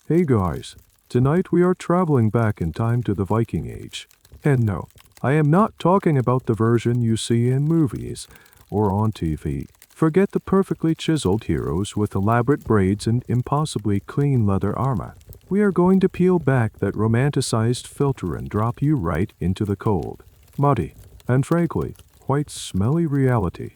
Hey guys, tonight we are traveling back in time to the Viking Age. And no, I am not talking about the version you see in movies or on TV. Forget the perfectly chiseled heroes with elaborate braids and impossibly clean leather armor. We are going to peel back that romanticized filter and drop you right into the cold, muddy, and frankly, quite smelly reality.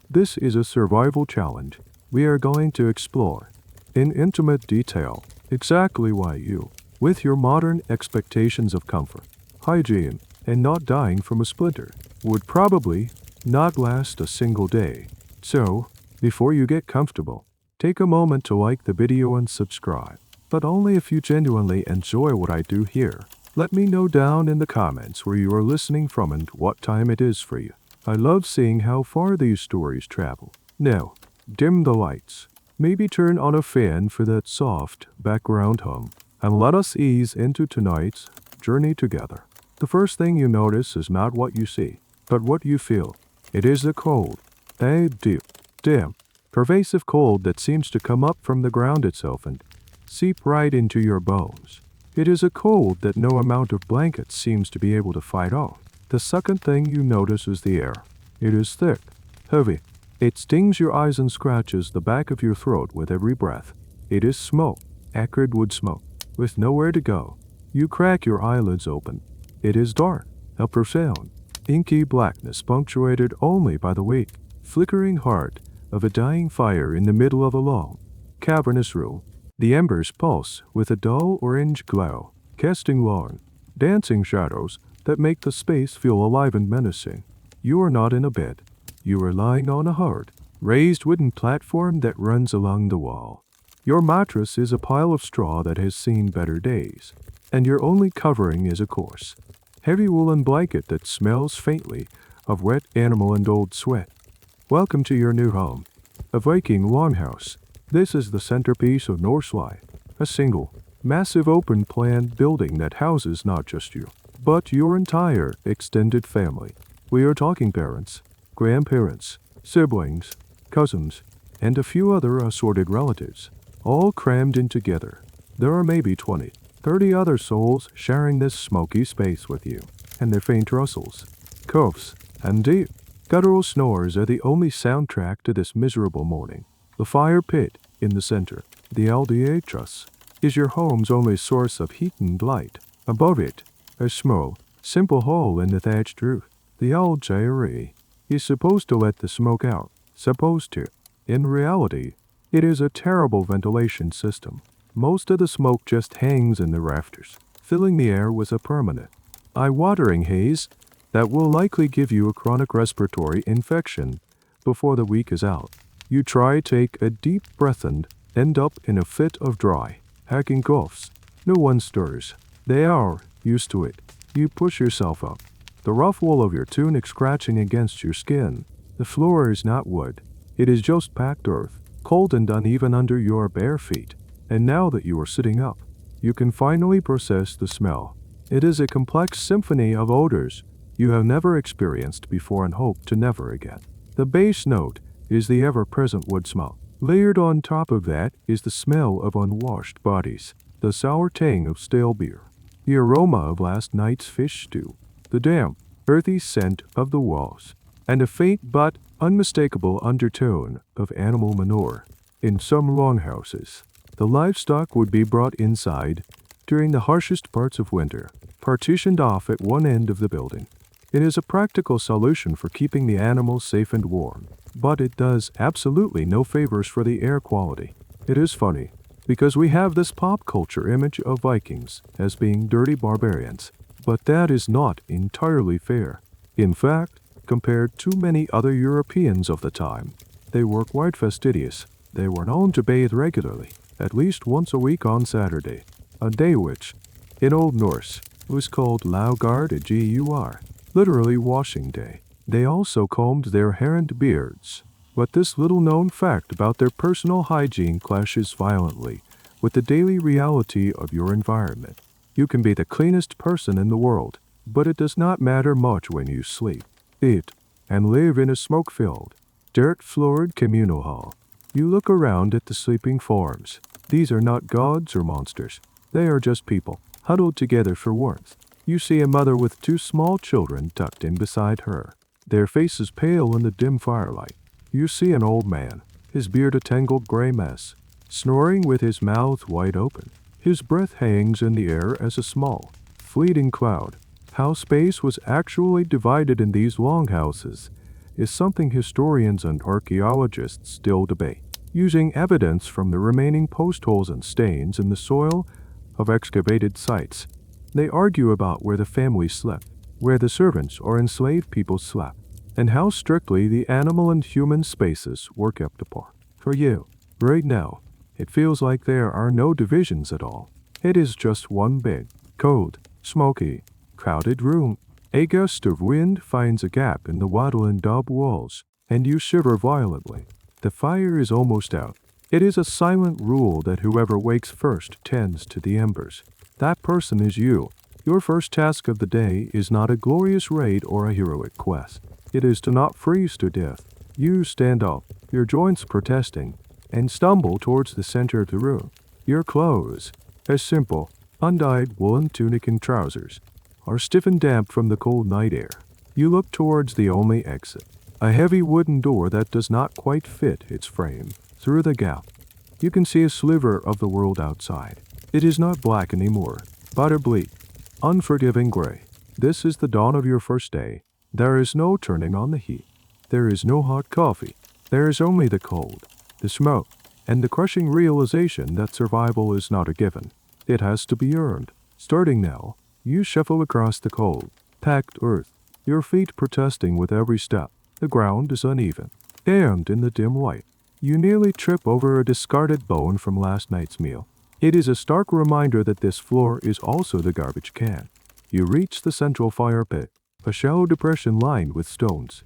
This is a survival challenge. We are going to explore, in intimate detail, exactly why you, with your modern expectations of comfort, hygiene, and not dying from a splinter, would probably not last a single day. So, before you get comfortable, take a moment to like the video and subscribe. But only if you genuinely enjoy what I do here. Let me know down in the comments where you are listening from and what time it is for you. I love seeing how far these stories travel. Now, dim the lights. Maybe turn on a fan for that soft background hum. And let us ease into tonight's journey together. The first thing you notice is not what you see, but what you feel. It is the cold. A deep, damp, pervasive cold that seems to come up from the ground itself and seep right into your bones. It is a cold that no amount of blankets seems to be able to fight off. The second thing you notice is the air. It is thick, heavy. It stings your eyes and scratches the back of your throat with every breath. It is smoke, acrid wood smoke, with nowhere to go. You crack your eyelids open. It is dark, a profound, inky blackness punctuated only by the weak, flickering heart of a dying fire in the middle of a long, cavernous room. The embers pulse with a dull orange glow, casting long, dancing shadows that make the space feel alive and menacing. You are not in a bed. You are lying on a hard, raised wooden platform that runs along the wall. Your mattress is a pile of straw that has seen better days, and your only covering is a coarse, heavy woolen blanket that smells faintly of wet animal and old sweat. Welcome to your new home, a Viking Longhouse. This is the centerpiece of Norse life, a single, massive open-plan building that houses not just you, but your entire extended family. We are talking parents, grandparents, siblings, cousins, and a few other assorted relatives, all crammed in together. There are maybe 20, 30 other souls sharing this smoky space with you, and their faint rustles, coughs, and deep, guttural snores are the only soundtrack to this miserable morning. The fire pit in the center, the LDA truss, is your home's only source of heat and light. Above it, a small, simple hole in the thatched roof. The old JRE is supposed to let the smoke out. Supposed to. In reality, it is a terrible ventilation system. Most of the smoke just hangs in the rafters, filling the air with a permanent, eye-watering haze that will likely give you a chronic respiratory infection before the week is out. You try take a deep breath and end up in a fit of dry, hacking coughs. No one stirs. They are used to it. You push yourself up, the rough wool of your tunic scratching against your skin. The floor is not wood. It is just packed earth, cold and uneven under your bare feet. And now that you are sitting up, you can finally process the smell. It is a complex symphony of odors you have never experienced before and hope to never again. The bass note is the ever-present wood smell. Layered on top of that is the smell of unwashed bodies, the sour tang of stale beer, the aroma of last night's fish stew, the damp, earthy scent of the walls, and a faint but unmistakable undertone of animal manure. In some longhouses, the livestock would be brought inside during the harshest parts of winter, partitioned off at one end of the building. It is a practical solution for keeping the animals safe and warm, but it does absolutely no favors for the air quality. It is funny, because we have this pop culture image of Vikings as being dirty barbarians, but that is not entirely fair. In fact, compared to many other Europeans of the time, they were quite fastidious. They were known to bathe regularly, at least once a week on Saturday, a day which, in Old Norse, was called Laugardagur, literally washing day. They also combed their hair and beards, but this little-known fact about their personal hygiene clashes violently with the daily reality of your environment. You can be the cleanest person in the world, but it does not matter much when you sleep, eat, and live in a smoke-filled, dirt-floored communal hall. You look around at the sleeping forms, These are not gods or monsters. They are just people, huddled together for warmth. You see a mother with two small children tucked in beside her, their faces pale in the dim firelight. You see an old man, his beard a tangled gray mess, snoring with his mouth wide open. His breath hangs in the air as a small, fleeting cloud. How space was actually divided in these longhouses is something historians and archaeologists still debate, using evidence from the remaining post holes and stains in the soil of excavated sites. They argue about where the family slept, where the servants or enslaved people slept, and how strictly the animal and human spaces were kept apart. For you, right now, it feels like there are no divisions at all. It is just one big, cold, smoky, crowded room. A gust of wind finds a gap in the wattle and daub walls, and you shiver violently. The fire is almost out. It is a silent rule that whoever wakes first tends to the embers. That person is you. Your first task of the day is not a glorious raid or a heroic quest. It is to not freeze to death. You stand up, your joints protesting, and stumble towards the center of the room. Your clothes, a simple, undyed woolen tunic and trousers, are stiff and damp from the cold night air. You look towards the only exit, a heavy wooden door that does not quite fit its frame. Through the gap, you can see a sliver of the world outside. It is not black anymore, but a bleak, unforgiving gray. This is the dawn of your first day. There is no turning on the heat. There is no hot coffee. There is only the cold, the smoke, and the crushing realization that survival is not a given. It has to be earned. Starting now, you shuffle across the cold, packed earth, your feet protesting with every step. The ground is uneven, and in the dim light, you nearly trip over a discarded bone from last night's meal. It is a stark reminder that this floor is also the garbage can. You reach the central fire pit, a shallow depression lined with stones.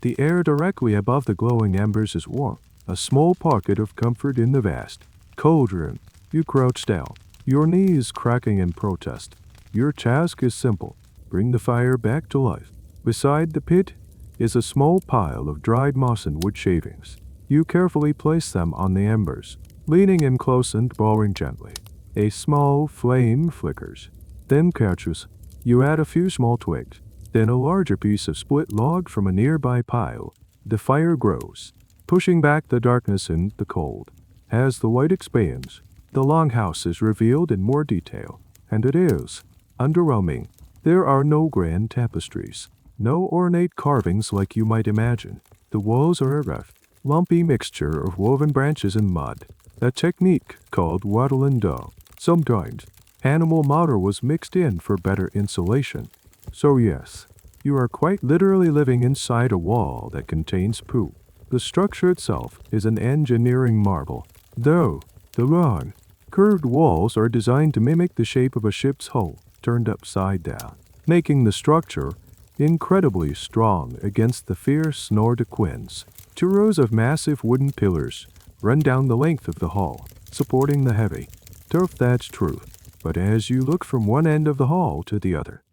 The air directly above the glowing embers is warm, a small pocket of comfort in the vast, cold room. You crouch down, your knees cracking in protest. Your task is simple: bring the fire back to life. Beside the pit is a small pile of dried moss and wood shavings. You carefully place them on the embers, leaning in close and bowing gently. A small flame flickers, then catches. You add a few small twigs, then a larger piece of split log from a nearby pile. The fire grows, pushing back the darkness and the cold. As the light expands, the longhouse is revealed in more detail, and it is underwhelming. There are no grand tapestries, no ornate carvings like you might imagine. The walls are a rough, lumpy mixture of woven branches and mud, a technique called wattle and daub. Sometimes, animal mortar was mixed in for better insulation. So yes, you are quite literally living inside a wall that contains poo. The structure itself is an engineering marvel, though the long, curved walls are designed to mimic the shape of a ship's hull turned upside down, making the structure incredibly strong against the fierce Nordic winds. 2 rows of massive wooden pillars run down the length of the hall, supporting the heavy, turf-thatched roof. But as you look from one end of the hall to the other,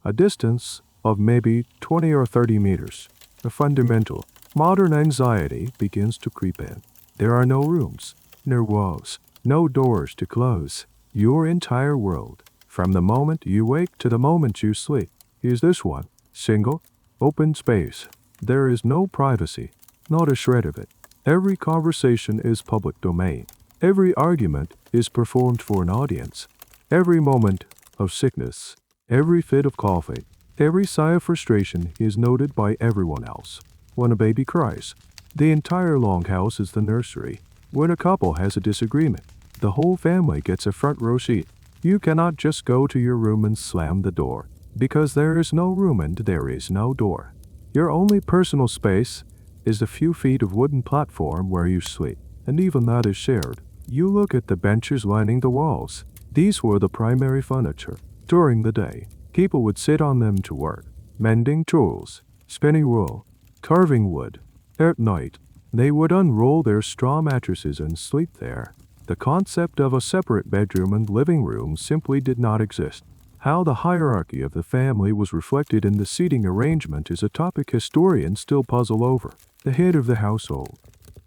a distance of maybe 20 or 30 meters, a fundamental, modern anxiety begins to creep in. There are no rooms, no walls, no doors to close. Your entire world, from the moment you wake to the moment you sleep, is this one single, open space. There is no privacy, not a shred of it. Every conversation is public domain. Every argument is performed for an audience. Every moment of sickness, every fit of coughing, every sigh of frustration is noted by everyone else. When a baby cries, the entire longhouse is the nursery. When a couple has a disagreement, the whole family gets a front row seat. You cannot just go to your room and slam the door, because there is no room and there is no door. Your only personal space is the few feet of wooden platform where you sleep, and even that is shared. You look at the benches lining the walls. These were the primary furniture. During the day, people would sit on them to work, mending tools, spinning wool, carving wood. At night, they would unroll their straw mattresses and sleep there. The concept of a separate bedroom and living room simply did not exist. How the hierarchy of the family was reflected in the seating arrangement is a topic historians still puzzle over. The head of the household,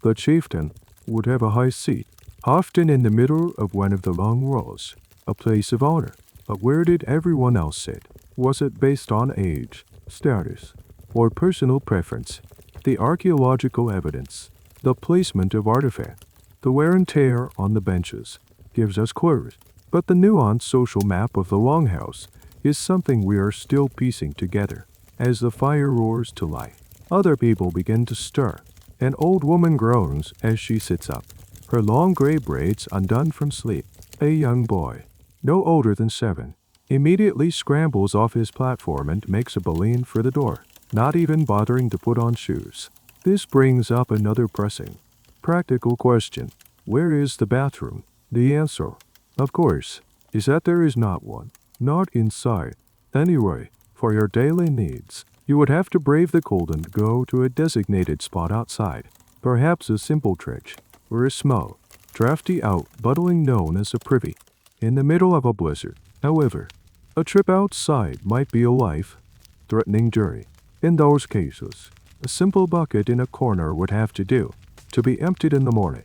the chieftain, would have a high seat, often in the middle of one of the long rows, a place of honor. But where did everyone else sit? Was it based on age, status, or personal preference? The archaeological evidence, the placement of artifacts, the wear and tear on the benches gives us clues. But the nuanced social map of the Longhouse is something we are still piecing together. As the fire roars to life, other people begin to stir. An old woman groans as she sits up, her long gray braids undone from sleep. A young boy, no older than 7, immediately scrambles off his platform and makes a beeline for the door, not even bothering to put on shoes. This brings up another pressing, practical question. Where is the bathroom? The answer, of course, is that there is not one. Not inside. Anyway, for your daily needs, you would have to brave the cold and go to a designated spot outside. Perhaps a simple trench, or a small, drafty out-buttling known as a privy, in the middle of a blizzard. However, a trip outside might be a life-threatening journey. In those cases, a simple bucket in a corner would have to do, to be emptied in the morning.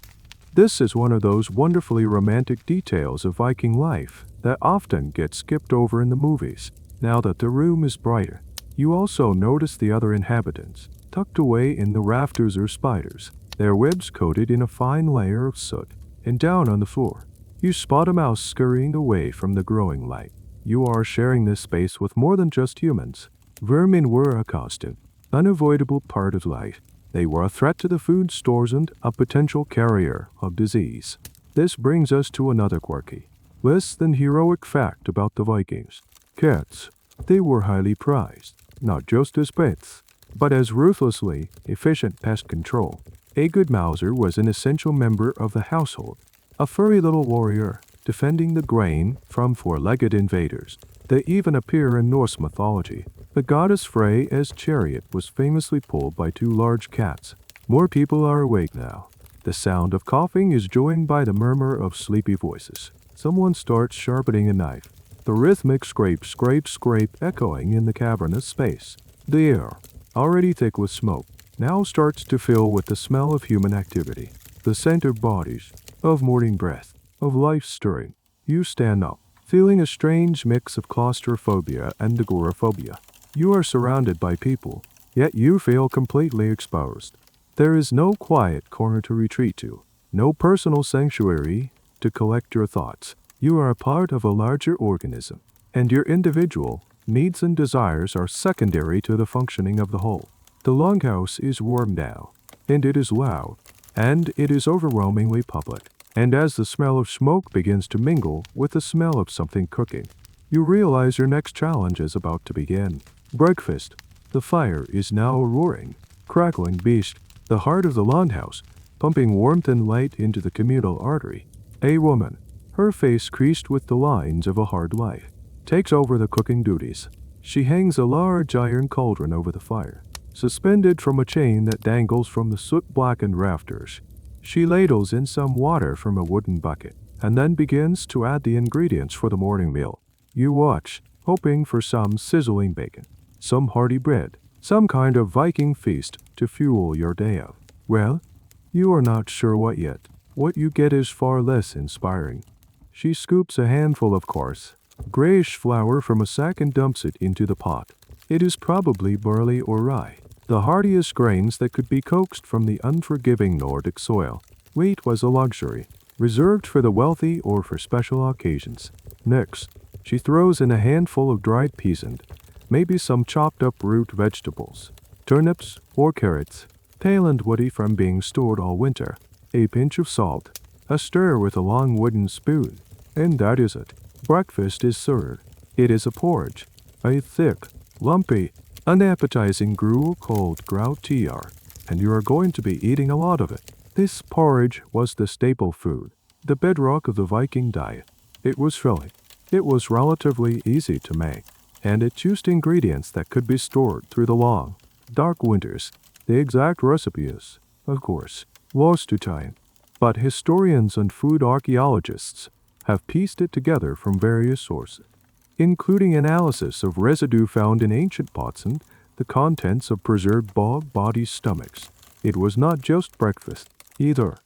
This is one of those wonderfully romantic details of Viking life that often gets skipped over in the movies. Now that the room is brighter, you also notice the other inhabitants. Tucked away in the rafters are spiders, their webs coated in a fine layer of soot. And down on the floor, you spot a mouse scurrying away from the growing light. You are sharing this space with more than just humans. Vermin were a constant, unavoidable part of life. They were a threat to the food stores and a potential carrier of disease. This brings us to another quirky, less than heroic fact about the Vikings. Cats. They were highly prized, not just as pets, but as ruthlessly efficient pest control. A good mouser was an essential member of the household, a furry little warrior defending the grain from four-legged invaders. They even appear in Norse mythology. The goddess Frey as chariot was famously pulled by 2 large cats. More people are awake now. The sound of coughing is joined by the murmur of sleepy voices. Someone starts sharpening a knife. The rhythmic scrape, scrape, scrape echoing in the cavernous space. The air, already thick with smoke, now starts to fill with the smell of human activity. The scent of bodies, of morning breath, of life stirring. You stand up, feeling a strange mix of claustrophobia and agoraphobia. You are surrounded by people, yet you feel completely exposed. There is no quiet corner to retreat to, no personal sanctuary to collect your thoughts. You are a part of a larger organism, and your individual needs and desires are secondary to the functioning of the whole. The Longhouse is warm now, and it is loud, and it is overwhelmingly public. And as the smell of smoke begins to mingle with the smell of something cooking, you realize your next challenge is about to begin. Breakfast. The fire is now a roaring, crackling beast, the heart of the Longhouse, pumping warmth and light into the communal artery. A woman, her face creased with the lines of a hard life, takes over the cooking duties. She hangs a large iron cauldron over the fire, suspended from a chain that dangles from the soot-blackened rafters. She ladles in some water from a wooden bucket, and then begins to add the ingredients for the morning meal. You watch, hoping for some sizzling bacon, some hearty bread, some kind of Viking feast to fuel your day up. Well, you are not sure what yet. What you get is far less inspiring. She scoops a handful of coarse, grayish flour from a sack and dumps it into the pot. It is probably barley or rye, the heartiest grains that could be coaxed from the unforgiving Nordic soil. Wheat was a luxury, reserved for the wealthy or for special occasions. Next, she throws in a handful of dried peas and maybe some chopped up root vegetables, turnips or carrots, pale and woody from being stored all winter, a pinch of salt, a stir with a long wooden spoon, and that is it. Breakfast is served. It is a porridge, a thick, lumpy, unappetizing gruel called grautyr, and you are going to be eating a lot of it. This porridge was the staple food, the bedrock of the Viking diet. It was filling. It was relatively easy to make, and it used ingredients that could be stored through the long, dark winters. The exact recipe is, of course, lost to time, but historians and food archaeologists have pieced it together from various sources, including analysis of residue found in ancient pots and the contents of preserved bog body stomachs. It was not just breakfast, either.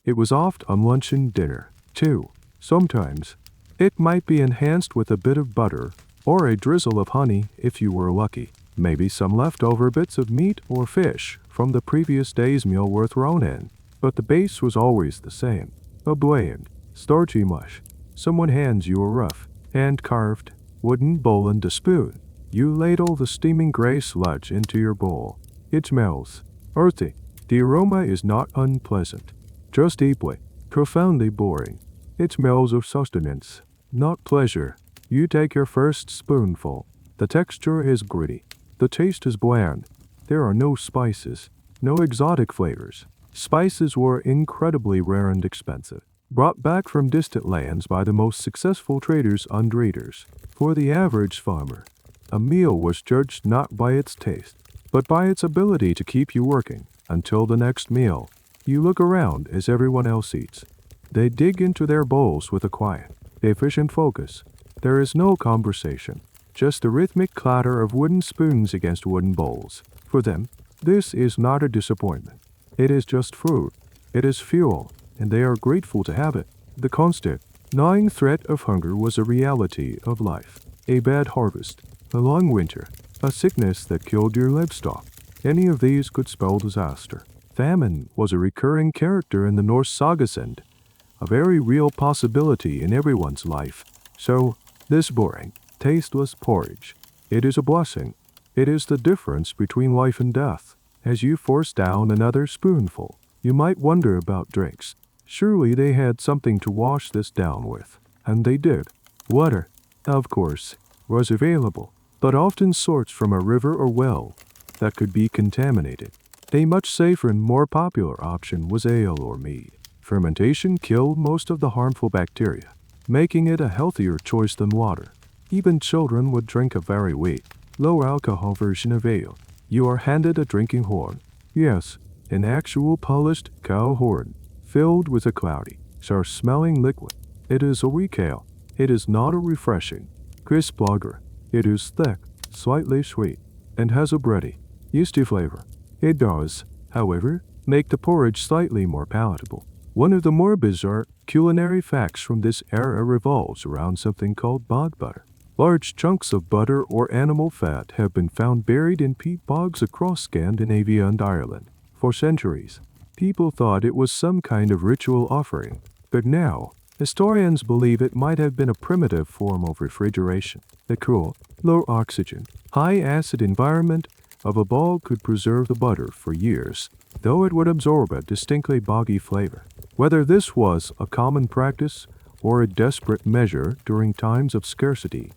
It was oft on lunch and dinner, too. Sometimes, it might be enhanced with a bit of butter or a drizzle of honey if you were lucky. Maybe some leftover bits of meat or fish from the previous day's meal were thrown in. But the base was always the same. A bland, starchy mush. Someone hands you a rough, hand-carved, wooden bowl and a spoon. You ladle the steaming gray sludge into your bowl. It smells earthy. The aroma is not unpleasant, just deeply, profoundly boring. It smells of sustenance, not pleasure. You take your first spoonful. The texture is gritty. The taste is bland. There are no spices, no exotic flavors. Spices were incredibly rare and expensive, brought back from distant lands by the most successful traders and raiders. For the average farmer, a meal was judged not by its taste, but by its ability to keep you working until the next meal. You look around as everyone else eats. They dig into their bowls with a quiet, efficient focus. There is no conversation, just the rhythmic clatter of wooden spoons against wooden bowls. For them, this is not a disappointment. It is just food. It is fuel, and they are grateful to have it. The constant, gnawing threat of hunger was a reality of life. A bad harvest, a long winter, a sickness that killed your livestock. Any of these could spell disaster. Famine was a recurring character in the Norse sagas and a very real possibility in everyone's life. So, this boring, tasteless porridge, it is a blessing. It is the difference between life and death. As you force down another spoonful, you might wonder about drinks. Surely they had something to wash this down with. And they did. Water, of course, was available, but often sourced from a river or well that could be contaminated. A much safer and more popular option was ale or mead. Fermentation killed most of the harmful bacteria, making it a healthier choice than water. Even children would drink a very weak, low-alcohol version of ale. You are handed a drinking horn. Yes, an actual polished cow horn, filled with a cloudy, sour-smelling liquid. It is a weak ale. It is not a refreshing, crisp lager. It is thick, slightly sweet, and has a bready, yeasty flavor. It does, however, make the porridge slightly more palatable. One of the more bizarre culinary facts from this era revolves around something called bog butter. Large chunks of butter or animal fat have been found buried in peat bogs across Scandinavia and Ireland. For centuries, people thought it was some kind of ritual offering, but now, historians believe it might have been a primitive form of refrigeration. The cool, low-oxygen, high-acid environment of a bog could preserve the butter for years, though it would absorb a distinctly boggy flavor. Whether this was a common practice or a desperate measure during times of scarcity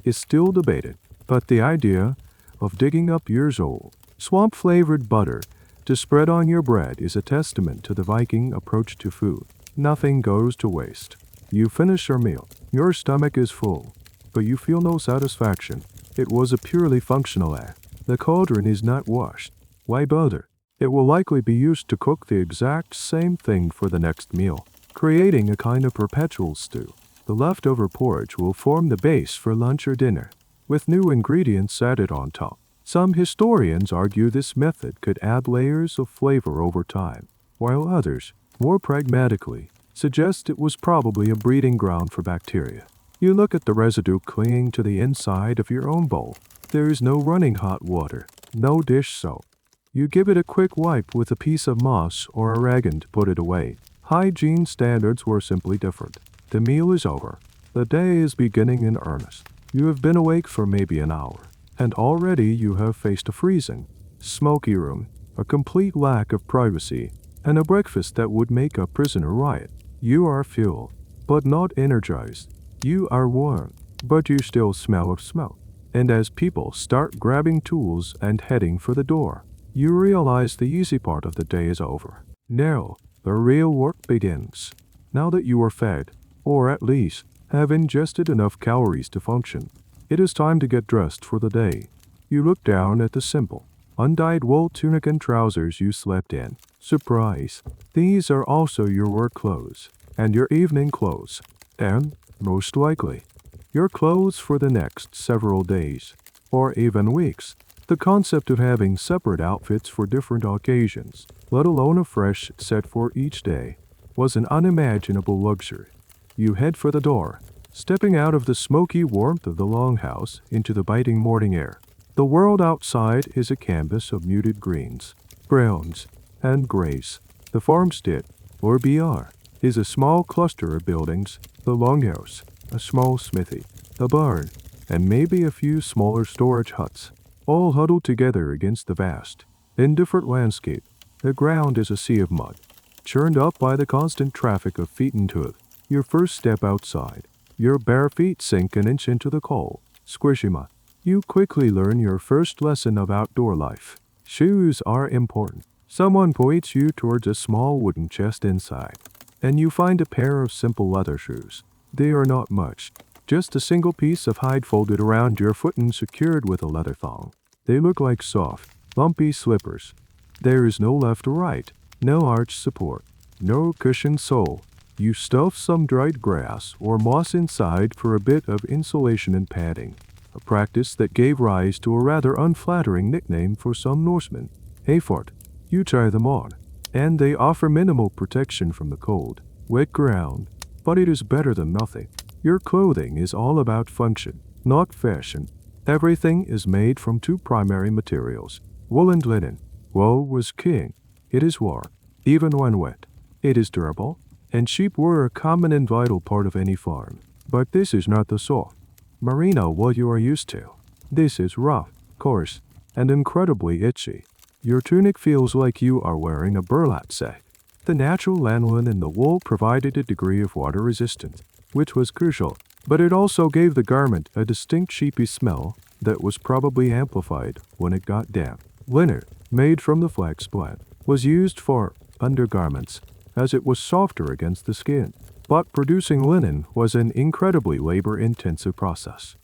is still debated, but the idea of digging up years-old, swamp-flavored butter to spread on your bread is a testament to the Viking approach to food. Nothing goes to waste. You finish your meal. Your stomach is full, but you feel no satisfaction. It was a purely functional act. The cauldron is not washed. Why bother? It will likely be used to cook the exact same thing for the next meal, creating a kind of perpetual stew. The leftover porridge will form the base for lunch or dinner, with new ingredients added on top. Some historians argue this method could add layers of flavor over time, while others, more pragmatically, suggest it was probably a breeding ground for bacteria. You look at the residue clinging to the inside of your own bowl. There is no running hot water, no dish soap. You give it a quick wipe with a piece of moss or a rag to put it away. Hygiene standards were simply different. The meal is over. The day is beginning in earnest. You have been awake for maybe an hour, and already you have faced a freezing, smoky room, a complete lack of privacy, and a breakfast that would make a prisoner riot. You are fueled, but not energized. You are warm, but you still smell of smoke. And as people start grabbing tools and heading for the door, you realize the easy part of the day is over. Now, the real work begins. Now that you are fed, or at least have ingested enough calories to function, it is time to get dressed for the day. You look down at the simple, undyed wool tunic and trousers you slept in. Surprise! These are also your work clothes, and your evening clothes, and, most likely, your clothes for the next several days, or even weeks. The concept of having separate outfits for different occasions, let alone a fresh set for each day, was an unimaginable luxury. You head for the door, stepping out of the smoky warmth of the Longhouse into the biting morning air. The world outside is a canvas of muted greens, browns, and grays. The farmstead, or BR, is a small cluster of buildings, the Longhouse, a small smithy, a barn, and maybe a few smaller storage huts, all huddled together against the vast, indifferent landscape. The ground is a sea of mud, churned up by the constant traffic of feet into it. Your first step outside, your bare feet sink an inch into the cold, squishy mud. You quickly learn your first lesson of outdoor life. Shoes are important. Someone points you towards a small wooden chest inside, and you find a pair of simple leather shoes. They are not much, just a single piece of hide folded around your foot and secured with a leather thong. They look like soft, lumpy slippers. There is no left or right, no arch support, no cushioned sole. You stuff some dried grass or moss inside for a bit of insulation and padding, a practice that gave rise to a rather unflattering nickname for some Norsemen, Hayfort. You try them on, and they offer minimal protection from the cold, wet ground, but it is better than nothing. Your clothing is all about function, not fashion. Everything is made from two primary materials, wool and linen. Wool was king. It is warm, even when wet. It is durable, and sheep were a common and vital part of any farm. But this is not the soft, merino wool you are used to. This is rough, coarse, and incredibly itchy. Your tunic feels like you are wearing a burlap sack. The natural lanolin in the wool provided a degree of water resistance, which was crucial, but it also gave the garment a distinct sheepy smell that was probably amplified when it got damp. Linen, made from the flax plant, was used for undergarments, as it was softer against the skin. But producing linen was an incredibly labor-intensive process,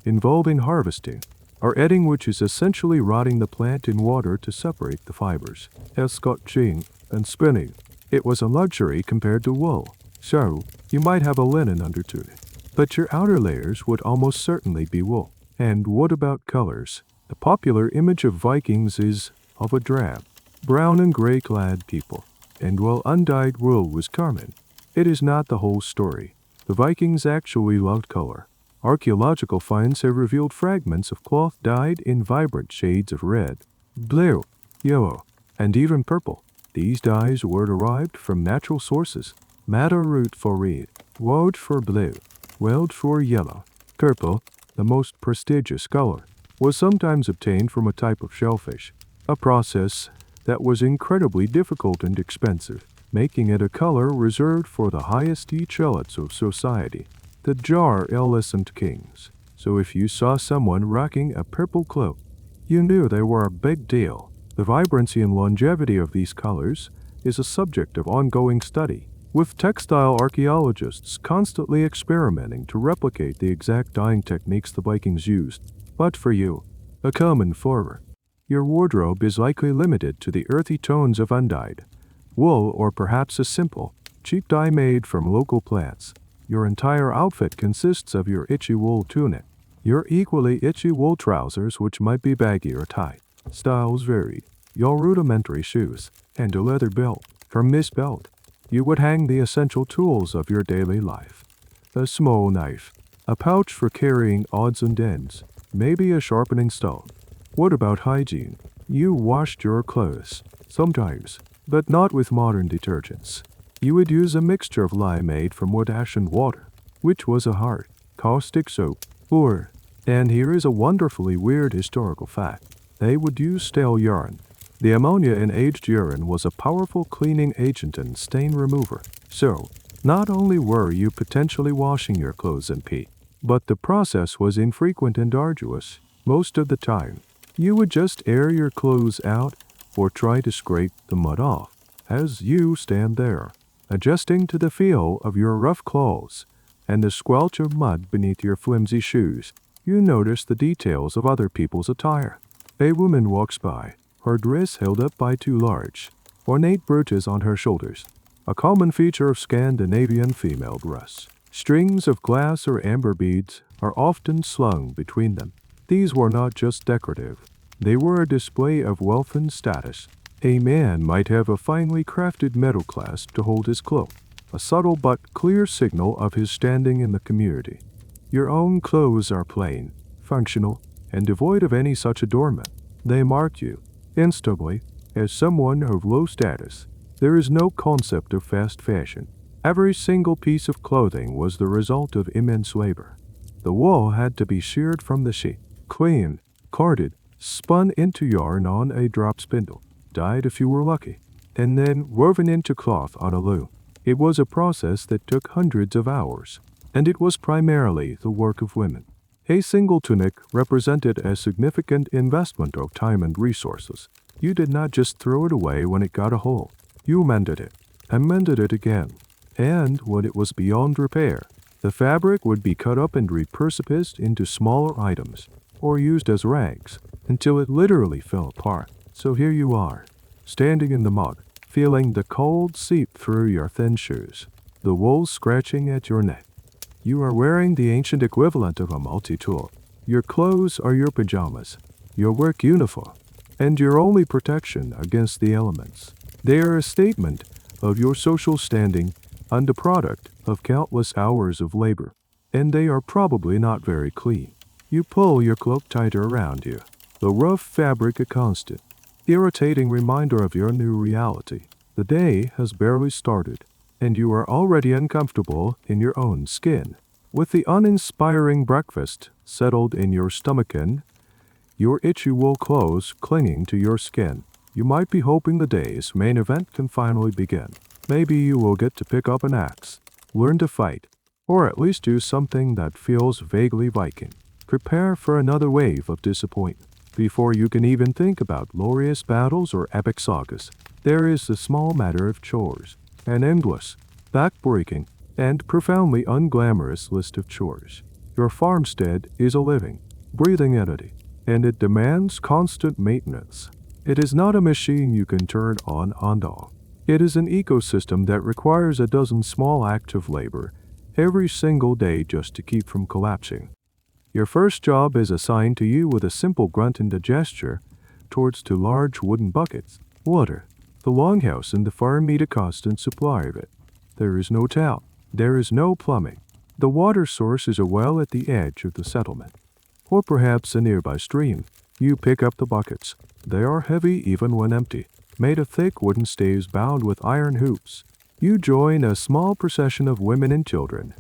involving harvesting, or edding, which is essentially rotting the plant in water to separate the fibers, escotching, and spinning. It was a luxury compared to wool, so you might have a linen undertunic, but your outer layers would almost certainly be wool. And what about colors? The popular image of Vikings is of a drab, brown and gray-clad people, and while undyed wool was common, it is not the whole story. The Vikings actually loved color. Archaeological finds have revealed fragments of cloth dyed in vibrant shades of red, blue, yellow, and even purple. These dyes were derived from natural sources. Madder root for red, woad for blue, weld for yellow. Purple, the most prestigious color, was sometimes obtained from a type of shellfish, a process that was incredibly difficult and expensive, making it a color reserved for the highest echelots of society, the jar ellicent kings. So if you saw someone rocking a purple cloak, you knew they were a big deal. The vibrancy and longevity of these colors is a subject of ongoing study, with textile archaeologists constantly experimenting to replicate the exact dyeing techniques the Vikings used. But for you, a common farmer, your wardrobe is likely limited to the earthy tones of undyed wool, or perhaps a simple, cheap dye made from local plants. Your entire outfit consists of your itchy wool tunic, your equally itchy wool trousers, which might be baggy or tight. Styles varied, your rudimentary shoes, and a leather belt. From this belt, you would hang the essential tools of your daily life. A small knife, a pouch for carrying odds and ends, maybe a sharpening stone. What about hygiene? You washed your clothes, sometimes, but not with modern detergents. You would use a mixture of lye made from wood ash and water, which was a hard, caustic soap, or, and here is a wonderfully weird historical fact, they would use stale urine. The ammonia in aged urine was a powerful cleaning agent and stain remover. So, not only were you potentially washing your clothes in pee, but the process was infrequent and arduous. Most of the time, you would just air your clothes out or try to scrape the mud off. As you stand there, adjusting to the feel of your rough clothes and the squelch of mud beneath your flimsy shoes, you notice the details of other people's attire. A woman walks by, her dress held up by two large, ornate brooches on her shoulders, a common feature of Scandinavian female dress. Strings of glass or amber beads are often slung between them. These were not just decorative, they were a display of wealth and status. A man might have a finely crafted metal clasp to hold his cloak, a subtle but clear signal of his standing in the community. Your own clothes are plain, functional, and devoid of any such adornment. They mark you, instantly, as someone of low status. There is no concept of fast fashion. Every single piece of clothing was the result of immense labor. The wool had to be sheared from the sheep, cleaned, carded, spun into yarn on a drop spindle, dyed if you were lucky, and then woven into cloth on a loom. It was a process that took hundreds of hours, and it was primarily the work of women. A single tunic represented a significant investment of time and resources. You did not just throw it away when it got a hole. You mended it, and mended it again. And when it was beyond repair, the fabric would be cut up and repurposed into smaller items, or used as rags, until it literally fell apart. So here you are, standing in the mud, feeling the cold seep through your thin shoes, the wool scratching at your neck. You are wearing the ancient equivalent of a multi-tool. Your clothes are your pajamas, your work uniform, and your only protection against the elements. They are a statement of your social standing and the product of countless hours of labor, and they are probably not very clean. You pull your cloak tighter around you, the rough fabric a constant, irritating reminder of your new reality. The day has barely started, and you are already uncomfortable in your own skin. With the uninspiring breakfast settled in your stomach and your itchy wool clothes clinging to your skin, you might be hoping the day's main event can finally begin. Maybe you will get to pick up an axe, learn to fight, or at least do something that feels vaguely Viking. Prepare for another wave of disappointment. Before you can even think about glorious battles or epic sagas, there is the small matter of chores. An endless, back-breaking, and profoundly unglamorous list of chores. Your farmstead is a living, breathing entity, and it demands constant maintenance. It is not a machine you can turn on and off. It is an ecosystem that requires a dozen small acts of labor every single day just to keep from collapsing. Your first job is assigned to you with a simple grunt and a gesture towards two large wooden buckets. Water. The Longhouse and the farm need a constant supply of it. There is no tap. There is no plumbing. The water source is a well at the edge of the settlement, or perhaps a nearby stream. You pick up the buckets. They are heavy even when empty, made of thick wooden staves bound with iron hoops. You join a small procession of women and children,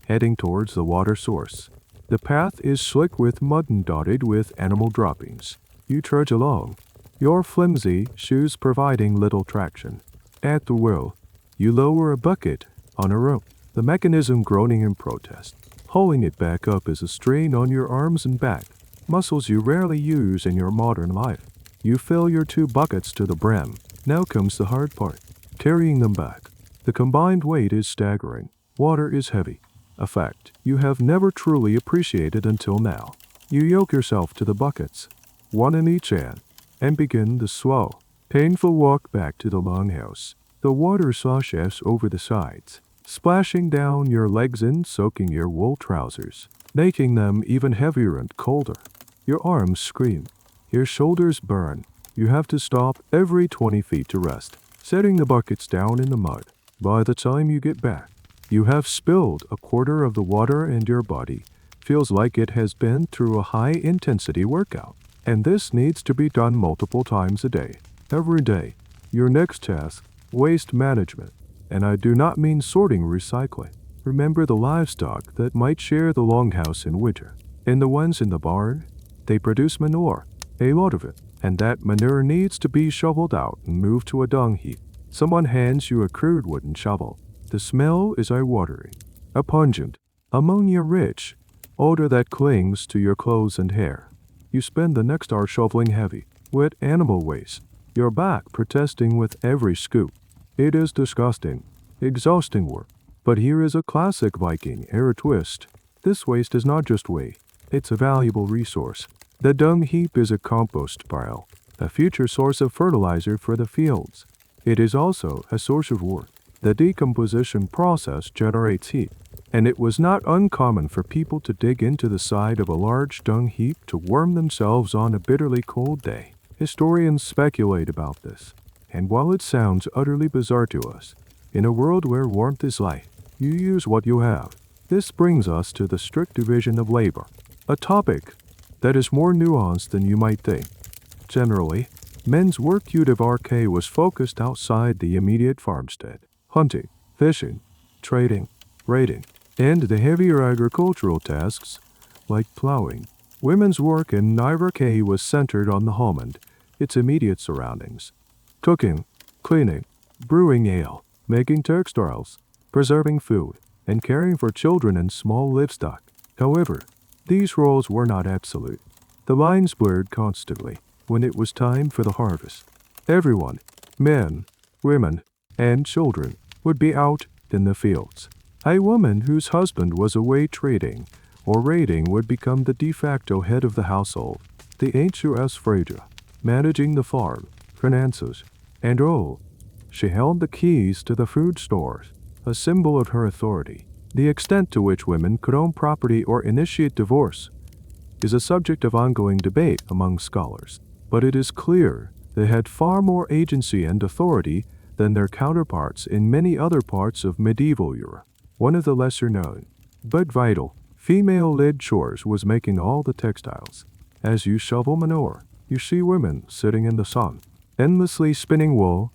heading towards the water source. The path is slick with mud and dotted with animal droppings. You trudge along, your flimsy shoes providing little traction. At the well, you lower a bucket on a rope, the mechanism groaning in protest. Hauling it back up is a strain on your arms and back, muscles you rarely use in your modern life. You fill your 2 buckets to the brim. Now comes the hard part, carrying them back. The combined weight is staggering. Water is heavy, a fact you have never truly appreciated until now. You yoke yourself to the buckets, one in each hand, and begin the slow, painful walk back to the Longhouse. The water sloshes over the sides, splashing down your legs and soaking your wool trousers, making them even heavier and colder. Your arms scream. Your shoulders burn. You have to stop every 20 feet to rest, setting the buckets down in the mud. By the time you get back, you have spilled a quarter of the water and your body feels like it has been through a high-intensity workout. And this needs to be done multiple times a day. Every day. Your next task, waste management. And I do not mean sorting or recycling. Remember the livestock that might share the Longhouse in winter. And the ones in the barn? They produce manure, a lot of it. And that manure needs to be shoveled out and moved to a dung heap. Someone hands you a crude wooden shovel. The smell is eye-watering. A pungent, ammonia-rich odor that clings to your clothes and hair. You spend the next hour shoveling heavy, wet animal waste, your back protesting with every scoop. It is disgusting, exhausting work. But here is a classic Viking era twist. This waste is not just waste, it's a valuable resource. The dung heap is a compost pile, a future source of fertilizer for the fields. It is also a source of warmth. The decomposition process generates heat, and it was not uncommon for people to dig into the side of a large dung heap to warm themselves on a bitterly cold day. Historians speculate about this. And while it sounds utterly bizarre to us, in a world where warmth is life, you use what you have. This brings us to the strict division of labor, a topic that is more nuanced than you might think. Generally, men's work UWRK was focused outside the immediate farmstead, hunting, fishing, trading, raiding, and the heavier agricultural tasks like plowing. Women's work in IRK was centered on the home and its immediate surroundings, cooking, cleaning, brewing ale, making textiles, preserving food, and caring for children and small livestock. However, these roles were not absolute. The lines blurred constantly when it was time for the harvest. Everyone, men, women, and children, would be out in the fields. A woman whose husband was away trading or raiding would become the de facto head of the household, the HUS Fraja, managing the farm, finances, and she held the keys to the food stores, a symbol of her authority. The extent to which women could own property or initiate divorce is a subject of ongoing debate among scholars, but it is clear they had far more agency and authority than their counterparts in many other parts of medieval Europe. One of the lesser-known, but vital, female-led chores was making all the textiles. As you shovel manure, you see women sitting in the sun, endlessly spinning wool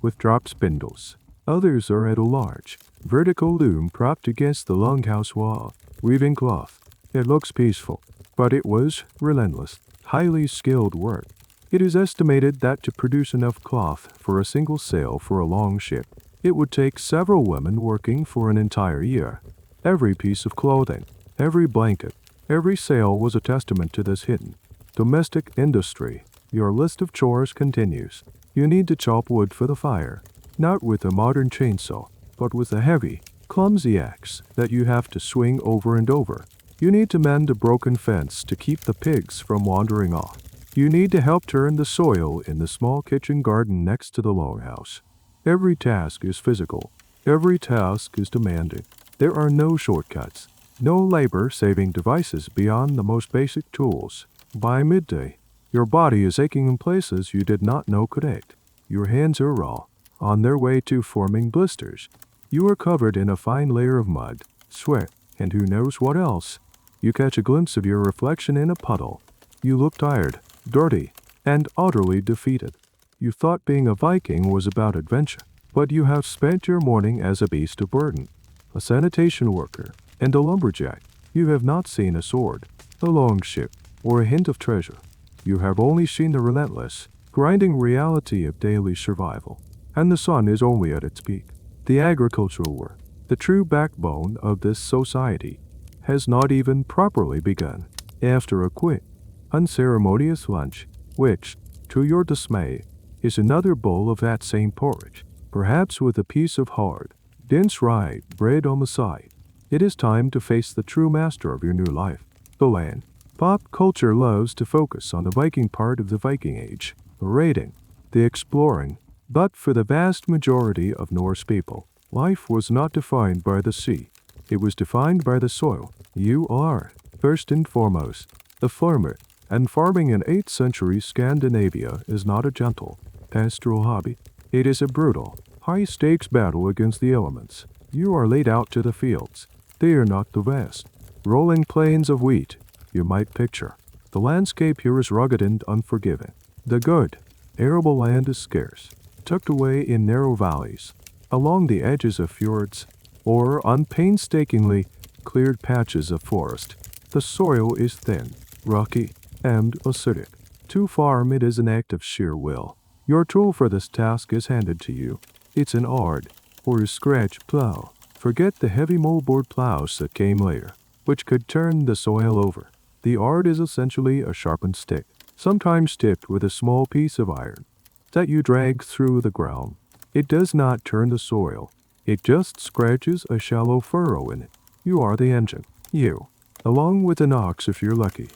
with drop spindles. Others are at a large, vertical loom propped against the Longhouse wall, weaving cloth. It looks peaceful, but it was relentless, highly skilled work. It is estimated that to produce enough cloth for a single sail for a long ship, it would take several women working for an entire year. Every piece of clothing, every blanket, every sail was a testament to this hidden domestic industry. Your list of chores continues. You need to chop wood for the fire, not with a modern chainsaw, but with a heavy, clumsy axe that you have to swing over and over. You need to mend a broken fence to keep the pigs from wandering off. You need to help turn the soil in the small kitchen garden next to the Longhouse. Every task is physical. Every task is demanding. There are no shortcuts, no labor-saving devices beyond the most basic tools. By midday, your body is aching in places you did not know could ache. Your hands are raw, on their way to forming blisters. You are covered in a fine layer of mud, sweat, and who knows what else. You catch a glimpse of your reflection in a puddle. You look tired, dirty, and utterly defeated. You thought being a Viking was about adventure, but you have spent your morning as a beast of burden, a sanitation worker, and a lumberjack. You have not seen a sword, a long ship, or a hint of treasure. You have only seen the relentless, grinding reality of daily survival, and the sun is only at its peak. The agricultural work, the true backbone of this society, has not even properly begun. After a quick, unceremonious lunch, which, to your dismay, is another bowl of that same porridge, perhaps with a piece of hard, dense rye bread on the side, it is time to face the true master of your new life, the land. Pop culture loves to focus on the Viking part of the Viking Age, the raiding, the exploring, but for the vast majority of Norse people, life was not defined by the sea. It was defined by the soil. You are, first and foremost, a farmer, and farming in 8th century Scandinavia is not a gentle, pastoral hobby. It is a brutal, high-stakes battle against the elements. You are laid out to the fields. They are not the vast, rolling plains of wheat you might picture. The landscape here is rugged and unforgiving. The good, arable land is scarce, tucked away in narrow valleys, along the edges of feuds, or unpainstakingly cleared patches of forest. The soil is thin, rocky, and acidic. To farm it is an act of sheer will. Your tool for this task is handed to you. It's an ard, or a scratch plow. Forget the heavy moldboard plows that came later, which could turn the soil over. The ard is essentially a sharpened stick, sometimes tipped with a small piece of iron, that you drag through the ground. It does not turn the soil. It just scratches a shallow furrow in it. You are the engine. You, along with an ox if you're lucky,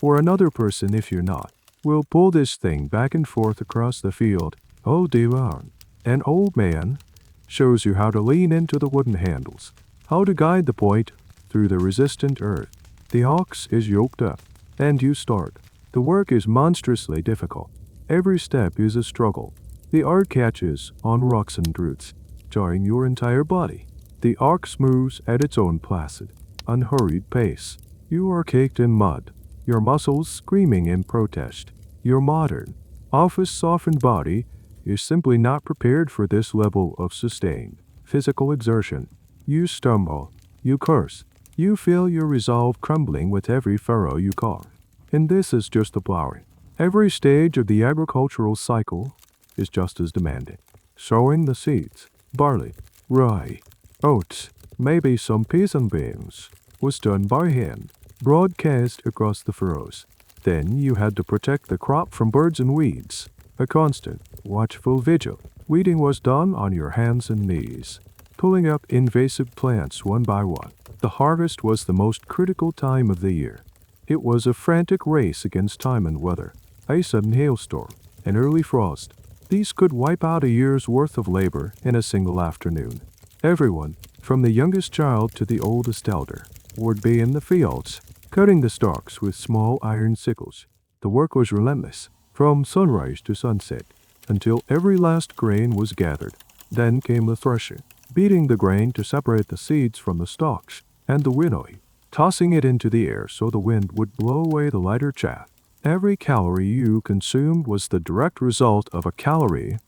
or another person if you're not, will pull this thing back and forth across the field all day long. An old man shows you how to lean into the wooden handles, how to guide the point through the resistant earth. The ox is yoked up, and you start. The work is monstrously difficult. Every step is a struggle. The arc catches on rocks and roots, jarring your entire body. The arc moves at its own placid, unhurried pace. You are caked in mud, your muscles screaming in protest. Your modern, office-softened body is simply not prepared for this level of sustained physical exertion. You stumble, you curse, you feel your resolve crumbling with every furrow you carve. And this is just the plowing. Every stage of the agricultural cycle is just as demanding. Sowing the seeds, barley, rye, oats, maybe some peas and beans, was done by hand, broadcast across the furrows. Then you had to protect the crop from birds and weeds. A constant, watchful vigil. Weeding was done on your hands and knees, pulling up invasive plants one by one. The harvest was the most critical time of the year. It was a frantic race against time and weather. A sudden hailstorm, an early frost. These could wipe out a year's worth of labor in a single afternoon. Everyone, from the youngest child to the oldest elder, would be in the fields, cutting the stalks with small iron sickles. The work was relentless, from sunrise to sunset, until every last grain was gathered. Then came the thresher, beating the grain to separate the seeds from the stalks, and the winnowing, tossing it into the air so the wind would blow away the lighter chaff. Every calorie you consumed was the direct result of a calorie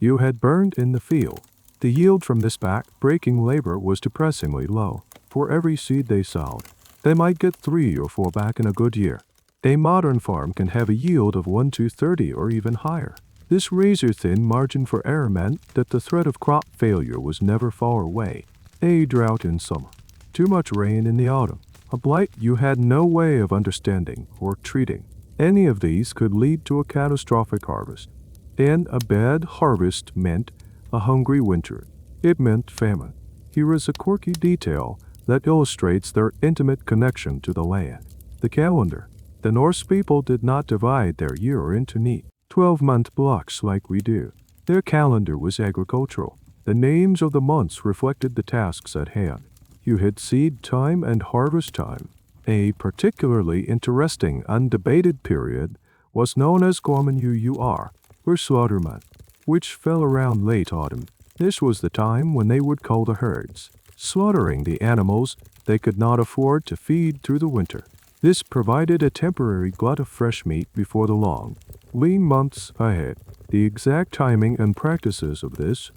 you had burned in the field. The yield from this back-breaking labor was depressingly low. For every seed they sowed, they might get 3 or 4 back in a good year. A modern farm can have a yield of 1 to 30 or even higher. This razor-thin margin for error meant that the threat of crop failure was never far away. A drought in summer, too much rain in the autumn, a blight you had no way of understanding or treating. Any of these could lead to a catastrophic harvest. And a bad harvest meant a hungry winter. It meant famine. Here is a quirky detail that illustrates their intimate connection to the land. The calendar. The Norse people did not divide their year into neat 12-month blocks like we do. Their calendar was agricultural. The names of the months reflected the tasks at hand. You had seed time and harvest time. A particularly interesting, undebated period was known as Gorman-UUR, or slaughter month, which fell around late autumn. This was the time when they would cull the herds, slaughtering the animals they could not afford to feed through the winter. This provided a temporary glut of fresh meat before the long, lean months ahead. The exact timing and practices of this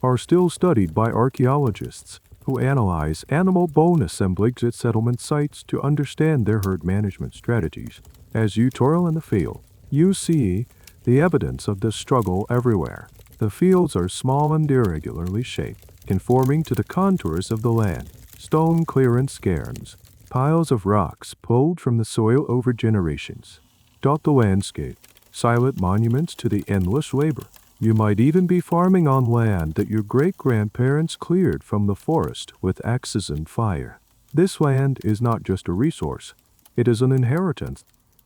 are still studied by archaeologists who analyze animal bone assemblage at settlement sites to understand their herd management strategies. As you toil in the field, you see the evidence of this struggle everywhere. The fields are small and irregularly shaped, conforming to the contours of the land. Stone clearance cairns, piles of rocks pulled from the soil over generations, dot the landscape, silent monuments to the endless labor. You might even be farming on land that your great-grandparents cleared from the forest with axes and fire. This land is not just a resource. It is an inheritance,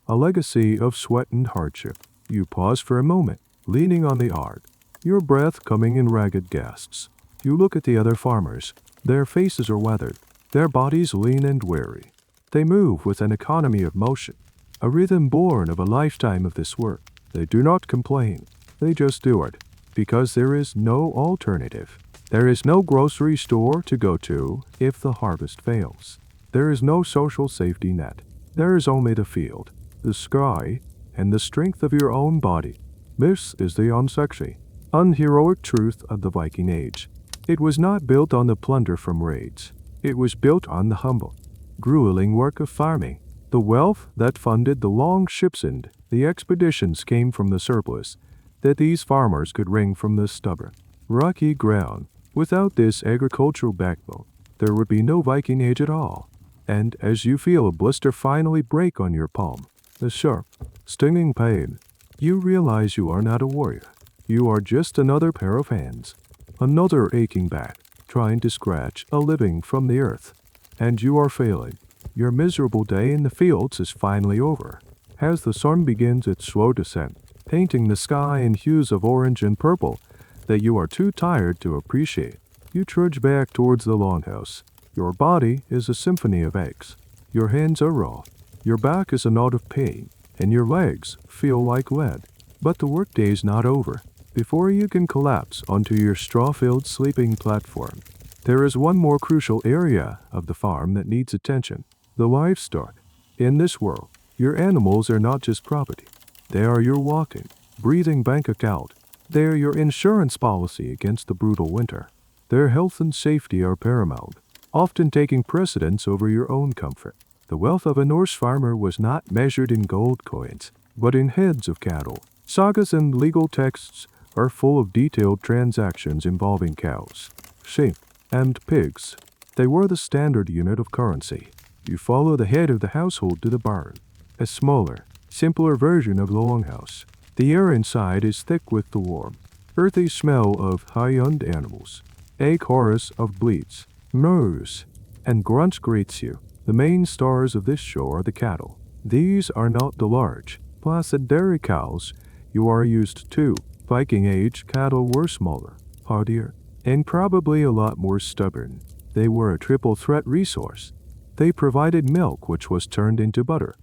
a legacy of sweat and hardship. You pause for a moment, leaning on the art, your breath coming in ragged gasps. You look at the other farmers. Their faces are weathered, their bodies lean and weary. They move with an economy of motion, a rhythm born of a lifetime of this work. They do not complain. They just do it, because there is no alternative. There is no grocery store to go to if the harvest fails. There is no social safety net. There is only the field, the sky, and the strength of your own body. This is the unsexy, unheroic truth of the Viking Age. It was not built on the plunder from raids. It was built on the humble, grueling work of farming. The wealth that funded the long ships and the expeditions came from the surplus that these farmers could wring from the stubborn, rocky ground. Without this agricultural backbone, there would be no Viking Age at all. And as you feel a blister finally break on your palm, the sharp, stinging pain, you realize you are not a warrior. You are just another pair of hands, another aching back, trying to scratch a living from the earth. And you are failing. Your miserable day in the fields is finally over. As the sun begins its slow descent, painting the sky in hues of orange and purple that you are too tired to appreciate, you trudge back towards the Longhouse. Your body is a symphony of aches. Your hands are raw, your back is a knot of pain, and your legs feel like lead. But the workday is not over. Before you can collapse onto your straw-filled sleeping platform, there is one more crucial area of the farm that needs attention: the livestock. In this world, your animals are not just property. They are your walking, breathing bank account. They are your insurance policy against the brutal winter. Their health and safety are paramount, often taking precedence over your own comfort. The wealth of a Norse farmer was not measured in gold coins, but in heads of cattle. Sagas and legal texts are full of detailed transactions involving cows, sheep, and pigs. They were the standard unit of currency. You follow the head of the household to the barn, a smaller, simpler version of Longhouse. The air inside is thick with the warm, earthy smell of high-end animals. A chorus of bleats, moos, and grunts greets you. The main stars of this show are the cattle. These are not the large, placid dairy cows you are used to. Viking Age cattle were smaller, hardier, and probably a lot more stubborn. They were a triple threat resource. They provided milk which was turned into butter,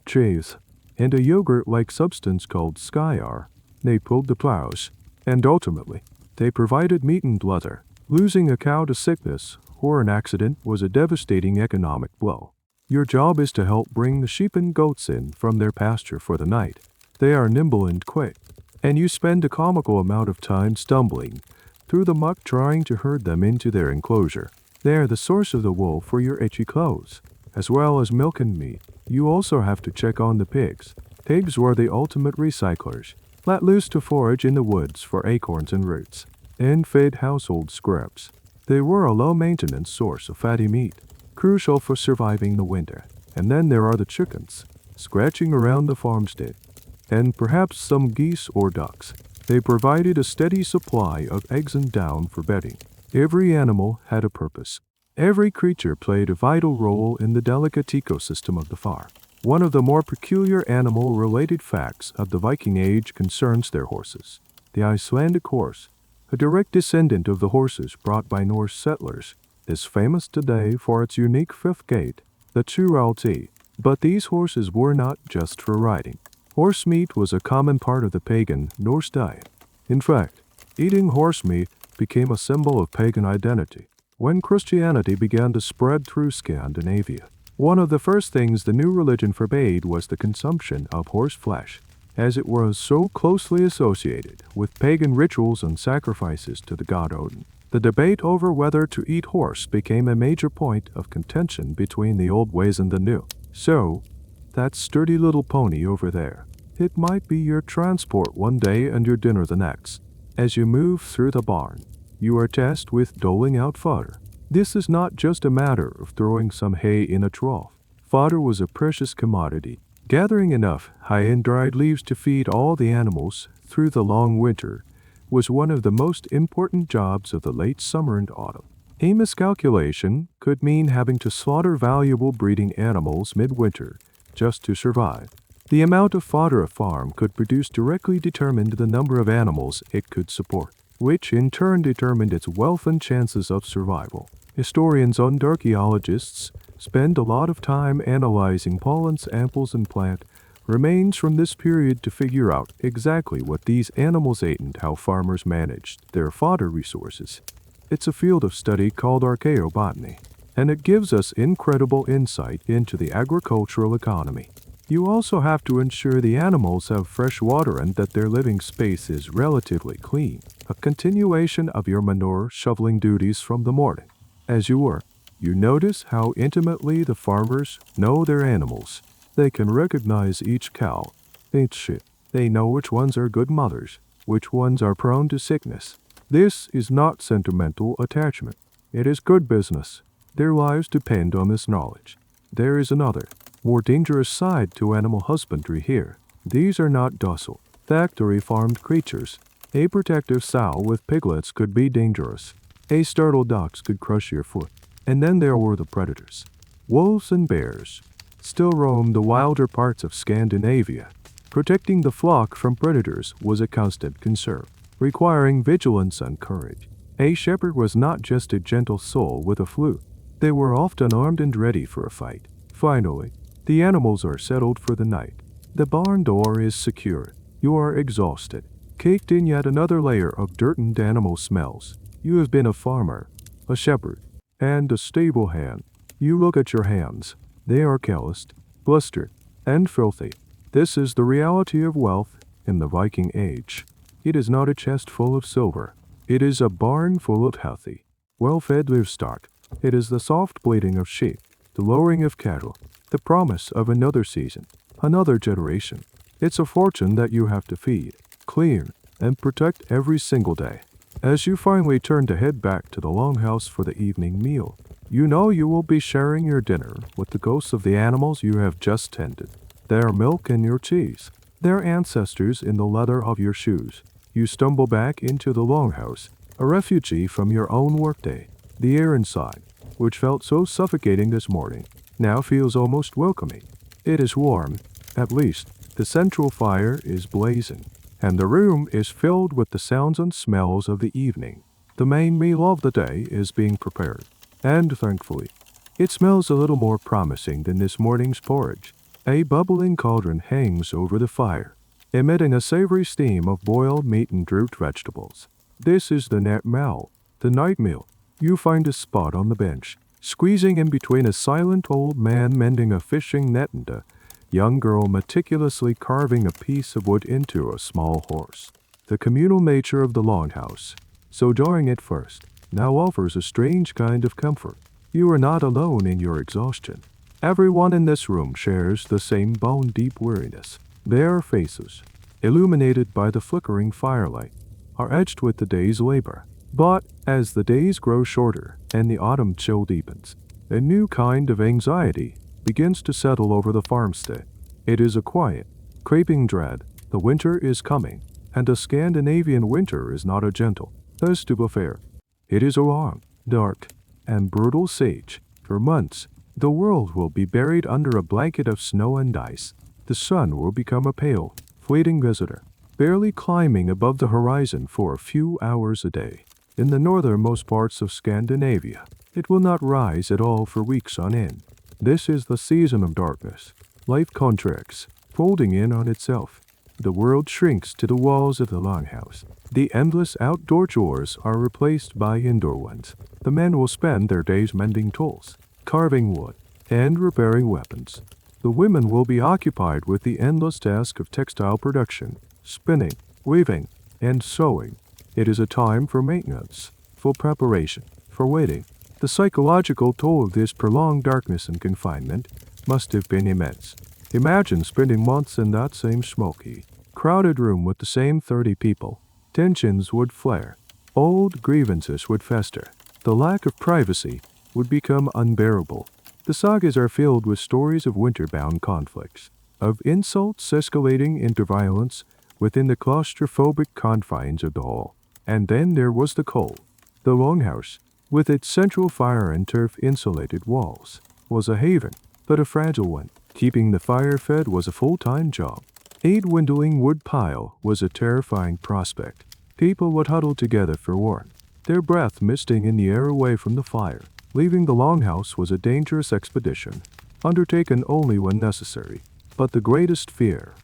cheese, and a yogurt-like substance called skyar. They pulled the plows, and ultimately, they provided meat and leather. Losing a cow to sickness or an accident was a devastating economic blow. Your job is to help bring the sheep and goats in from their pasture for the night. They are nimble and quick, and you spend a comical amount of time stumbling through the muck trying to herd them into their enclosure. They are the source of the wool for your itchy clothes, as well as milk and meat. You also have to check on the pigs. Pigs were the ultimate recyclers, let loose to forage in the woods for acorns and roots, and fed household scraps. They were a low-maintenance source of fatty meat, crucial for surviving the winter. And then there are the chickens, scratching around the farmstead, and perhaps some geese or ducks. They provided a steady supply of eggs and down for bedding. Every animal had a purpose. Every creature played a vital role in the delicate ecosystem of the farm. One of the more peculiar animal-related facts of the Viking Age concerns their horses. The Icelandic horse, a direct descendant of the horses brought by Norse settlers, is famous today for its unique fifth gait, the Turalti. But these horses were not just for riding. Horse meat was a common part of the pagan Norse diet. In fact, eating horse meat became a symbol of pagan identity. When Christianity began to spread through Scandinavia, one of the first things the new religion forbade was the consumption of horse flesh, as it was so closely associated with pagan rituals and sacrifices to the god Odin. The debate over whether to eat horse became a major point of contention between the old ways and the new. So, that sturdy little pony over there, it might be your transport one day and your dinner the next. As you move through the barn, you are tasked with doling out fodder. This is not just a matter of throwing some hay in a trough. Fodder was a precious commodity. Gathering enough high-end dried leaves to feed all the animals through the long winter was one of the most important jobs of the late summer and autumn. A miscalculation could mean having to slaughter valuable breeding animals midwinter just to survive. The amount of fodder a farm could produce directly determined the number of animals it could support, which in turn determined its wealth and chances of survival. Historians and archaeologists spend a lot of time analyzing pollen samples and plant remains from this period to figure out exactly what these animals ate and how farmers managed their fodder resources. It's a field of study called archaeobotany, and it gives us incredible insight into the agricultural economy. You also have to ensure the animals have fresh water and that their living space is relatively clean, a continuation of your manure shoveling duties from the morning. As you work, you notice how intimately the farmers know their animals. They can recognize each cow, each sheep. They know which ones are good mothers, which ones are prone to sickness. This is not sentimental attachment. It is good business. Their lives depend on this knowledge. There is another, more dangerous side to animal husbandry here. These are not docile, factory-farmed creatures. A protective sow with piglets could be dangerous. A startled ox could crush your foot. And then there were the predators. Wolves and bears still roam the wilder parts of Scandinavia. Protecting the flock from predators was a constant concern, requiring vigilance and courage. A shepherd was not just a gentle soul with a flute. They were often armed and ready for a fight. Finally, the animals are settled for the night. The barn door is secure. You are exhausted. caked in yet another layer of dirt and animal smells. You have been a farmer, a shepherd, and a stable hand. You look at your hands. They are calloused, blistered, and filthy. This is the reality of wealth in the Viking Age. It is not a chest full of silver. It is a barn full of healthy, well-fed livestock. It is the soft bleating of sheep, the lowing of cattle, the promise of another season, another generation. It's a fortune that you have to feed, clean, and protect every single day. As you finally turn to head back to the Longhouse for the evening meal, you know you will be sharing your dinner with the ghosts of the animals you have just tended. Their milk and your cheese, their ancestors in the leather of your shoes. You stumble back into the Longhouse, a refugee from your own workday. The air inside, which felt so suffocating this morning, now feels almost welcoming. It is warm, at least. The central fire is blazing, and the room is filled with the sounds and smells of the evening. The main meal of the day is being prepared, and thankfully, it smells a little more promising than this morning's porridge. A bubbling cauldron hangs over the fire, emitting a savory steam of boiled meat and drooped vegetables. This is the net meal, the night meal. You find a spot on the bench, squeezing in between a silent old man mending a fishing net and a young girl meticulously carving a piece of wood into a small horse. The communal nature of the Longhouse, so jarring at first, now offers a strange kind of comfort. You are not alone in your exhaustion. Everyone in this room shares the same bone-deep weariness. Their faces, illuminated by the flickering firelight, are etched with the day's labor. But as the days grow shorter and the autumn chill deepens, a new kind of anxiety begins to settle over the farmstead. It is a quiet, creeping dread. The winter is coming, and a Scandinavian winter is not a gentle, festive affair. It is a long, dark, and brutal siege. For months, the world will be buried under a blanket of snow and ice. The sun will become a pale, fleeting visitor, barely climbing above the horizon for a few hours a day. In the northernmost parts of Scandinavia, it will not rise at all for weeks on end. This is the season of darkness. Life contracts, folding in on itself. The world shrinks to the walls of the Longhouse. The endless outdoor chores are replaced by indoor ones. The men will spend their days mending tools, carving wood, and repairing weapons. The women will be occupied with the endless task of textile production, spinning, weaving, and sewing. It is a time for maintenance, for preparation, for waiting. The psychological toll of this prolonged darkness and confinement must have been immense. Imagine spending months in that same smoky, crowded room with the same 30 people. Tensions would flare. Old grievances would fester. The lack of privacy would become unbearable. The sagas are filled with stories of winter-bound conflicts, of insults escalating into violence within the claustrophobic confines of the hall. And then there was the cold. The Longhouse, with its central fire and turf-insulated walls, was a haven, but a fragile one. Keeping the fire fed was a full-time job. A dwindling wood pile was a terrifying prospect. People would huddle together for warmth, their breath misting in the air away from the fire. Leaving the Longhouse was a dangerous expedition, undertaken only when necessary. But the greatest fear,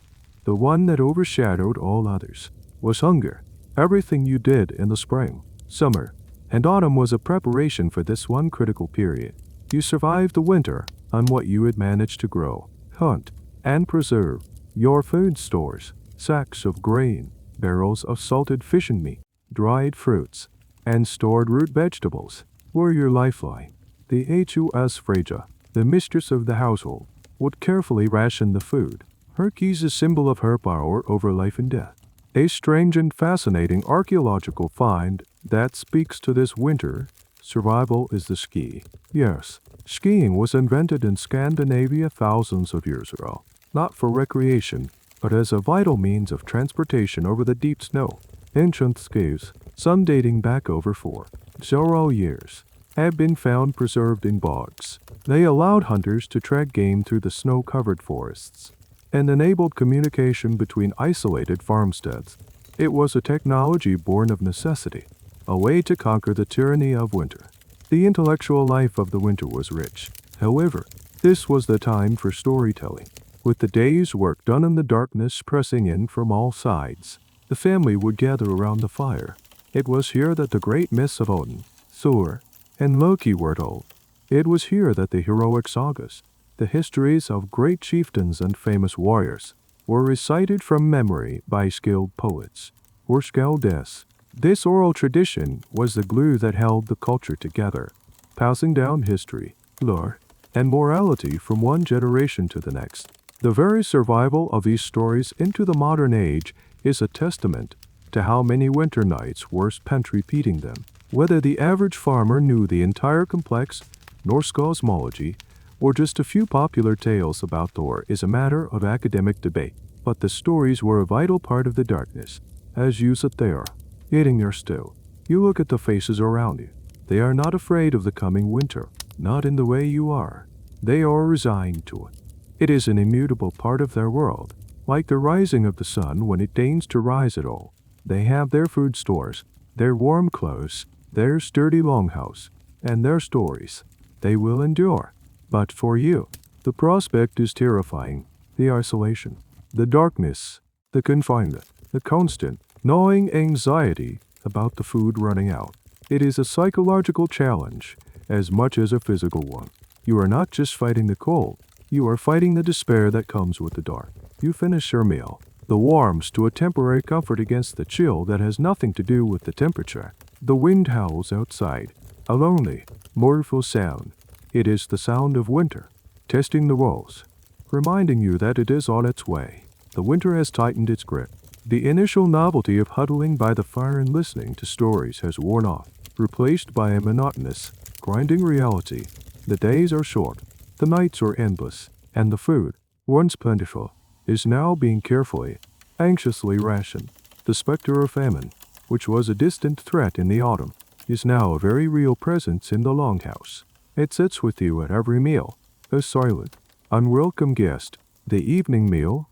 the one that overshadowed all others, was hunger. Everything you did in the spring, summer, and autumn was a preparation for this one critical period. You survived the winter on what you had managed to grow, hunt, and preserve. Your food stores, sacks of grain, barrels of salted fish and meat, dried fruits, and stored root vegetables, were your lifeline. The HUS Freja, the mistress of the household, would carefully ration the food. Her keys a symbol of her power over life and death. A strange and fascinating archaeological find that speaks to this winter survival is the ski. Yes, skiing was invented in Scandinavia thousands of years ago, not for recreation, but as a vital means of transportation over the deep snow. Ancient skis, some dating back over 4,000 years, have been found preserved in bogs. They allowed hunters to track game through the snow-covered forests and enabled communication between isolated farmsteads. It was a technology born of necessity, a way to conquer the tyranny of winter. The intellectual life of the winter was rich. However, this was the time for storytelling. With the day's work done in the darkness pressing in from all sides, The family would gather around the fire. It was here that the great myths of Odin, Thor, and Loki were told. It was here that the heroic sagas, the histories of great chieftains and famous warriors, were recited from memory by skilled poets or skaldes. This oral tradition was the glue that held the culture together, passing down history, lore, and morality from one generation to the next. The very survival of these stories into the modern age is a testament to how many winter nights were spent repeating them. Whether the average farmer knew the entire complex Norse cosmology or just a few popular tales about Thor is a matter of academic debate, but the stories were a vital part of the darkness. As you sit there, eating your stew, you look at the faces around you. They are not afraid of the coming winter, not in the way you are. They are resigned to it. It is an immutable part of their world, like the rising of the sun when it deigns to rise at all. They have their food stores, their warm clothes, their sturdy longhouse, and their stories. They will endure. But for you, the prospect is terrifying. The isolation, the darkness, the confinement, the constant, gnawing anxiety about the food running out. It is a psychological challenge as much as a physical one. You are not just fighting the cold, you are fighting the despair that comes with the dark. You finish your meal, the warmth to a temporary comfort against the chill that has nothing to do with the temperature. The wind howls outside, a lonely, mournful sound. It is the sound of winter, testing the walls, reminding you that it is on its way. The winter has tightened its grip. The initial novelty of huddling by the fire and listening to stories has worn off, replaced by a monotonous, grinding reality. The days are short, the nights are endless, and the food, once plentiful, is now being carefully, anxiously rationed. The specter of famine, which was a distant threat in the autumn, is now a very real presence in the Longhouse. It sits with you at every meal, a silent, unwelcome guest. The evening meal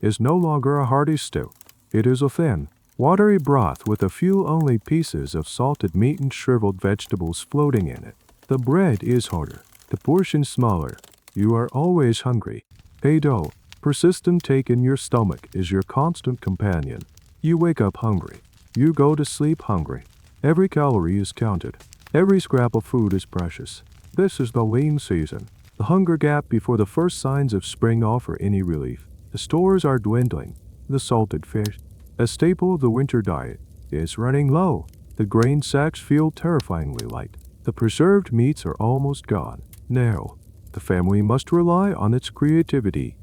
is no longer a hearty stew. It is a thin, watery broth with a few only pieces of salted meat and shriveled vegetables floating in it. The bread is harder, the portion smaller. You are always hungry. A dull, persistent ache in your stomach is your constant companion. You wake up hungry. You go to sleep hungry. Every calorie is counted. Every scrap of food is precious. This is the lean season, the hunger gap before the first signs of spring offer any relief. The stores are dwindling. The salted fish, a staple of the winter diet, is running low. The grain sacks feel terrifyingly light. The preserved meats are almost gone. Now, the family must rely on its creativity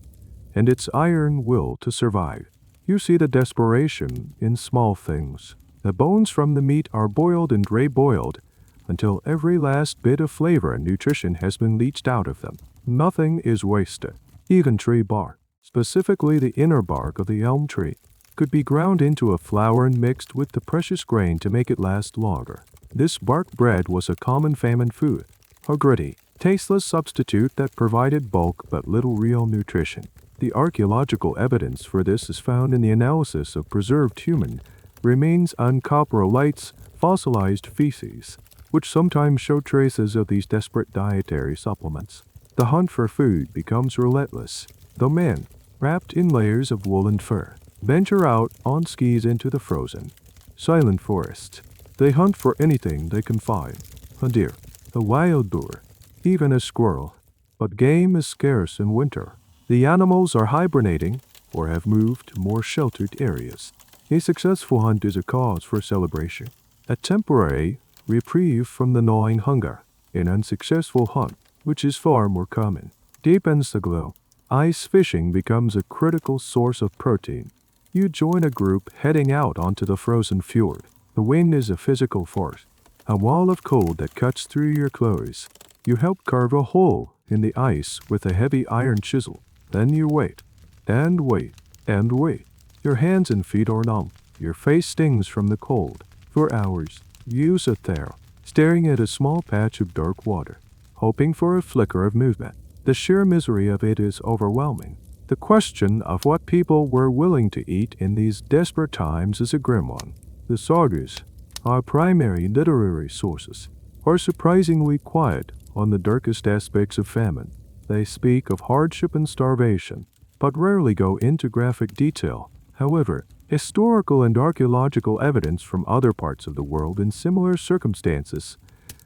and its iron will to survive. You see the desperation in small things. The bones from the meat are boiled and re-boiled until every last bit of flavor and nutrition has been leached out of them. Nothing is wasted. Even tree bark, specifically the inner bark of the elm tree, could be ground into a flour and mixed with the precious grain to make it last longer. This bark bread was a common famine food, a gritty, tasteless substitute that provided bulk but little real nutrition. The archaeological evidence for this is found in the analysis of preserved human remains on coprolites, fossilized feces, which sometimes show traces of these desperate dietary supplements. The hunt for food becomes relentless. The men, wrapped in layers of wool and fur, venture out on skis into the frozen, silent forest. They hunt for anything they can find, a deer, a wild boar, even a squirrel. But game is scarce in winter. The animals are hibernating or have moved to more sheltered areas. A successful hunt is a cause for celebration, a temporary reprieve from the gnawing hunger. An unsuccessful hunt, which is far more common, deepens the glow. Ice fishing becomes a critical source of protein. You join a group heading out onto the frozen fjord. The wind is a physical force, a wall of cold that cuts through your clothes. You help carve a hole in the ice with a heavy iron chisel. Then you wait, and wait, and wait. Your hands and feet are numb. Your face stings from the cold. For hours, you sit there, staring at a small patch of dark water, hoping for a flicker of movement. The sheer misery of it is overwhelming. The question of what people were willing to eat in these desperate times is a grim one. The sagas, our primary literary sources, are surprisingly quiet on the darkest aspects of famine. They speak of hardship and starvation, but rarely go into graphic detail. However, Historical and archaeological evidence from other parts of the world in similar circumstances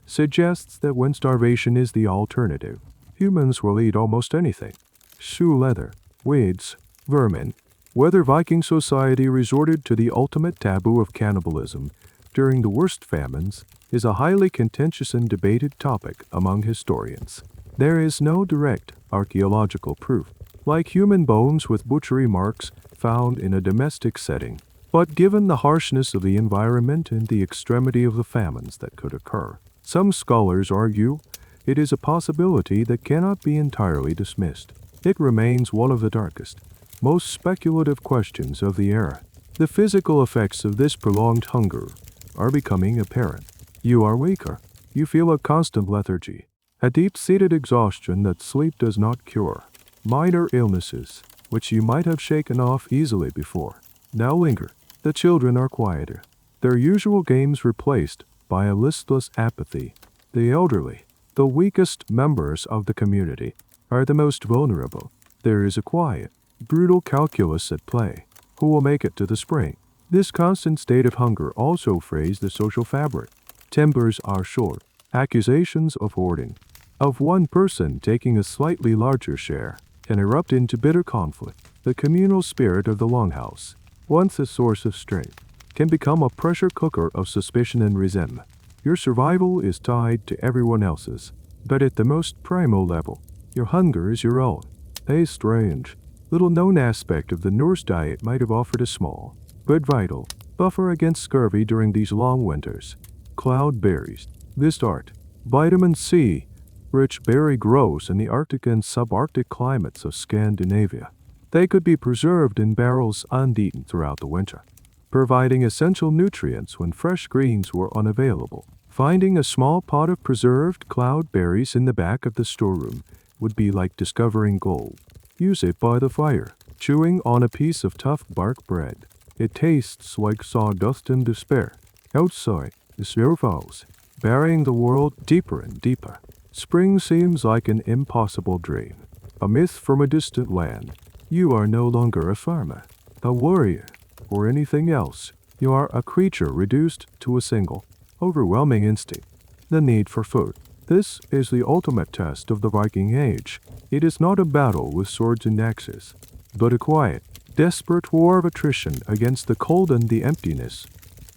suggests that when starvation is the alternative, humans will eat almost anything: shoe leather, weeds, vermin. Whether Viking society resorted to the ultimate taboo of cannibalism during the worst famines is a highly contentious and debated topic among historians. There is no direct archaeological proof, like human bones with butchery marks found in a domestic setting. But given the harshness of the environment and the extremity of the famines that could occur, some scholars argue it is a possibility that cannot be entirely dismissed. It remains one of the darkest, most speculative questions of the era. The physical effects of this prolonged hunger are becoming apparent. You are weaker. You feel a constant lethargy, a deep-seated exhaustion that sleep does not cure. Minor illnesses, which you might have shaken off easily before, now linger. The children are quieter, their usual games replaced by a listless apathy. The elderly, the weakest members of the community, are the most vulnerable. There is a quiet, brutal calculus at play. Who will make it to the spring? This constant state of hunger also frays the social fabric. Timbers are short. Accusations of hoarding, of one person taking a slightly larger share, can erupt into bitter conflict. The communal spirit of the Longhouse, once a source of strength, can become a pressure cooker of suspicion and resentment. Your survival is tied to everyone else's, but at the most primal level, your hunger is your own. A strange, little-known aspect of the Norse diet might have offered a small, but vital, buffer against scurvy during these long winters. Cloudberries. This art, vitamin C, rich berry grows in the Arctic and subarctic climates of Scandinavia. They could be preserved in barrels uneaten throughout the winter, providing essential nutrients when fresh greens were unavailable. Finding a small pot of preserved cloudberries in the back of the storeroom would be like discovering gold. Use it by the fire, chewing on a piece of tough bark bread. It tastes like sawdust and despair. Outside, the snow falls, burying the world deeper and deeper. Spring seems like an impossible dream, a myth from a distant land. You are no longer a farmer, a warrior, or anything else. You are a creature reduced to a single, overwhelming instinct: the need for food. This is the ultimate test of the Viking Age. It is not a battle with swords and axes, but a quiet, desperate war of attrition against the cold and the emptiness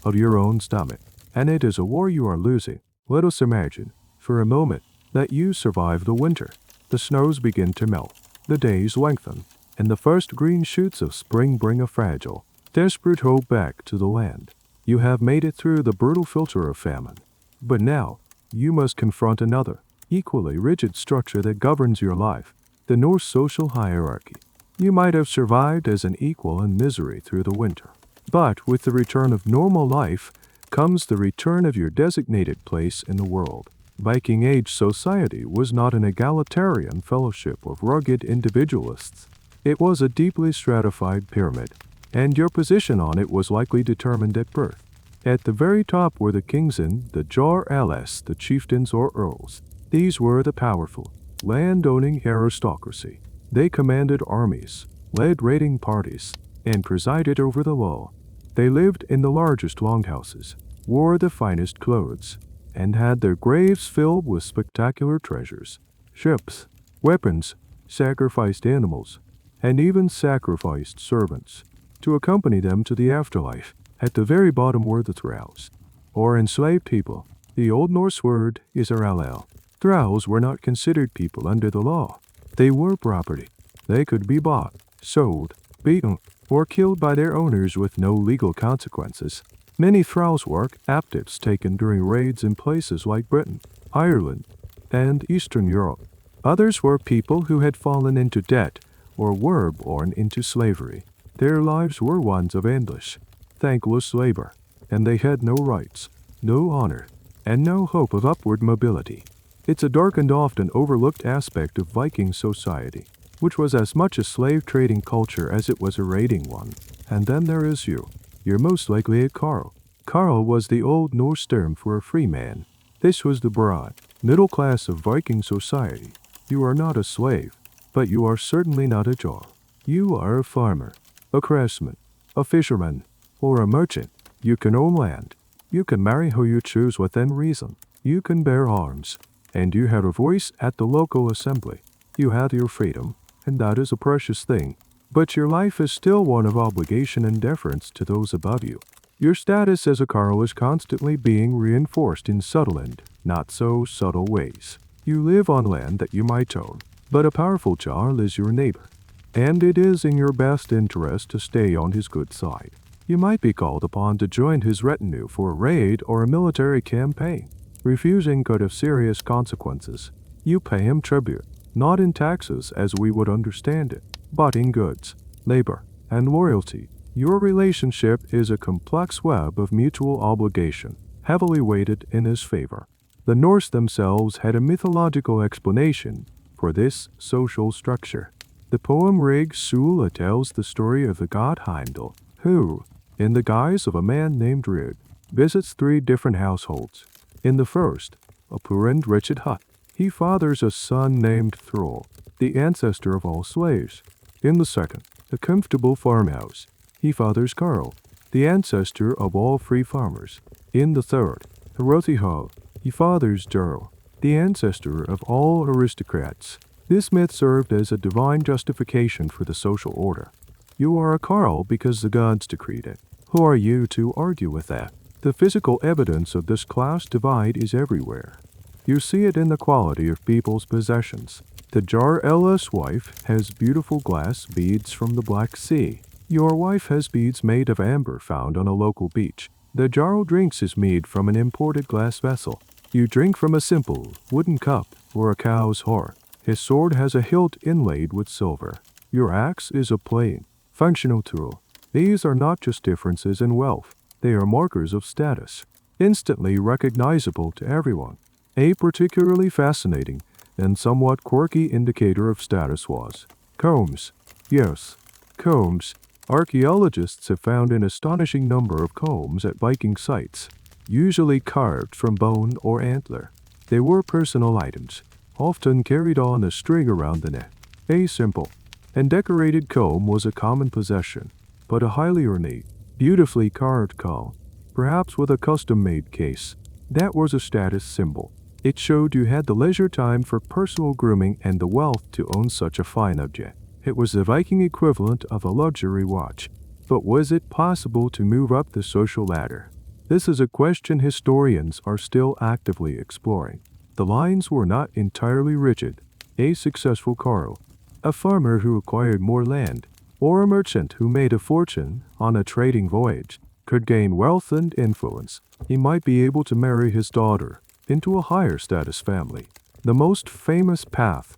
of your own stomach. And it is a war you are losing. Let us imagine, for a moment, that you survive the winter. The snows begin to melt, the days lengthen, and the first green shoots of spring bring a fragile, desperate hope back to the land. You have made it through the brutal filter of famine. But now, you must confront another, equally rigid structure that governs your life: the Norse social hierarchy. You might have survived as an equal in misery through the winter. But with the return of normal life comes the return of your designated place in the world. Viking Age society was not an egalitarian fellowship of rugged individualists. It was a deeply stratified pyramid, and your position on it was likely determined at birth. At the very top were the kingsin, the jarls, the chieftains or earls. These were the powerful, land-owning aristocracy. They commanded armies, led raiding parties, and presided over the law. They lived in the largest longhouses, wore the finest clothes, and had their graves filled with spectacular treasures: ships, weapons, sacrificed animals, and even sacrificed servants to accompany them to the afterlife. At the very bottom were the thralls, or enslaved people. The Old Norse word is aralel. Thralls were not considered people under the law. They were property. They could be bought, sold, beaten, or killed by their owners with no legal consequences. Many thralls were captives taken during raids in places like Britain, Ireland, and Eastern Europe. Others were people who had fallen into debt or were born into slavery. Their lives were ones of endless, thankless labor, and they had no rights, no honor, and no hope of upward mobility. It's a dark and often overlooked aspect of Viking society, which was as much a slave-trading culture as it was a raiding one. And then there is you. You're most likely a Carl. Carl was the Old Norse term for a free man. This was the broad, middle class of Viking society. You are not a slave, but you are certainly not a jarl. You are a farmer, a craftsman, a fisherman, or a merchant. You can own land. You can marry who you choose within reason. You can bear arms. And you had a voice at the local assembly. You had your freedom, and that is a precious thing. But your life is still one of obligation and deference to those above you. Your status as a Carl is constantly being reinforced in subtle and not so subtle ways. You live on land that you might own, but a powerful Jarl is your neighbor, and it is in your best interest to stay on his good side. You might be called upon to join his retinue for a raid or a military campaign. Refusing could have serious consequences. You pay him tribute, not in taxes as we would understand it, but in goods, labor, and loyalty. Your relationship is a complex web of mutual obligation, heavily weighted in his favor. The Norse themselves had a mythological explanation for this social structure. The poem Rig Sula tells the story of the god Heimdall, who, in the guise of a man named Rig, visits 3 different households. In the first, a poor and wretched hut, he fathers a son named Thrall, the ancestor of all slaves. In the second, a comfortable farmhouse, he fathers Carl, the ancestor of all free farmers. In the third, a rothy hall, he fathers Jarl, the ancestor of all aristocrats. This myth served as a divine justification for the social order. You are a Carl because the gods decreed it. Who are you to argue with that? The physical evidence of this class divide is everywhere. You see it in the quality of people's possessions. The Jar Ella's wife has beautiful glass beads from the Black Sea. Your wife has beads made of amber found on a local beach. The Jarl drinks his mead from an imported glass vessel. You drink from a simple wooden cup or a cow's horn. His sword has a hilt inlaid with silver. Your axe is a plain, functional tool. These are not just differences in wealth. They are markers of status, instantly recognizable to everyone. A particularly fascinating and somewhat quirky indicator of status was combs. Yes, combs. Archaeologists have found an astonishing number of combs at Viking sites, usually carved from bone or antler. They were personal items, often carried on a string around the neck. A simple and decorated comb was a common possession, but a highly ornate, beautifully carved comb, perhaps with a custom-made case, that was a status symbol. It showed you had the leisure time for personal grooming and the wealth to own such a fine object. It was the Viking equivalent of a luxury watch. But was it possible to move up the social ladder? This is a question historians are still actively exploring. The lines were not entirely rigid. A successful Carl, a farmer who acquired more land, or a merchant who made a fortune on a trading voyage, could gain wealth and influence. He might be able to marry his daughter into a higher status family. The most famous path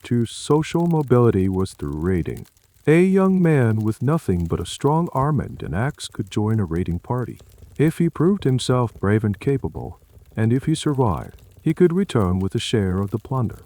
to social mobility was through raiding. A young man with nothing but a strong arm and an axe could join a raiding party. If he proved himself brave and capable, and if he survived, he could return with a share of the plunder.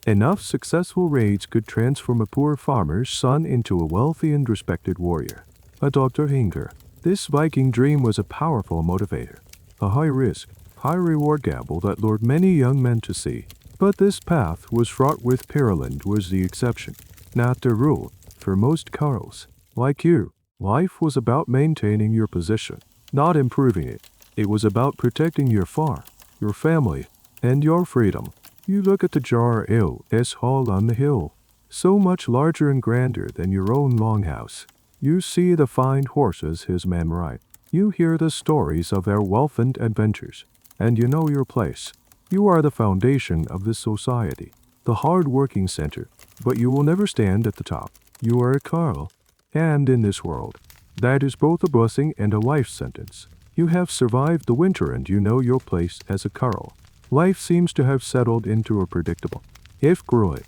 Enough successful raids could transform a poor farmer's son into a wealthy and respected warrior. A Dr. Hinger. This Viking dream was a powerful motivator, a high-risk, high-reward gamble that lured many young men to sea. But this path was fraught with peril and was the exception, not the rule. For most Carls, like you, life was about maintaining your position, not improving it. It was about protecting your farm, your family, and your freedom. You look at the Jar Ella's hall on the hill, so much larger and grander than your own Longhouse. You see the fine horses his men ride. You hear the stories of their wealth and adventures, and you know your place. You are the foundation of this society, the hard-working center, but you will never stand at the top. You are a Carl, and in this world, that is both a blessing and a life sentence. You have survived the winter and you know your place as a Carl. Life seems to have settled into a predictable, if grueling,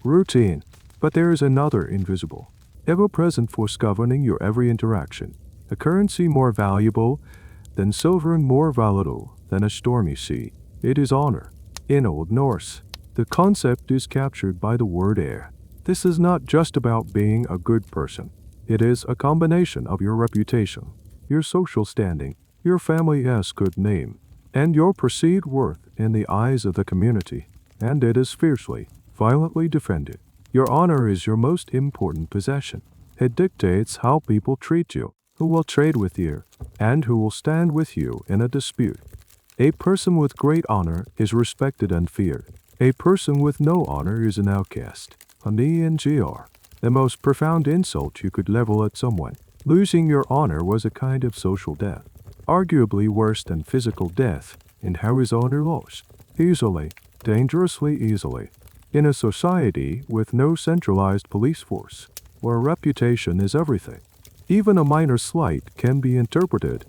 routine, but there is another invisible, ever-present force governing your every interaction, a currency more valuable than silver and more volatile than a stormy sea. It is honor. In Old Norse, the concept is captured by the word air. This is not just about being a good person. It is a combination of your reputation, your social standing, your family's good name, and your perceived worth in the eyes of the community, and it is fiercely, violently defended. Your honor is your most important possession. It dictates how people treat you. who will trade with you, and who will stand with you in a dispute. A person with great honor is respected and feared. A person with no honor is an outcast. An engr. The most profound insult you could level at someone. Losing your honor was a kind of social death, arguably worse than physical death. And how is honor lost? Easily, dangerously easily. In a society with no centralized police force, where reputation is everything, even a minor slight can be interpreted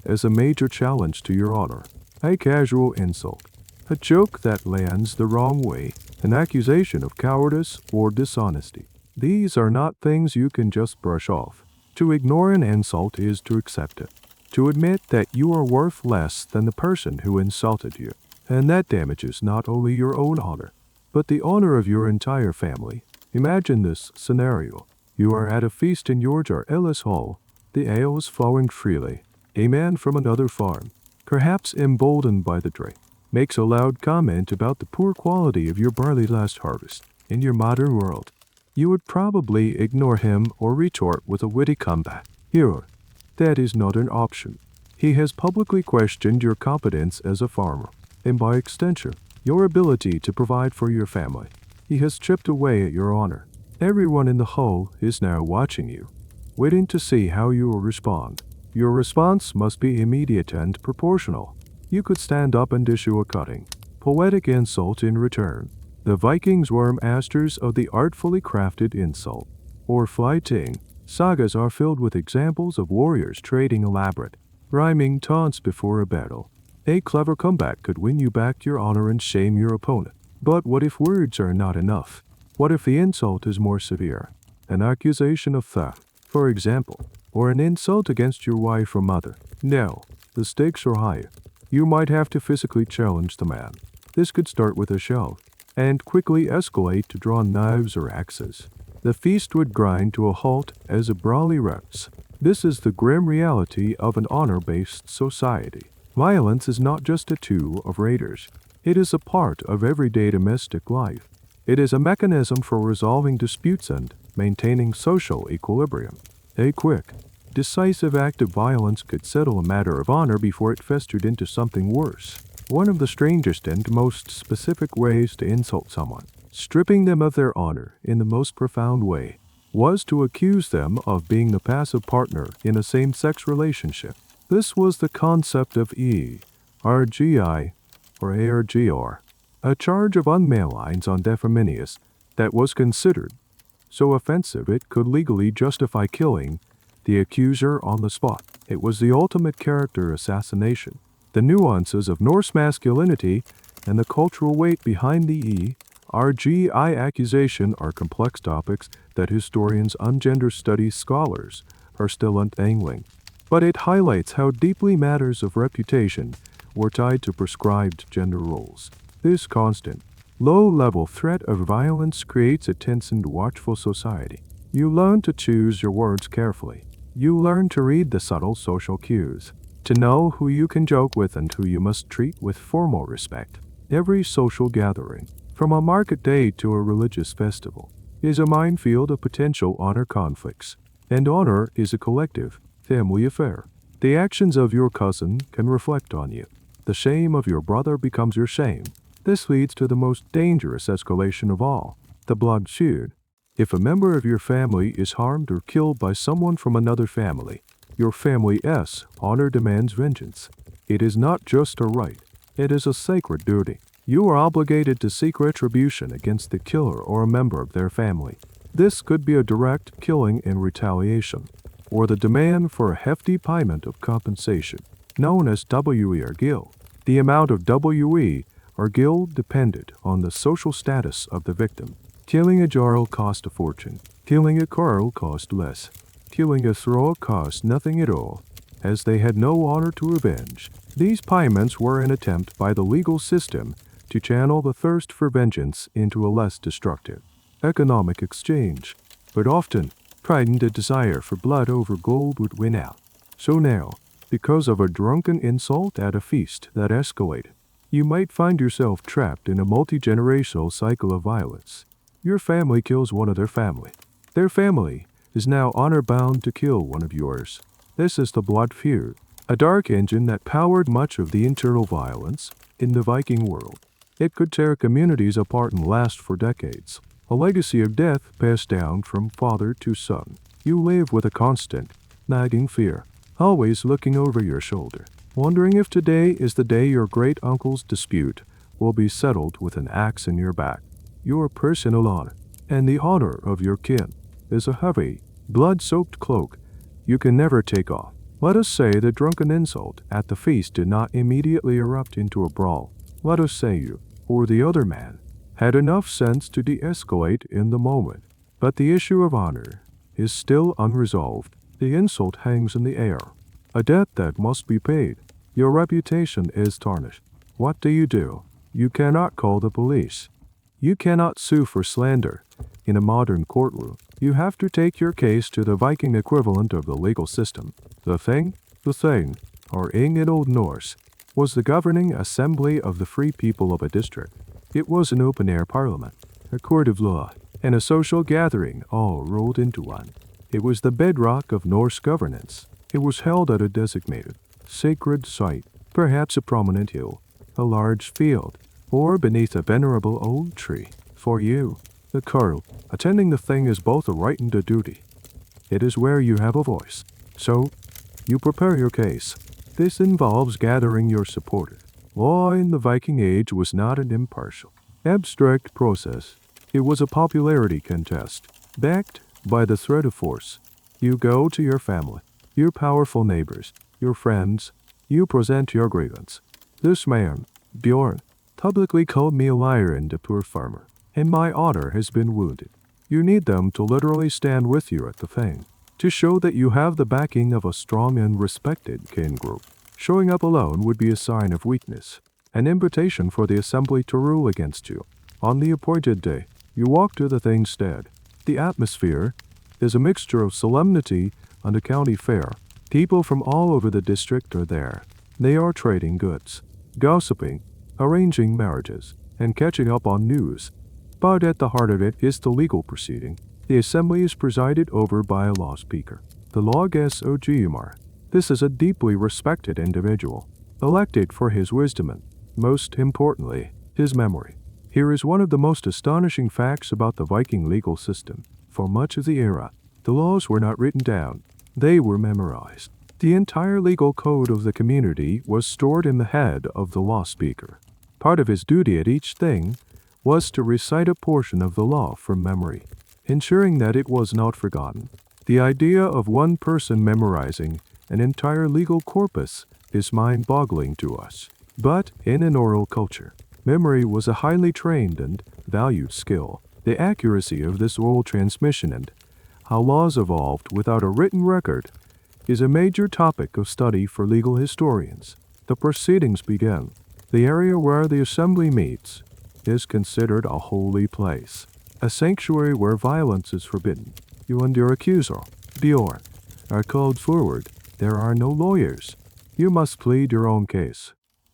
as a major challenge to your honor. A casual insult, a joke that lands the wrong way, an accusation of cowardice or dishonesty. These are not things you can just brush off. To ignore an insult is to accept it, to admit that you are worth less than the person who insulted you. And that damages not only your own honor, but the honor of your entire family. Imagine this scenario. You are at a feast in Yorkshire Ellis Hall. The ale is flowing freely. A man from another farm, perhaps emboldened by the drink, makes a loud comment about the poor quality of your barley last harvest. In your modern world, you would probably ignore him or retort with a witty comeback. Here, that is not an option. He has publicly questioned your competence as a farmer, and by extension, your ability to provide for your family. He has chipped away at your honor. Everyone in the hall is now watching you, waiting to see how you will respond. Your response must be immediate and proportional. You could stand up and issue a cutting, poetic insult in return. The Vikings were masters of the artfully crafted insult, or fighting. Sagas are filled with examples of warriors trading elaborate, rhyming taunts before a battle. A clever comeback could win you back your honor and shame your opponent. But what if words are not enough? What if the insult is more severe? An accusation of theft, for example, or an insult against your wife or mother. No, the stakes are higher. You might have to physically challenge the man. This could start with a shove, and quickly escalate to drawn knives or axes. The feast would grind to a halt as a brawl erupts. This is the grim reality of an honor-based society. Violence is not just a tool of raiders. It is a part of everyday domestic life. It is a mechanism for resolving disputes and maintaining social equilibrium. A quick, decisive act of violence could settle a matter of honor before it festered into something worse. One of the strangest and most specific ways to insult someone, stripping them of their honor in the most profound way, was to accuse them of being the passive partner in a same-sex relationship. This was the concept of ERGI, or ARGR, a charge of unmalines on defaminius that was considered so offensive it could legally justify killing the accuser on the spot. It was the ultimate character assassination. The nuances of Norse masculinity and the cultural weight behind the ERGI accusation are complex topics that historians and gender studies scholars are still untangling. But it highlights how deeply matters of reputation were tied to prescribed gender roles. This constant, low-level threat of violence creates a tense and watchful society. You learn to choose your words carefully. You learn to read the subtle social cues, to know who you can joke with and who you must treat with formal respect. Every social gathering, from a market day to a religious festival, is a minefield of potential honor conflicts. And honor is a collective, family affair. The actions of your cousin can reflect on you. The shame of your brother becomes your shame. This leads to the most dangerous escalation of all, the blood feud. If a member of your family is harmed or killed by someone from another family, your family's honor demands vengeance. It is not just a right, it is a sacred duty. You are obligated to seek retribution against the killer or a member of their family. This could be a direct killing in retaliation, or the demand for a hefty payment of compensation, known as WE or GIL. The amount of WE or GIL depended on the social status of the victim. Killing a Jarl cost a fortune. Killing a Carl cost less. Killing a Thrall cost nothing at all, as they had no honor to avenge. These payments were an attempt by the legal system to channel the thirst for vengeance into a less destructive economic exchange. But often, pride and a desire for blood over gold would win out. So now, because of a drunken insult at a feast that escalated, you might find yourself trapped in a multi-generational cycle of violence. Your family kills one of their family. Their family is now honor-bound to kill one of yours. This is the blood feud, a dark engine that powered much of the internal violence in the Viking world. It could tear communities apart and last for decades. A legacy of death passed down from father to son. You live with a constant, nagging fear, always looking over your shoulder, wondering if today is the day your great-uncle's dispute will be settled with an axe in your back. Your personal honor, and the honor of your kin, is a heavy, blood-soaked cloak you can never take off. Let us say the drunken insult at the feast did not immediately erupt into a brawl. Let us say you, or the other man, had enough sense to de-escalate in the moment. But the issue of honor is still unresolved. The insult hangs in the air, a debt that must be paid. Your reputation is tarnished. What do? You cannot call the police. You cannot sue for slander in a modern courtroom. You have to take your case to the Viking equivalent of the legal system. The thing, or ing in Old Norse, was the governing assembly of the free people of a district. It was an open-air parliament, a court of law, and a social gathering all rolled into one. It was the bedrock of Norse governance. It was held at a designated, sacred site, perhaps a prominent hill, a large field, or beneath a venerable old tree. For you, the carl, attending the thing is both a right and a duty. It is where you have a voice. So, you prepare your case. This involves gathering your supporters. Law in the Viking Age was not an impartial, abstract process. It was a popularity contest, backed by the threat of force. You go to your family, your powerful neighbors, your friends. You present your grievance. This man, Bjorn, publicly called me a liar and a poor farmer, and my honor has been wounded. You need them to literally stand with you at the thing, to show that you have the backing of a strong and respected kin group. Showing up alone would be a sign of weakness, an invitation for the assembly to rule against you. On the appointed day, you walk to the thing's stead. The atmosphere is a mixture of solemnity and a county fair. People from all over the district are there. They are trading goods, gossiping, arranging marriages, and catching up on news. But at the heart of it is the legal proceeding. The assembly is presided over by a law speaker, the Logos. This is a deeply respected individual, elected for his wisdom and, most importantly, his memory. Here is one of the most astonishing facts about the Viking legal system. For much of the era, the laws were not written down. They were memorized. The entire legal code of the community was stored in the head of the law speaker. Part of his duty at each thing was to recite a portion of the law from memory, ensuring that it was not forgotten. The idea of one person memorizing an entire legal corpus is mind-boggling to us. But in an oral culture, memory was a highly trained and valued skill. The accuracy of this oral transmission and how laws evolved without a written record is a major topic of study for legal historians. The proceedings begin. The area where the assembly meets is considered a holy place, a sanctuary where violence is forbidden. You and your accuser, Bjorn, are called forward. There are no lawyers. You must plead your own case.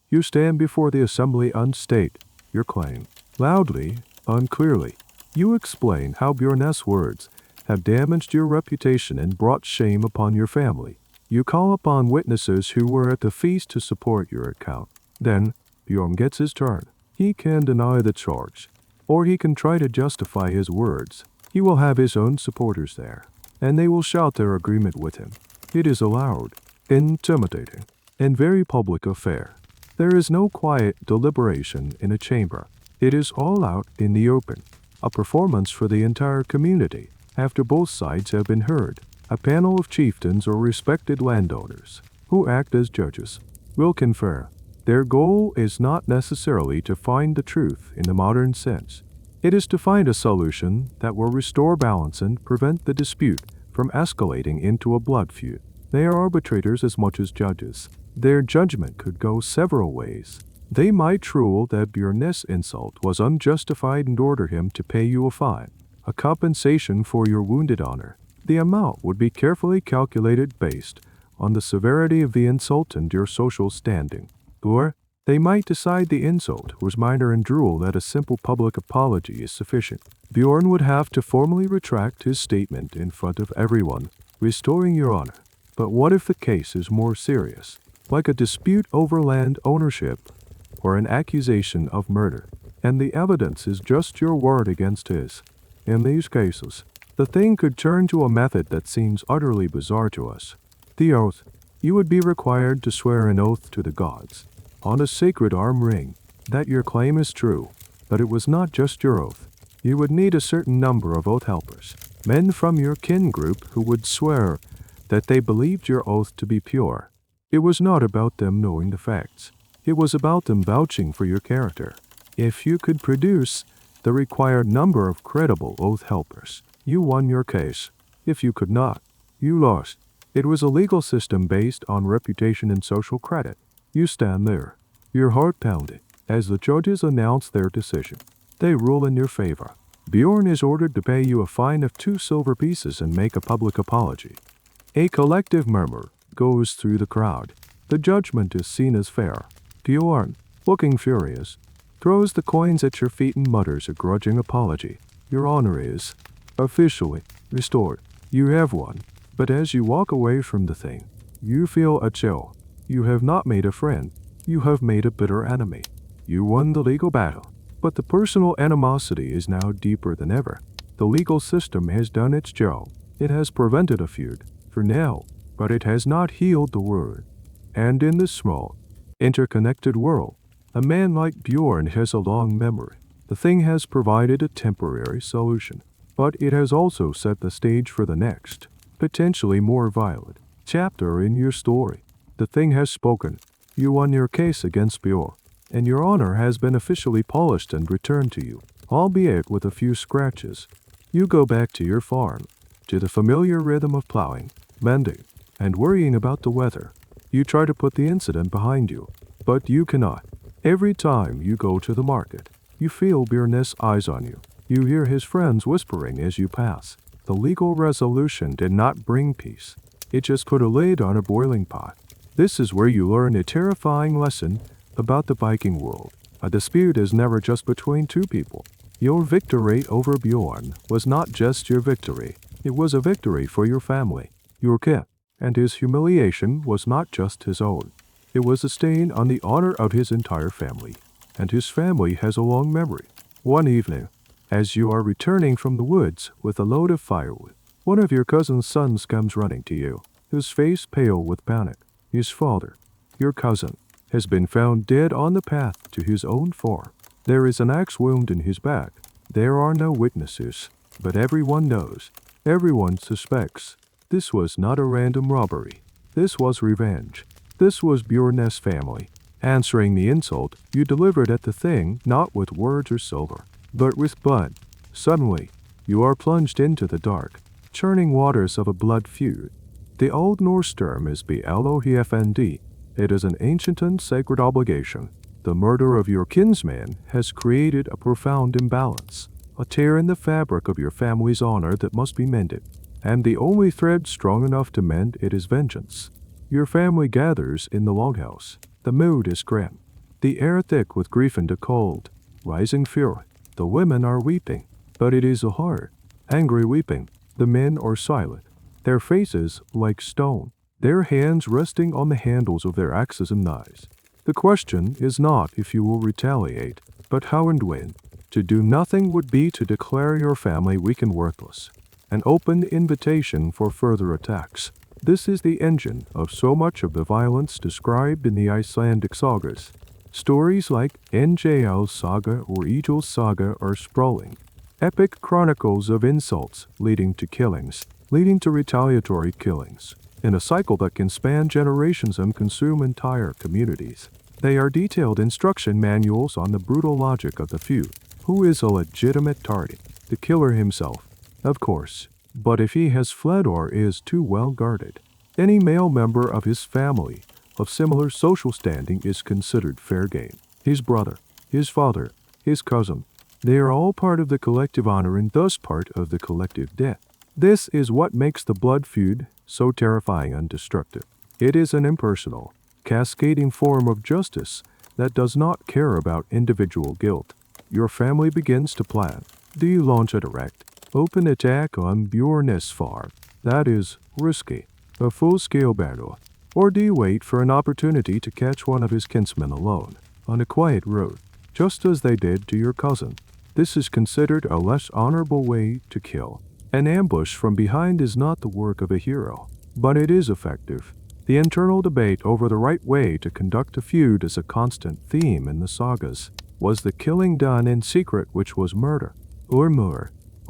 You stand before the assembly and state your claim, loudly, unclearly. You explain how Bjorn's words have damaged your reputation and brought shame upon your family. You call upon witnesses who were at the feast to support your account. Then, Bjorn gets his turn. He can deny the charge, or he can try to justify his words. He will have his own supporters there, and they will shout their agreement with him. It is a loud, intimidating, and very public affair. There is no quiet deliberation in a chamber. It is all out in the open, a performance for the entire community. After both sides have been heard, a panel of chieftains or respected landowners, who act as judges, will confer. Their goal is not necessarily to find the truth in the modern sense. It is to find a solution that will restore balance and prevent the dispute from escalating into a blood feud. They are arbitrators as much as judges. Their judgment could go several ways. They might rule that Bjorn's insult was unjustified and order him to pay you a fine, a compensation for your wounded honor. The amount would be carefully calculated based on the severity of the insult and your social standing. Or they might decide the insult was minor and rule that a simple public apology is sufficient. Bjorn would have to formally retract his statement in front of everyone, restoring your honor. But what if the case is more serious, like a dispute over land ownership or an accusation of murder, and the evidence is just your word against his? In these cases, the thing could turn to a method that seems utterly bizarre to us. The oath. You would be required to swear an oath to the gods, on a sacred arm ring, that your claim is true. But it was not just your oath. You would need a certain number of oath helpers, men from your kin group who would swear that they believed your oath to be pure. It was not about them knowing the facts. It was about them vouching for your character. If you could produce the required number of credible oath helpers, you won your case. If you could not, you lost. It was a legal system based on reputation and social credit. You stand there, your heart pounding, as the judges announce their decision. They rule in your favor. Bjorn is ordered to pay you a fine of 2 silver pieces and make a public apology. A collective murmur goes through the crowd. The judgment is seen as fair. Bjorn, looking furious, throws the coins at your feet and mutters a grudging apology. Your honor is officially restored. You have won. But as you walk away from the thing, you feel a chill. You have not made a friend. You have made a bitter enemy. You won the legal battle, but the personal animosity is now deeper than ever. The legal system has done its job. It has prevented a feud, for now, but it has not healed the wound. And in this small, interconnected world, a man like Bjorn has a long memory. The thing has provided a temporary solution, but it has also set the stage for the next, potentially more violent, chapter in your story. The thing has spoken. You won your case against Bjorn, and your honor has been officially polished and returned to you, albeit with a few scratches. You go back to your farm, to the familiar rhythm of plowing, mending, and worrying about the weather. You try to put the incident behind you, but you cannot. Every time you go to the market, you feel Bjorn's eyes on you. You hear his friends whispering as you pass. The legal resolution did not bring peace. It just put a lid on a boiling pot. This is where you learn a terrifying lesson about the Viking world. A dispute is never just between two people. Your victory over Bjorn was not just your victory. It was a victory for your family, your kin, and his humiliation was not just his own. It was a stain on the honor of his entire family, and his family has a long memory. One evening, as you are returning from the woods with a load of firewood, one of your cousin's sons comes running to you, his face pale with panic. His father, your cousin, has been found dead on the path to his own farm. There is an axe wound in his back. There are no witnesses, but everyone knows, everyone suspects. This was not a random robbery. This was revenge. This was Bjorn's family, answering the insult you delivered at the thing, not with words or silver, but with blood. Suddenly, you are plunged into the dark, churning waters of a blood feud. The Old Norse term is belohfnd. It is an ancient and sacred obligation. The murder of your kinsman has created a profound imbalance, a tear in the fabric of your family's honor that must be mended, and the only thread strong enough to mend it is vengeance. Your family gathers in the Longhouse. The mood is grim, the air thick with grief and a cold, rising fury. The women are weeping, but it is a hard, angry weeping. The men are silent, their faces like stone, their hands resting on the handles of their axes and knives. The question is not if you will retaliate, but how and when. To do nothing would be to declare your family weak and worthless, an open invitation for further attacks. This is the engine of so much of the violence described in the Icelandic sagas. Stories like Njál's saga or Egil's saga are sprawling, epic chronicles of insults leading to killings, leading to retaliatory killings, in a cycle that can span generations and consume entire communities. They are detailed instruction manuals on the brutal logic of the feud. Who is a legitimate target? The killer himself, of course. But if he has fled or is too well guarded, any male member of his family of similar social standing is considered fair game. His brother, his father, his cousin, they are all part of the collective honor and thus part of the collective debt. This is what makes the blood feud so terrifying and destructive. It is an impersonal, cascading form of justice that does not care about individual guilt. Your family begins to plan. Do you launch a direct, open attack on Bjorn's farm? That is risky. A full-scale battle? Or do you wait for an opportunity to catch one of his kinsmen alone, on a quiet road, just as they did to your cousin? This is considered a less honorable way to kill. An ambush from behind is not the work of a hero, but it is effective. The internal debate over the right way to conduct a feud is a constant theme in the sagas. Was the killing done in secret, which was murder, or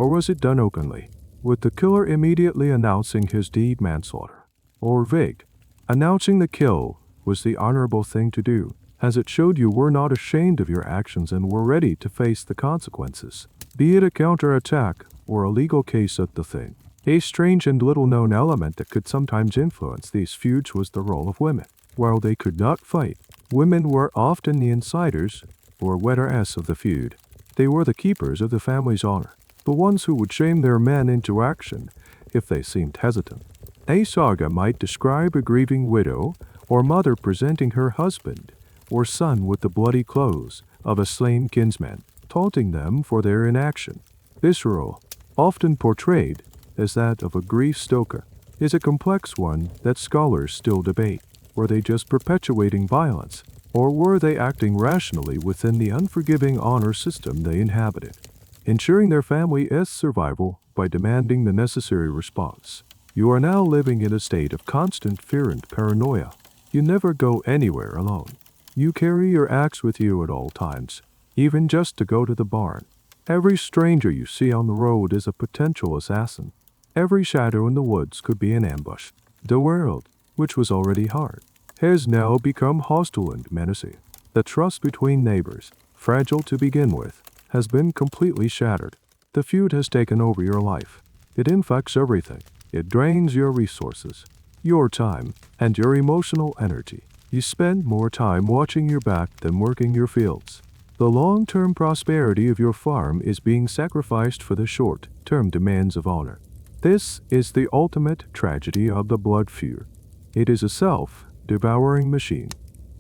was it done openly, with the killer immediately announcing his deed manslaughter? Or vague, announcing the kill was the honorable thing to do, as it showed you were not ashamed of your actions and were ready to face the consequences, be it a counterattack or a legal case at the thing. A strange and little-known element that could sometimes influence these feuds was the role of women. While they could not fight, women were often the insiders, or wetteress of the feud. They were the keepers of the family's honor, the ones who would shame their men into action if they seemed hesitant. A saga might describe a grieving widow or mother presenting her husband or son with the bloody clothes of a slain kinsman, taunting them for their inaction. This role, often portrayed as that of a grief-stoker, is a complex one that scholars still debate. Were they just perpetuating violence, or were they acting rationally within the unforgiving honor system they inhabited, ensuring their family's survival by demanding the necessary response? You are now living in a state of constant fear and paranoia. You never go anywhere alone. You carry your axe with you at all times, even just to go to the barn. Every stranger you see on the road is a potential assassin. Every shadow in the woods could be an ambush. The world, which was already hard, has now become hostile and menacing. The trust between neighbors, fragile to begin with, has been completely shattered. The feud has taken over your life. It infects everything. It drains your resources, your time, and your emotional energy. You spend more time watching your back than working your fields. The long-term prosperity of your farm is being sacrificed for the short-term demands of honor. This is the ultimate tragedy of the blood feud. It is a self-devouring machine.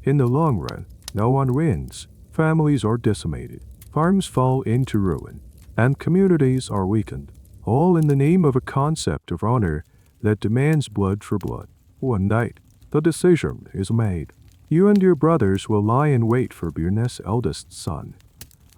In the long run, no one wins. Families are decimated, farms fall into ruin, and communities are weakened, all in the name of a concept of honor that demands blood for blood. One night, the decision is made. You and your brothers will lie in wait for Bjorn's eldest son,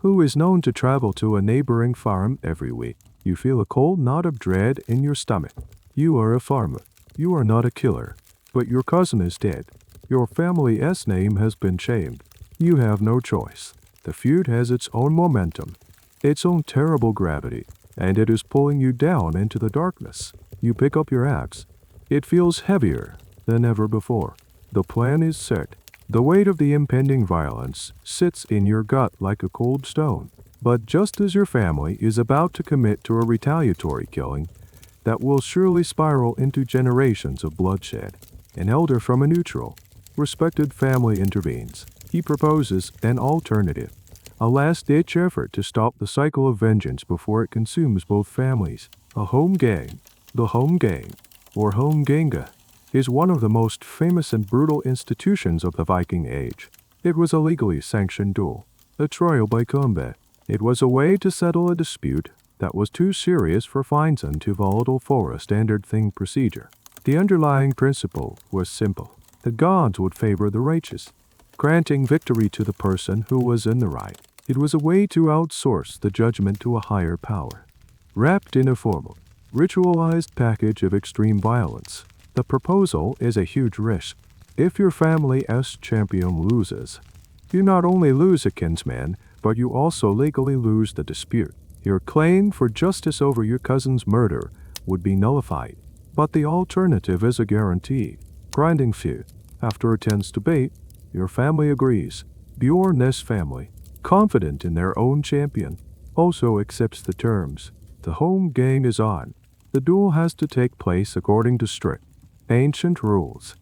who is known to travel to a neighboring farm every week. You feel a cold knot of dread in your stomach. You are a farmer. You are not a killer. But your cousin is dead. Your family's name has been shamed. You have no choice. The feud has its own momentum, its own terrible gravity, and it is pulling you down into the darkness. You pick up your axe. It feels heavier than ever before. The plan is set. The weight of the impending violence sits in your gut like a cold stone. But just as your family is about to commit to a retaliatory killing that will surely spiral into generations of bloodshed, an elder from a neutral, respected family intervenes. He proposes an alternative, a last-ditch effort to stop the cycle of vengeance before it consumes both families. A home gang, the home gang, or home ganga, is one of the most famous and brutal institutions of the Viking Age. It was a legally sanctioned duel, a trial by combat. It was a way to settle a dispute that was too serious for fines and too volatile for a standard thing procedure. The underlying principle was simple. The gods would favor the righteous, granting victory to the person who was in the right. It was a way to outsource the judgment to a higher power. Wrapped in a formal, ritualized package of extreme violence, the proposal is a huge risk. If your family's champion loses, you not only lose a kinsman, but you also legally lose the dispute. Your claim for justice over your cousin's murder would be nullified, but the alternative is a guarantee. Grinding feud. After a tense debate, your family agrees. Bjorn's family, confident in their own champion, also accepts the terms. The home game is on. The duel has to take place according to strict, ancient rules.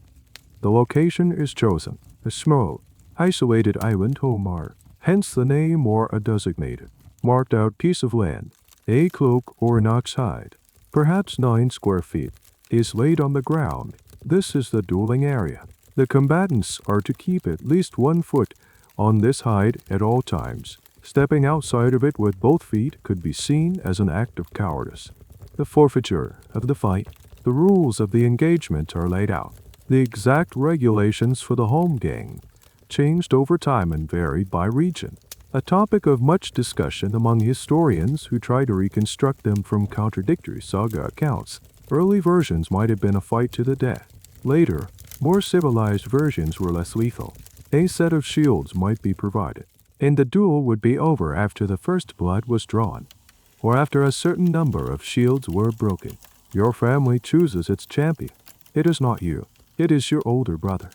The location is chosen. A small, isolated island homar, hence the name, or a designated, marked out piece of land, a cloak or an ox hide, perhaps 9 square feet, is laid on the ground. This is the dueling area. The combatants are to keep at least 1 foot on this hide at all times. Stepping outside of it with both feet could be seen as an act of cowardice. The forfeiture of the fight The rules of the engagement are laid out. The exact regulations for the home gang changed over time and varied by region, a topic of much discussion among historians who try to reconstruct them from contradictory saga accounts. Early versions might have been a fight to the death. Later, more civilized versions were less lethal. A set of shields might be provided, and the duel would be over after the first blood was drawn, or after a certain number of shields were broken. Your family chooses its champion. It is not you. It is your older brother,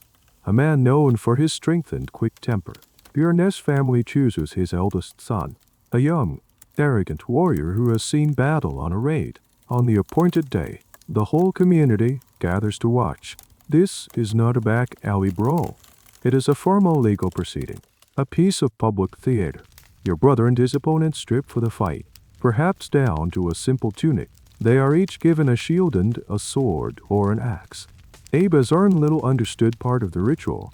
a man known for his strength and quick temper. Bjorn's family chooses his eldest son, a young, arrogant warrior who has seen battle on a raid. On the appointed day, the whole community gathers to watch. This is not a back alley brawl. It is a formal legal proceeding, a piece of public theater. Your brother and his opponent strip for the fight, perhaps down to a simple tunic. They are each given a shield and a sword or an axe. A bizarre and little understood part of the ritual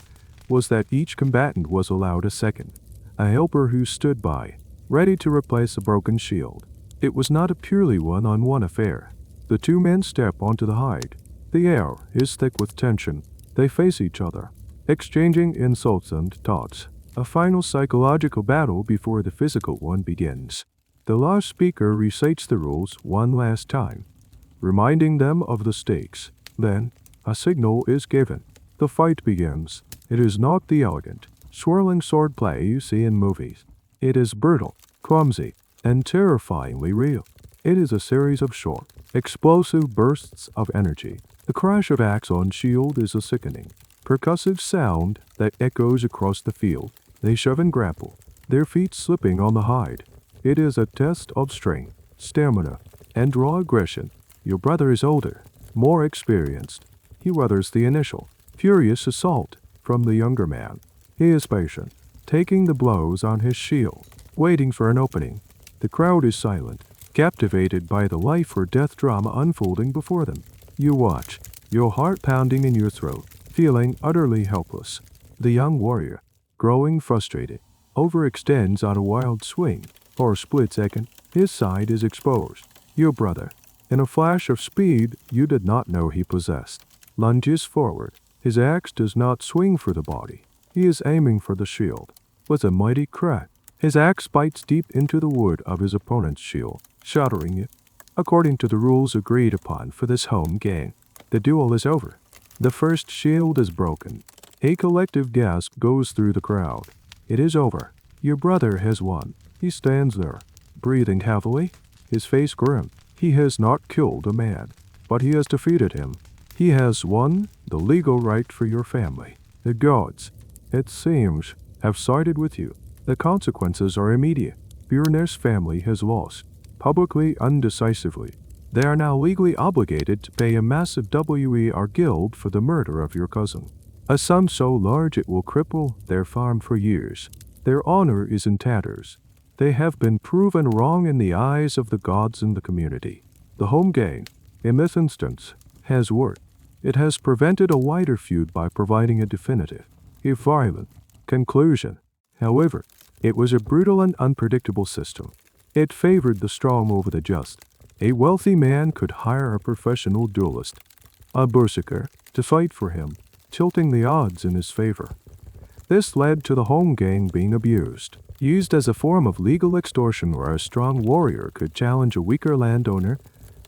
was that each combatant was allowed a second, a helper who stood by, ready to replace a broken shield. It was not a purely one-on-one affair. The two men step onto the hide. The air is thick with tension. They face each other, exchanging insults and taunts. A final psychological battle before the physical one begins. The last speaker recites the rules one last time, reminding them of the stakes. Then, a signal is given. The fight begins. It is not the elegant, swirling swordplay you see in movies. It is brutal, clumsy, and terrifyingly real. It is a series of short, explosive bursts of energy. The crash of axe on shield is a sickening, percussive sound that echoes across the field. They shove and grapple, their feet slipping on the hide. It is a test of strength, stamina, and raw aggression. Your brother is older, more experienced. He weathers the initial, furious assault from the younger man. He is patient, taking the blows on his shield, waiting for an opening. The crowd is silent, captivated by the life or death drama unfolding before them. You watch, your heart pounding in your throat, feeling utterly helpless. The young warrior, growing frustrated, overextends on a wild swing. For a split second, his side is exposed. Your brother, in a flash of speed you did not know he possessed, lunges forward. His axe does not swing for the body. He is aiming for the shield. With a mighty crack, his axe bites deep into the wood of his opponent's shield, shattering it. According to the rules agreed upon for this home gang, the duel is over. The first shield is broken. A collective gasp goes through the crowd. It is over. Your brother has won. He stands there, breathing heavily, his face grim. He has not killed a man, but he has defeated him. He has won the legal right for your family. The gods, it seems, have sided with you. The consequences are immediate. Bjorn's family has lost, publicly undecisively. They are now legally obligated to pay a massive WER guild for the murder of your cousin, a sum so large it will cripple their farm for years. Their honor is in tatters. They have been proven wrong in the eyes of the gods and the community. The home gang, in this instance, has worked. It has prevented a wider feud by providing a definitive, if violent, conclusion. However, it was a brutal and unpredictable system. It favored the strong over the just. A wealthy man could hire a professional duelist, a berserker, to fight for him, tilting the odds in his favor. This led to the home gang being abused, used as a form of legal extortion where a strong warrior could challenge a weaker landowner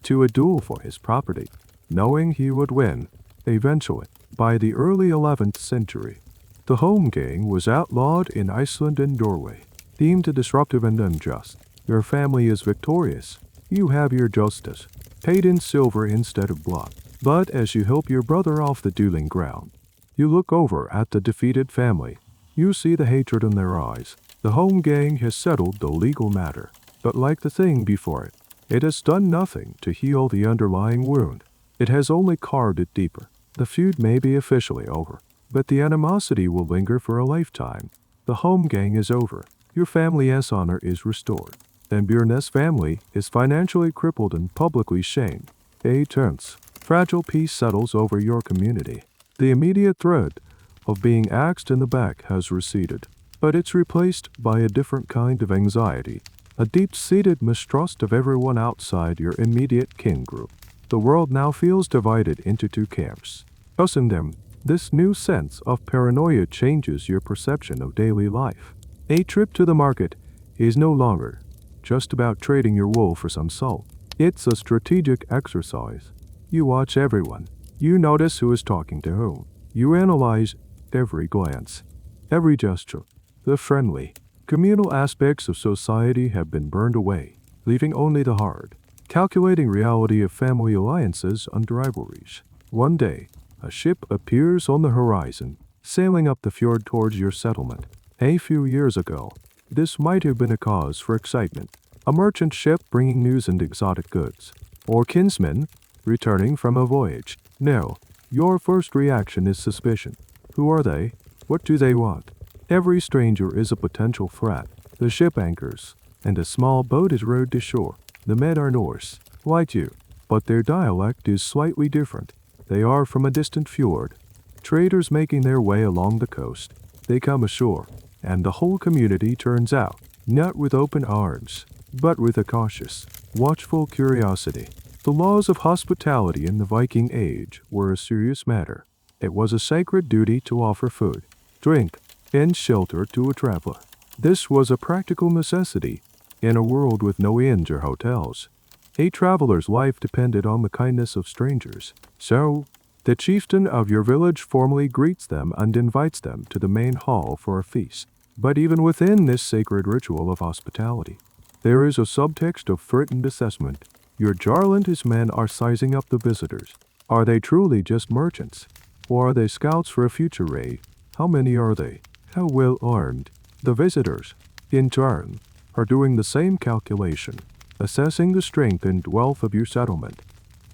to a duel for his property, knowing he would win. Eventually, by the early 11th century, the home gang was outlawed in Iceland and Norway, deemed disruptive and unjust. Your family is victorious. You have your justice, paid in silver instead of blood. But as you help your brother off the dueling ground, you look over at the defeated family. You see the hatred in their eyes. The home gang has settled the legal matter, but like the thing before it, it has done nothing to heal the underlying wound. It has only carved it deeper. The feud may be officially over, but the animosity will linger for a lifetime. The home gang is over. Your family's honor is restored. And Bjorn's family is financially crippled and publicly shamed. A tense, fragile peace settles over your community. The immediate threat of being axed in the back has receded, but it's replaced by a different kind of anxiety, a deep-seated mistrust of everyone outside your immediate kin group. the world now feels divided into two camps. Trusting them, this new sense of paranoia changes your perception of daily life. A trip to the market is no longer just about trading your wool for some salt. It's a strategic exercise. You watch everyone. You notice who is talking to whom. You analyze every glance, every gesture. The friendly, communal aspects of society have been burned away, leaving only the hard, calculating reality of family alliances and rivalries. One day, a ship appears on the horizon, sailing up the fjord towards your settlement. A few years ago, this might have been a cause for excitement. A merchant ship bringing news and exotic goods, or kinsmen returning from a voyage. Now, your first reaction is suspicion. Who are they? What do they want? Every stranger is a potential threat. The ship anchors, and a small boat is rowed to shore. The men are Norse, like you, but their dialect is slightly different. They are from a distant fjord. Traders making their way along the coast. They come ashore, and the whole community turns out, not with open arms, but with a cautious, watchful curiosity. The laws of hospitality in the Viking Age were a serious matter. It was a sacred duty to offer food, drink, and shelter to a traveler. This was a practical necessity in a world with no inns or hotels. A traveler's life depended on the kindness of strangers. So, the chieftain of your village formally greets them and invites them to the main hall for a feast. But even within this sacred ritual of hospitality, there is a subtext of threatened assessment. Your Jarland's men are sizing up the visitors. Are they truly just merchants? Or are they scouts for a future raid? How many are they? How well armed? The visitors, in turn, are doing the same calculation, assessing the strength and wealth of your settlement.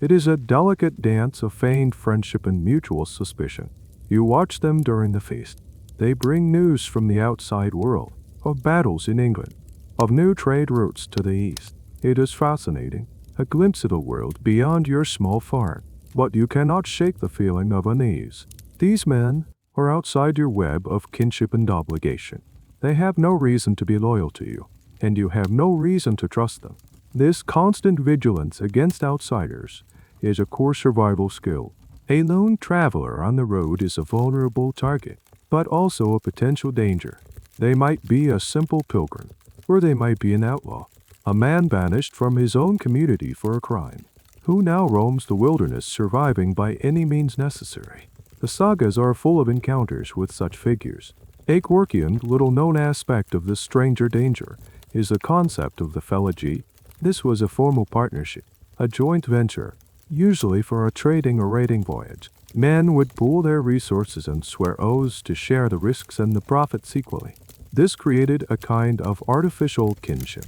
It is a delicate dance of feigned friendship and mutual suspicion. You watch them during the feast. They bring news from the outside world, of battles in England, of new trade routes to the east. It is fascinating, a glimpse of a world beyond your small farm, but you cannot shake the feeling of unease. These men are outside your web of kinship and obligation. They have no reason to be loyal to you, and you have no reason to trust them. This constant vigilance against outsiders is a core survival skill. A lone traveler on the road is a vulnerable target, but also a potential danger. They might be a simple pilgrim, or they might be an outlaw, a man banished from his own community for a crime, who now roams the wilderness surviving by any means necessary. The sagas are full of encounters with such figures. A quirky and little-known aspect of this stranger danger is the concept of the feuds. This was a formal partnership, a joint venture, usually for a trading or raiding voyage. Men would pool their resources and swear oaths to share the risks and the profits equally. This created a kind of artificial kinship,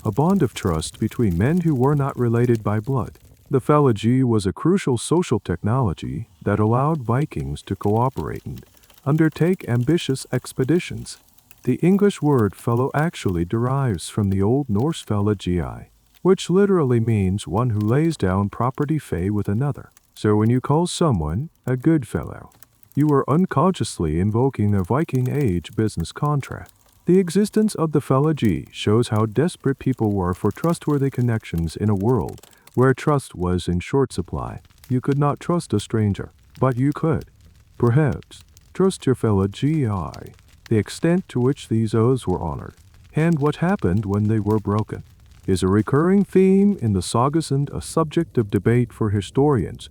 a bond of trust between men who were not related by blood. The feuds was a crucial social technology that allowed Vikings to cooperate and undertake ambitious expeditions. The English word fellow actually derives from the Old Norse felagi, which literally means one who lays down property fey with another. So when you call someone a good fellow, you are unconsciously invoking a Viking Age business contract. The existence of the feuds shows how desperate people were for trustworthy connections in a world where trust was in short supply. You could not trust a stranger, but you could, perhaps, trust your felagi. The extent to which these oaths were honored, and what happened when they were broken, is a recurring theme in the sagas and a subject of debate for historians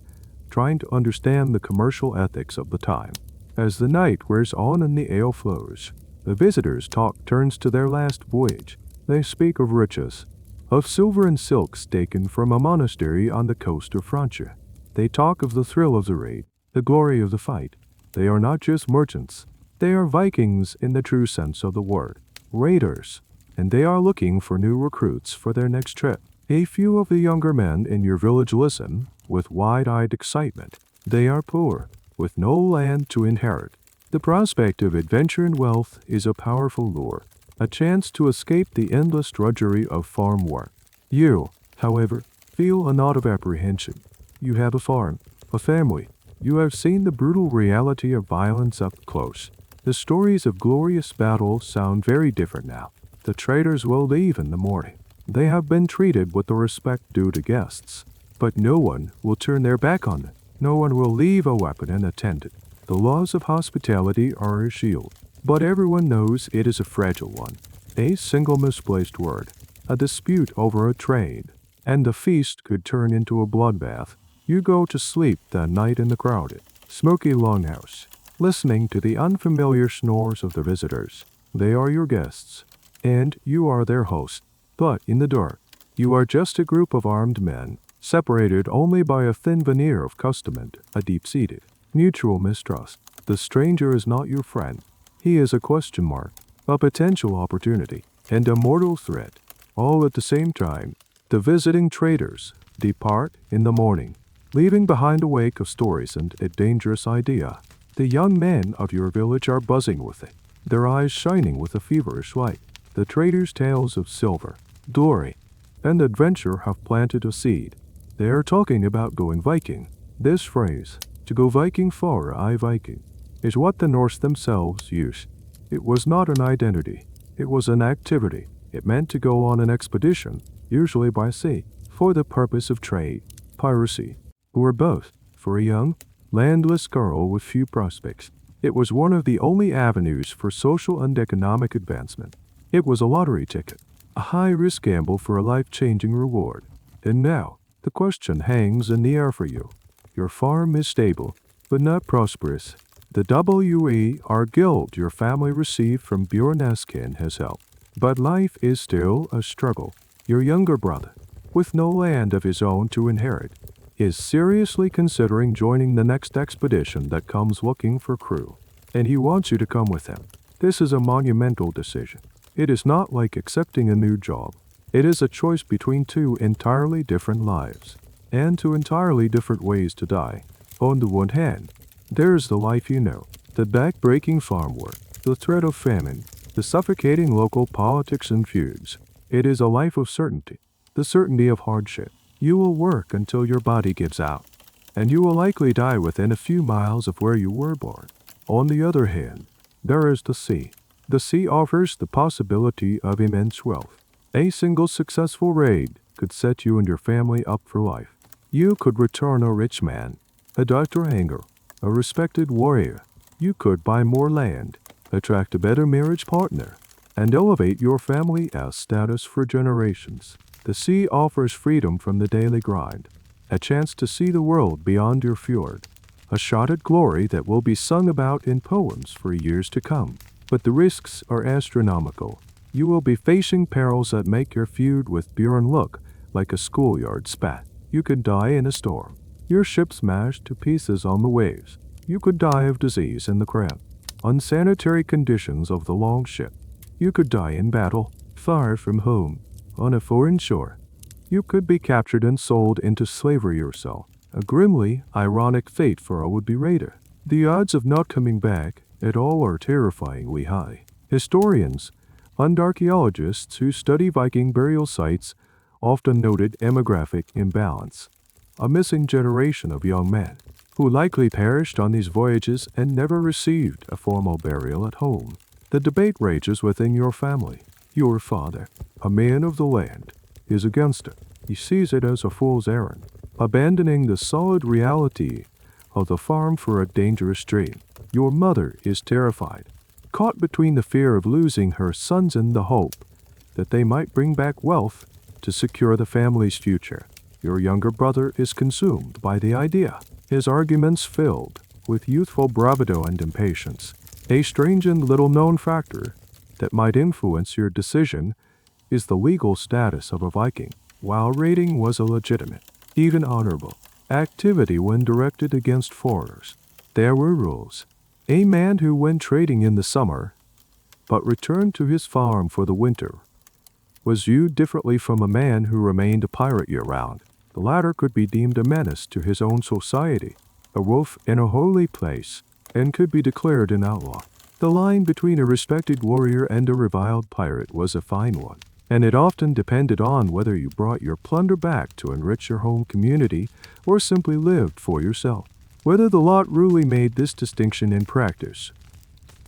trying to understand the commercial ethics of the time. As the night wears on and the ale flows, the visitors' talk turns to their last voyage. They speak of riches, of silver and silks taken from a monastery on the coast of Francia. They talk of the thrill of the raid, the glory of the fight. They are not just merchants. They are Vikings in the true sense of the word, raiders, and they are looking for new recruits for their next trip. A few of the younger men in your village listen with wide-eyed excitement. They are poor, with no land to inherit. The prospect of adventure and wealth is a powerful lure, a chance to escape the endless drudgery of farm work. You, however, feel a knot of apprehension. You have a farm, a family. You have seen the brutal reality of violence up close. The stories of glorious battles sound very different now. The traders will leave in the morning. They have been treated with the respect due to guests. but no one will turn their back on it. No one will leave a weapon unattended. The laws of hospitality are a shield, but everyone knows it is a fragile one. A single misplaced word, a dispute over a trade, and the feast could turn into a bloodbath. You go to sleep that night in the crowded, smoky Longhouse, listening to the unfamiliar snores of the visitors. They are your guests, and you are their host. But in the dark, you are just a group of armed men, separated only by a thin veneer of custom and a deep-seated, mutual mistrust. The stranger is not your friend. He is a question mark, a potential opportunity, and a mortal threat. All at the same time, the visiting traders depart in the morning, leaving behind a wake of stories and a dangerous idea. The young men of your village are buzzing with it, their eyes shining with a feverish light. The traders' tales of silver, glory, and adventure have planted a seed. They are talking about going Viking. This phrase, to go Viking for I Viking, is what the Norse themselves used. It was not an identity. It was an activity. It meant to go on an expedition, usually by sea, for the purpose of trade, piracy, or both. For a young, landless girl with few prospects, it was one of the only avenues for social and economic advancement. It was a lottery ticket, a high-risk gamble for a life-changing reward. And now, the question hangs in the air for you. Your farm is stable, but not prosperous. The WER guild your family received from Bjorn Eskin has helped. But life is still a struggle. Your younger brother, with no land of his own to inherit, is seriously considering joining the next expedition that comes looking for crew, and he wants you to come with him. This is a monumental decision. It is not like accepting a new job. It is a choice between two entirely different lives, and two entirely different ways to die. On the one hand, there is the life you know, the back-breaking farm work, the threat of famine, the suffocating local politics and feuds. It is a life of certainty, the certainty of hardship. You will work until your body gives out, and you will likely die within a few miles of where you were born. On the other hand, there is the sea. The sea offers the possibility of immense wealth. A single successful raid could set you and your family up for life. You could return a rich man, a doctor hanger, a respected warrior. You could buy more land, attract a better marriage partner, and elevate your family as status for generations. The sea offers freedom from the daily grind, a chance to see the world beyond your fjord, a shot at glory that will be sung about in poems for years to come. But the risks are astronomical. You will be facing perils that make your feud with Bjorn look like a schoolyard spat. You could die in a storm, your ship smashed to pieces on the waves. You could die of disease in the cramped, unsanitary conditions of the long ship. You could die in battle, far from home, on a foreign shore. You could be captured and sold into slavery yourself, a grimly ironic fate for a would-be raider. The odds of not coming back at all are terrifyingly high. Historians and archaeologists who study Viking burial sites often noted demographic imbalance, a missing generation of young men who likely perished on these voyages and never received a formal burial at home. The debate rages within your family. Your father, a man of the land, is against it. He sees it as a fool's errand, abandoning the solid reality of the farm for a dangerous dream. Your mother is terrified, caught between the fear of losing her sons and the hope that they might bring back wealth to secure the family's future. Your younger brother is consumed by the idea, his arguments filled with youthful bravado and impatience. A strange and little-known factor that might influence your decision is the legal status of a Viking. While raiding was a legitimate, even honorable, activity when directed against foreigners, there were rules. A man who went trading in the summer, but returned to his farm for the winter, was viewed differently from a man who remained a pirate year-round. The latter could be deemed a menace to his own society, a wolf in a holy place, and could be declared an outlaw. The line between a respected warrior and a reviled pirate was a fine one, and it often depended on whether you brought your plunder back to enrich your home community or simply lived for yourself. Whether the law really made this distinction in practice,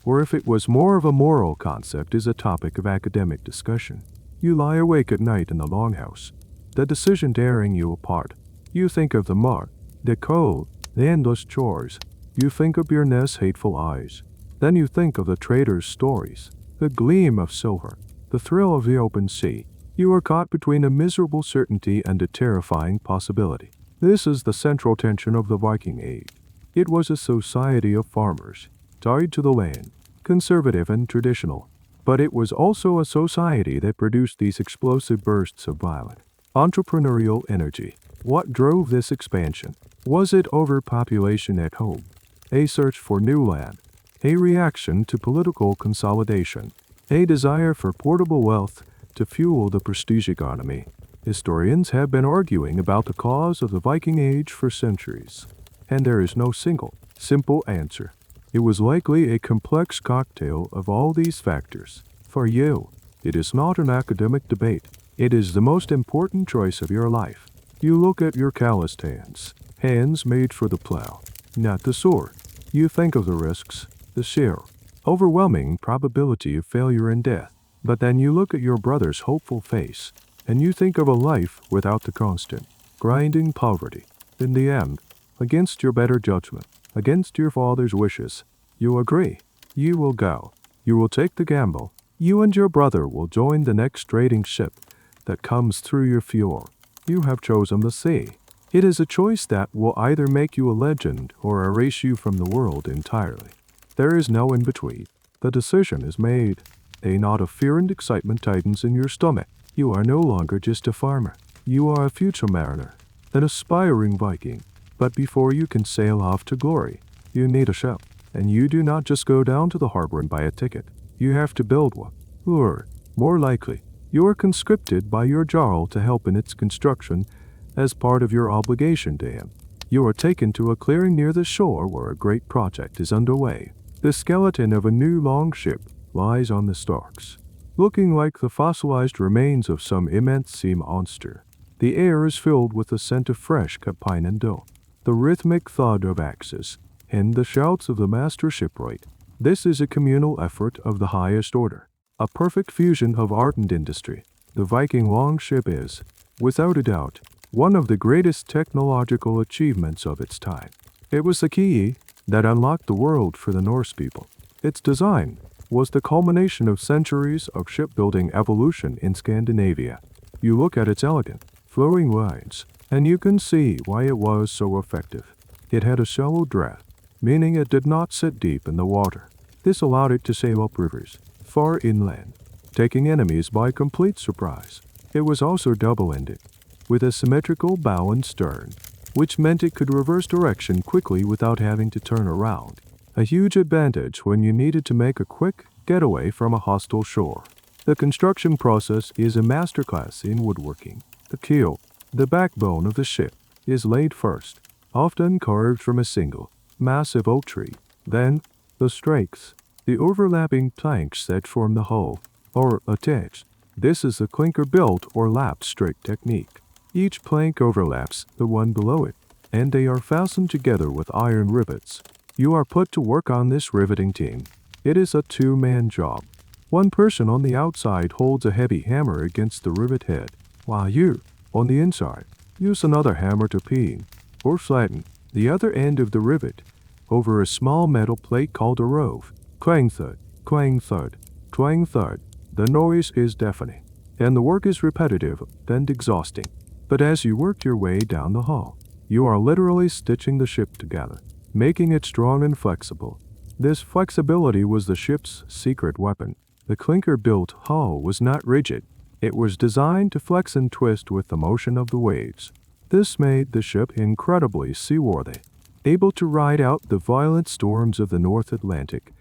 or if it was more of a moral concept, is a topic of academic discussion. You lie awake at night in the Longhouse, the decision tearing you apart, You think of the mud, the cold, the endless chores. You think of Byrne's hateful eyes. Then you think of the trader's stories, the gleam of silver, the thrill of the open sea. You are caught between a miserable certainty and a terrifying possibility. This is the central tension of the Viking Age. It was a society of farmers, tied to the land, conservative and traditional. But it was also a society that produced these explosive bursts of violent, entrepreneurial energy. What drove this expansion? Was it overpopulation at home, a search for new land, a reaction to political consolidation, a desire for portable wealth to fuel the prestige economy? Historians have been arguing about the cause of the Viking Age for centuries, and there is no single, simple answer. It was likely a complex cocktail of all these factors. For you, it is not an academic debate. It is the most important choice of your life. You look at your calloused hands, hands made for the plow, not the sword. You think of the risks, the sheer, overwhelming probability of failure and death. But then you look at your brother's hopeful face, and you think of a life without the constant, grinding poverty. In the end, against your better judgment, against your father's wishes, you agree. You will go. You will take the gamble. You and your brother will join the next trading ship that comes through your fjord. You have chosen the sea. It is a choice that will either make you a legend or erase you from the world entirely. There is no in-between. The decision is made. A knot of fear and excitement tightens in your stomach. You are no longer just a farmer. You are a future mariner, an aspiring Viking. But before you can sail off to glory, you need a ship. And you do not just go down to the harbor and buy a ticket. You have to build one. Or, more likely, you are conscripted by your jarl to help in its construction as part of your obligation to him. You are taken to a clearing near the shore where a great project is underway. The skeleton of a new longship lies on the stocks, looking like the fossilized remains of some immense sea monster. The air is filled with the scent of fresh cut pine and dough, the rhythmic thud of axes, and the shouts of the master shipwright. This is a communal effort of the highest order, a perfect fusion of art and industry. The Viking longship is, without a doubt, one of the greatest technological achievements of its time. It was the key that unlocked the world for the Norse people. Its design was the culmination of centuries of shipbuilding evolution in Scandinavia. You look at its elegant, flowing lines, and you can see why it was so effective. It had a shallow draft, meaning it did not sit deep in the water. This allowed it to sail up rivers, far inland, taking enemies by complete surprise. It was also double-ended, with a symmetrical bow and stern, which meant it could reverse direction quickly without having to turn around. A huge advantage when you needed to make a quick getaway from a hostile shore. The construction process is a masterclass in woodworking. The keel, the backbone of the ship, is laid first, often carved from a single, massive oak tree. Then, the strakes, the overlapping planks that form the hull, are attached. This is the clinker-built or lap strake technique. Each plank overlaps the one below it, and they are fastened together with iron rivets. You are put to work on this riveting team. It is a two-man job. One person on the outside holds a heavy hammer against the rivet head, while you, on the inside, use another hammer to pin, or flatten, the other end of the rivet over a small metal plate called a rove. Clang thud, clang thud, clang thud. The noise is deafening, and the work is repetitive and exhausting. But as you work your way down the hull, you are literally stitching the ship together, making it strong and flexible. This flexibility was the ship's secret weapon. The clinker-built hull was not rigid. It was designed to flex and twist with the motion of the waves. This made the ship incredibly seaworthy, able to ride out the violent storms of the North Atlantic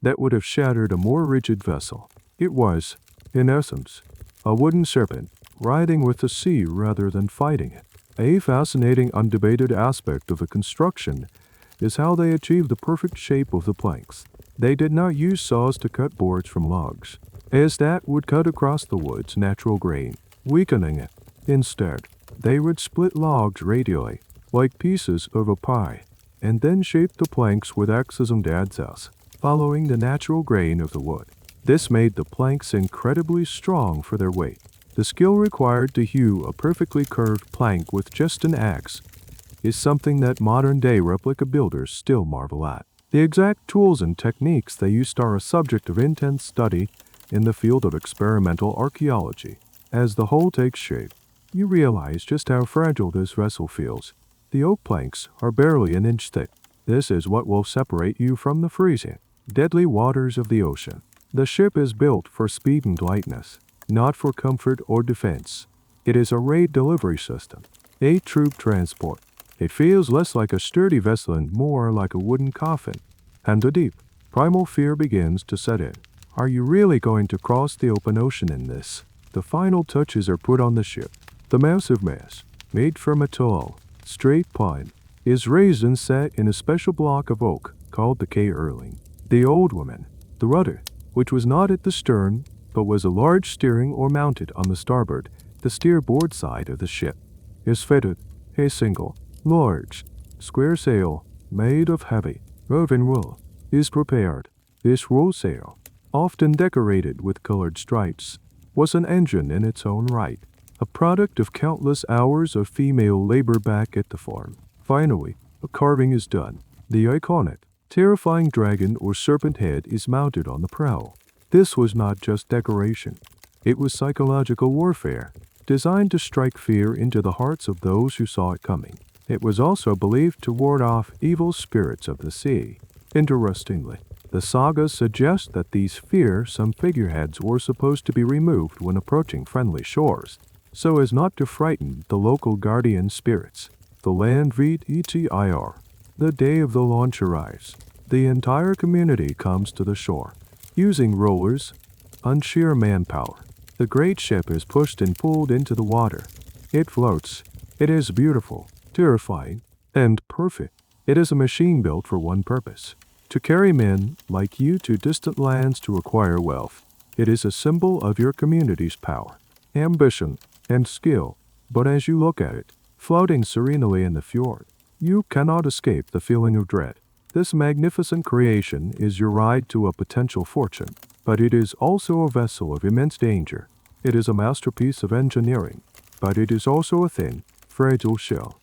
that would have shattered a more rigid vessel. It was, in essence, a wooden serpent, riding with the sea rather than fighting it. A fascinating, undebated aspect of the construction is how they achieved the perfect shape of the planks. They did not use saws to cut boards from logs, as that would cut across the wood's natural grain, weakening it. Instead, they would split logs radially, like pieces of a pie, and then shape the planks with axes and adzes, following the natural grain of the wood. This made the planks incredibly strong for their weight. The skill required to hew a perfectly curved plank with just an axe is something that modern-day replica builders still marvel at. The exact tools and techniques they used are a subject of intense study in the field of experimental archaeology. As the whole takes shape, you realize just how fragile this vessel feels. The oak planks are barely an inch thick. This is what will separate you from the freezing, deadly waters of the ocean. The ship is built for speed and lightness, not for comfort or defense. It is a raid delivery system, a troop transport. It feels less like a sturdy vessel and more like a wooden coffin. And a deep, primal fear begins to set in. Are you really going to cross the open ocean in this? The final touches are put on the ship. The massive mast, made from a tall, straight pine, is raised and set in a special block of oak called the K-Erling. The old woman, the rudder, which was not at the stern but was a large steering oar mounted on the starboard, the steerboard side of the ship, is fitted a single, large, square sail made of heavy, woven wool is prepared. This wool sail, often decorated with colored stripes, was an engine in its own right, a product of countless hours of female labor back at the farm. Finally, a carving is done. The iconic, terrifying dragon or serpent head is mounted on the prow. This was not just decoration. It was psychological warfare, designed to strike fear into the hearts of those who saw it coming. It was also believed to ward off evil spirits of the sea. Interestingly, the saga suggests that these fearsome figureheads were supposed to be removed when approaching friendly shores, so as not to frighten the local guardian spirits. The land VTIR. The day of the launch arrives. The entire community comes to the shore. Using rollers, on sheer manpower, the great ship is pushed and pulled into the water. It floats. It is beautiful, terrifying, and perfect. It is a machine built for one purpose: to carry men like you to distant lands to acquire wealth. It is a symbol of your community's power, ambition, and skill. But as you look at it, floating serenely in the fjord, you cannot escape the feeling of dread. This magnificent creation is your ride to a potential fortune, but it is also a vessel of immense danger. It is a masterpiece of engineering, but it is also a thin, fragile shell.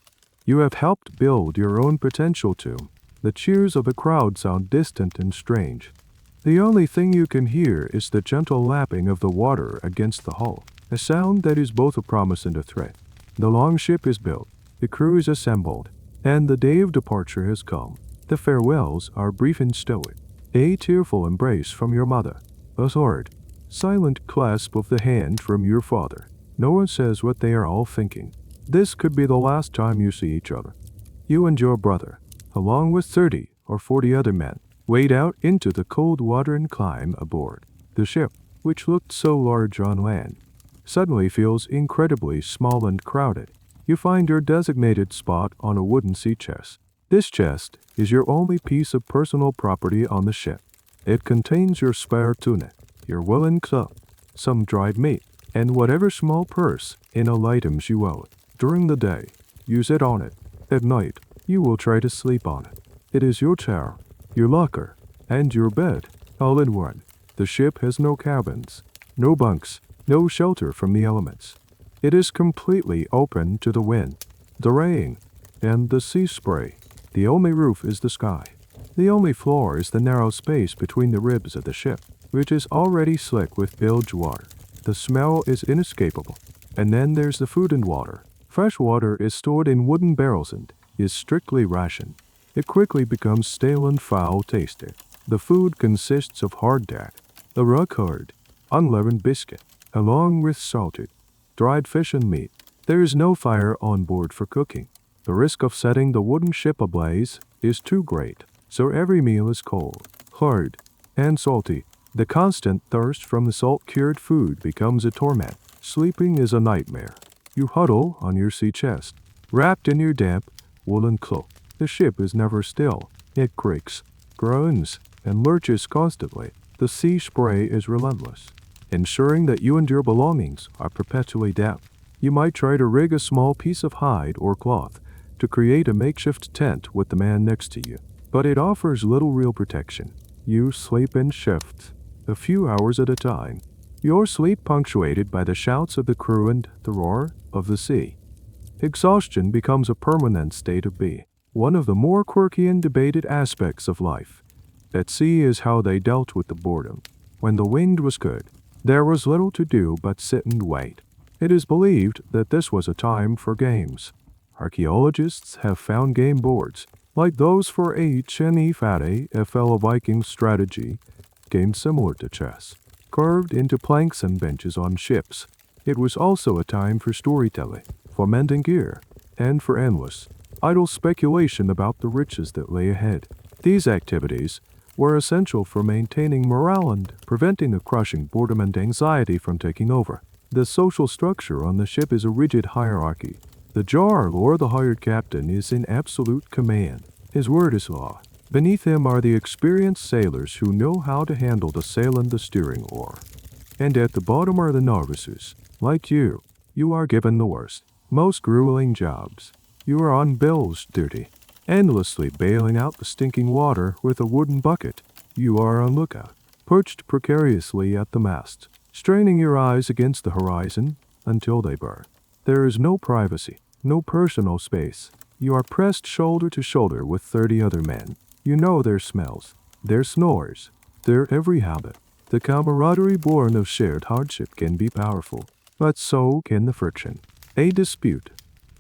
You have helped build your own potential tomb. The cheers of the crowd sound distant and strange. The only thing you can hear is the gentle lapping of the water against the hull, a sound that is both a promise and a threat. The longship is built, the crew is assembled, and the day of departure has come. The farewells are brief and stoic. A tearful embrace from your mother, a hard, silent clasp of the hand from your father. No one says what they are all thinking. This could be the last time you see each other. You and your brother, along with 30 or 40 other men, wade out into the cold water and climb aboard. The ship, which looked so large on land, suddenly feels incredibly small and crowded. You find your designated spot on a wooden sea chest. This chest is your only piece of personal property on the ship. It contains your spare tunic, your woolen cloak, some dried meat, and whatever small purse in all items you own. During the day, you sit on it. At night, you will try to sleep on it. It is your chair, your locker, and your bed, all in one. The ship has no cabins, no bunks, no shelter from the elements. It is completely open to the wind, the rain, and the sea spray. The only roof is the sky. The only floor is the narrow space between the ribs of the ship, which is already slick with bilge water. The smell is inescapable. And then there's the food and water. Fresh water is stored in wooden barrels and is strictly rationed. It quickly becomes stale and foul-tasted. The food consists of hardtack, a rock-hard, unleavened biscuit, along with salted, dried fish and meat. There is no fire on board for cooking. The risk of setting the wooden ship ablaze is too great, so every meal is cold, hard, and salty. The constant thirst from the salt-cured food becomes a torment. Sleeping is a nightmare. You huddle on your sea chest, wrapped in your damp, woolen cloak. The ship is never still. It creaks, groans, and lurches constantly. The sea spray is relentless, ensuring that you and your belongings are perpetually damp. You might try to rig a small piece of hide or cloth to create a makeshift tent with the man next to you, but it offers little real protection. You sleep in shifts, a few hours at a time. your sleep punctuated by the shouts of the crew and the roar of the sea. Exhaustion becomes a permanent state of being, one of the more quirky and debated aspects of life. At sea is how they dealt with the boredom. When the wind was good, there was little to do but sit and wait. It is believed that this was a time for games. Archaeologists have found game boards, like those for H&E Fade, a fellow Viking strategy game similar to chess, carved into planks and benches on ships. It was also a time for storytelling, for mending gear, and for endless, idle speculation about the riches that lay ahead. These activities were essential for maintaining morale and preventing the crushing boredom and anxiety from taking over. The social structure on the ship is a rigid hierarchy. The jarl or the hired captain is in absolute command. His word is law. Beneath him are the experienced sailors who know how to handle the sail and the steering oar. And at the bottom are the novices. Like you are given the worst, most grueling jobs. You are on bilge duty, endlessly bailing out the stinking water with a wooden bucket. You are on lookout, perched precariously at the mast, straining your eyes against the horizon until they burn. There is no privacy, no personal space. You are pressed shoulder to shoulder with 30 other men. You know their smells, their snores, their every habit. The camaraderie born of shared hardship can be powerful, but so can the friction. A dispute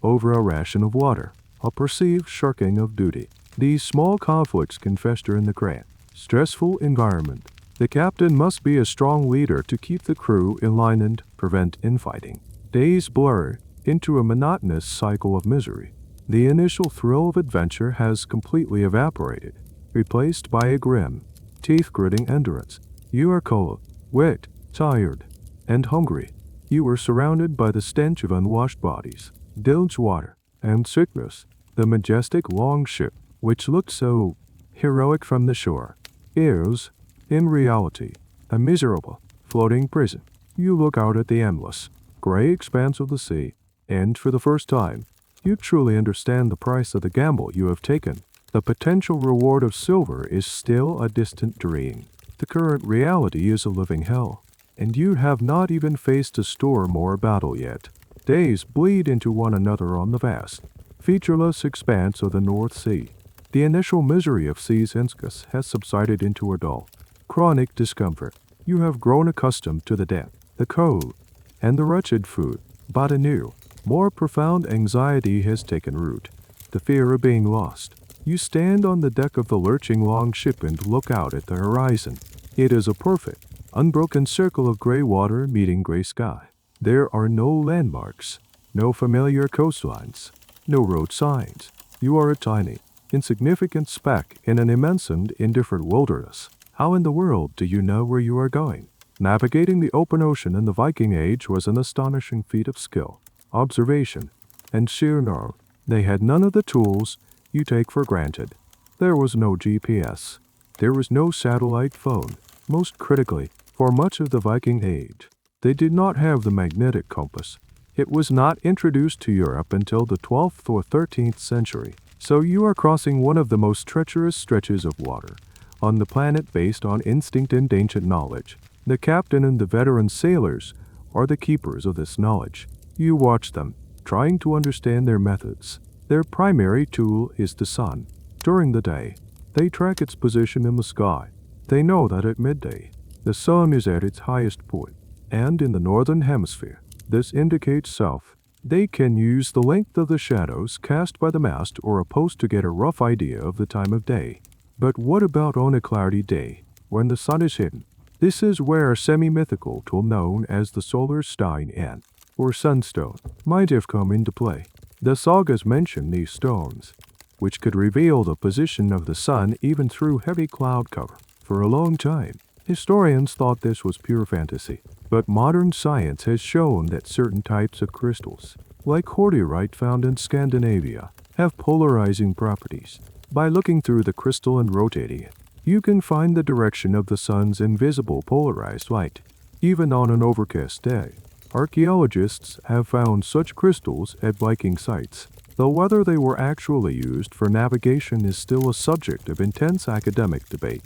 over a ration of water, a perceived shirking of duty. These small conflicts can fester in the cramped, stressful environment. The captain must be a strong leader to keep the crew in line and prevent infighting. Days blur into a monotonous cycle of misery. The initial thrill of adventure has completely evaporated, replaced by a grim, teeth-gritting endurance. You are cold, wet, tired, and hungry. You are surrounded by the stench of unwashed bodies, bilge water, and sickness. The majestic longship, which looked so heroic from the shore, is, in reality, a miserable, floating prison. You look out at the endless, gray expanse of the sea, and for the first time, you truly understand the price of the gamble you have taken. The potential reward of silver is still a distant dream. The current reality is a living hell, and you have not even faced a storm or a battle yet. Days bleed into one another on the vast, featureless expanse of the North Sea. The initial misery of sea's incus has subsided into a dull, chronic discomfort. You have grown accustomed to the damp, the cold, and the wretched food, but a new, more profound anxiety has taken root, the fear of being lost. You stand on the deck of the lurching longship and look out at the horizon. It is a perfect, unbroken circle of gray water meeting gray sky. There are no landmarks, no familiar coastlines, no road signs. You are a tiny, insignificant speck in an immense and indifferent wilderness. How in the world do you know where you are going? Navigating the open ocean in the Viking Age was an astonishing feat of skill, observation, and sheer nerve. They had none of the tools you take for granted. There was no GPS. There was no satellite phone. Most critically, for much of the Viking Age, they did not have the magnetic compass. It was not introduced to Europe until the 12th or 13th century. So you are crossing one of the most treacherous stretches of water on the planet based on instinct and ancient knowledge. The captain and the veteran sailors are the keepers of this knowledge. You watch them, trying to understand their methods. Their primary tool is the sun. During the day, they track its position in the sky. They know that at midday, the sun is at its highest point, and in the northern hemisphere, this indicates south. They can use the length of the shadows cast by the mast or a post to get a rough idea of the time of day. But what about on a cloudy day, when the sun is hidden? This is where a semi-mythical tool known as the solar stein or sunstone might have come into play. The sagas mention these stones, which could reveal the position of the sun even through heavy cloud cover. For a long time, historians thought this was pure fantasy, but modern science has shown that certain types of crystals, like hordeolite found in Scandinavia, have polarizing properties. By looking through the crystal and rotating it, you can find the direction of the sun's invisible polarized light, even on an overcast day. Archaeologists have found such crystals at Viking sites, though whether they were actually used for navigation is still a subject of intense academic debate.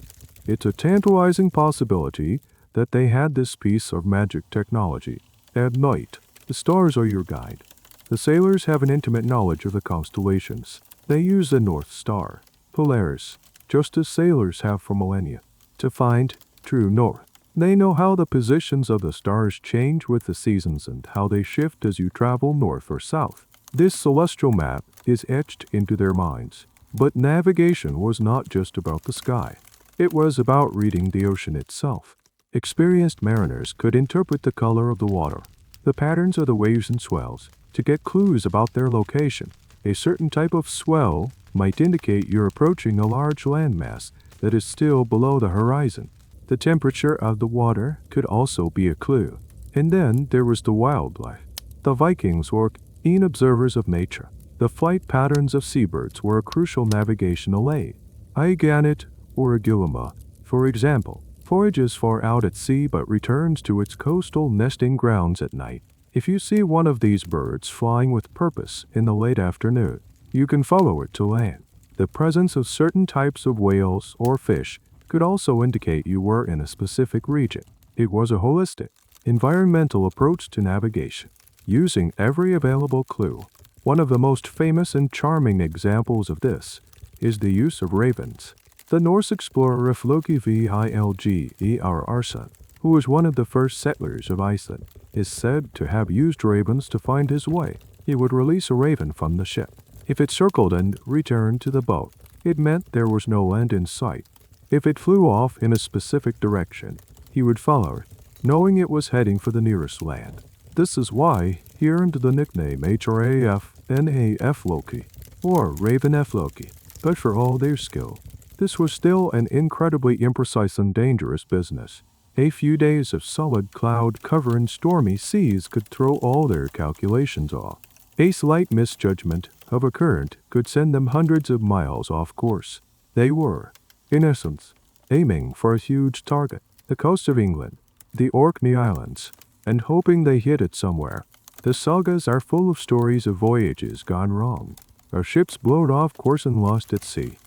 It's a tantalizing possibility that they had this piece of magic technology. At night, the stars are your guide. The sailors have an intimate knowledge of the constellations. They use the North Star, Polaris, just as sailors have for millennia, to find true north. They know how the positions of the stars change with the seasons and how they shift as you travel north or south. This celestial map is etched into their minds. But navigation was not just about the sky. It was about reading the ocean itself. Experienced mariners could interpret the color of the water, the patterns of the waves and swells, to get clues about their location. A certain type of swell might indicate you're approaching a large landmass that is still below the horizon. The temperature of the water could also be a clue. And then there was the wildlife. The Vikings were keen observers of nature. The flight patterns of seabirds were a crucial navigational aid. A gannet or a guillemot, for example, forages far out at sea but returns to its coastal nesting grounds at night. If you see one of these birds flying with purpose in the late afternoon, you can follow it to land. The presence of certain types of whales or fish could also indicate you were in a specific region. It was a holistic, environmental approach to navigation, using every available clue. One of the most famous and charming examples of this is the use of ravens. The Norse explorer Floki Vilgersson, who was one of the first settlers of Iceland, is said to have used ravens to find his way. He would release a raven from the ship. If it circled and returned to the boat, it meant there was no land in sight. If it flew off in a specific direction, he would follow it, knowing it was heading for the nearest land. This is why he earned the nickname HRAFNAF Loki, or Raven F Loki. But for all their skill, this was still an incredibly imprecise and dangerous business. A few days of solid cloud cover and stormy seas could throw all their calculations off. A slight misjudgment of a current could send them hundreds of miles off course. They were, in essence, aiming for a huge target, the coast of England, the Orkney Islands, and hoping they hit it somewhere. The sagas are full of stories of voyages gone wrong, of ships blown off course and lost at sea,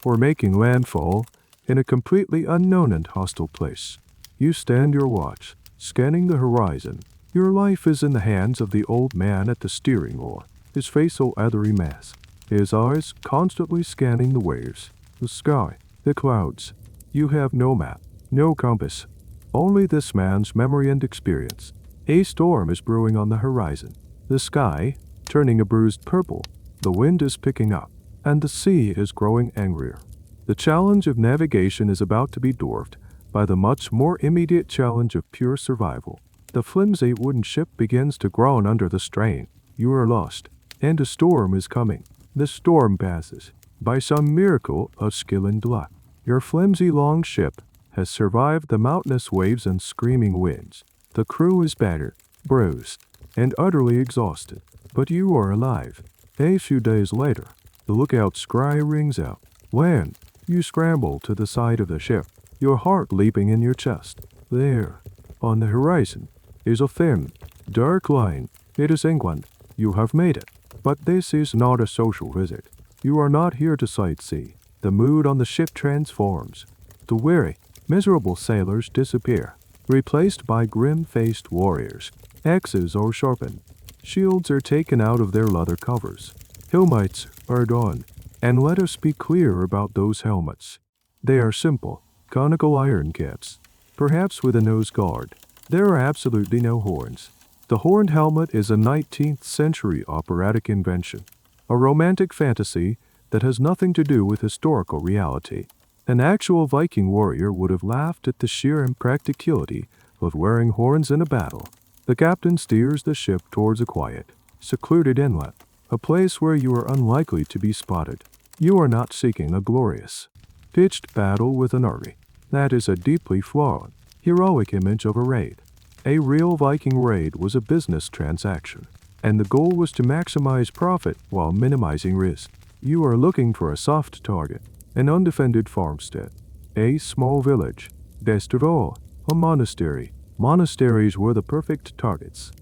or making landfall in a completely unknown and hostile place. You stand your watch, scanning the horizon. Your life is in the hands of the old man at the steering oar, his face a leathery mass, his eyes constantly scanning the waves, the sky, the clouds. You have no map, no compass, only this man's memory and experience. A storm is brewing on the horizon, the sky turning a bruised purple, the wind is picking up, and the sea is growing angrier. The challenge of navigation is about to be dwarfed by the much more immediate challenge of pure survival. The flimsy wooden ship begins to groan under the strain. You are lost, and a storm is coming. The storm passes. By some miracle of skill and luck, your flimsy long ship has survived the mountainous waves and screaming winds. The crew is battered, bruised, and utterly exhausted, but you are alive. A few days later, the lookout's cry rings out. Land! You scramble to the side of the ship, your heart leaping in your chest. There, on the horizon, is a thin, dark line. It is England. You have made it. But this is not a social visit. You are not here to sightsee. The mood on the ship transforms. The weary, miserable sailors disappear, replaced by grim-faced warriors. Axes are sharpened. Shields are taken out of their leather covers. Helmets are donned. And let us be clear about those helmets. They are simple, conical iron caps, perhaps with a nose guard. There are absolutely no horns. The horned helmet is a 19th century operatic invention, a romantic fantasy that has nothing to do with historical reality. An actual Viking warrior would have laughed at the sheer impracticality of wearing horns in a battle. The captain steers the ship towards a quiet, secluded inlet, a place where you are unlikely to be spotted. You are not seeking a glorious, pitched battle with an army. That is a deeply flawed, heroic image of a raid. A real Viking raid was a business transaction, and the goal was to maximize profit while minimizing risk. You are looking for a soft target, an undefended farmstead, a small village, best of all, a monastery. Monasteries were the perfect targets.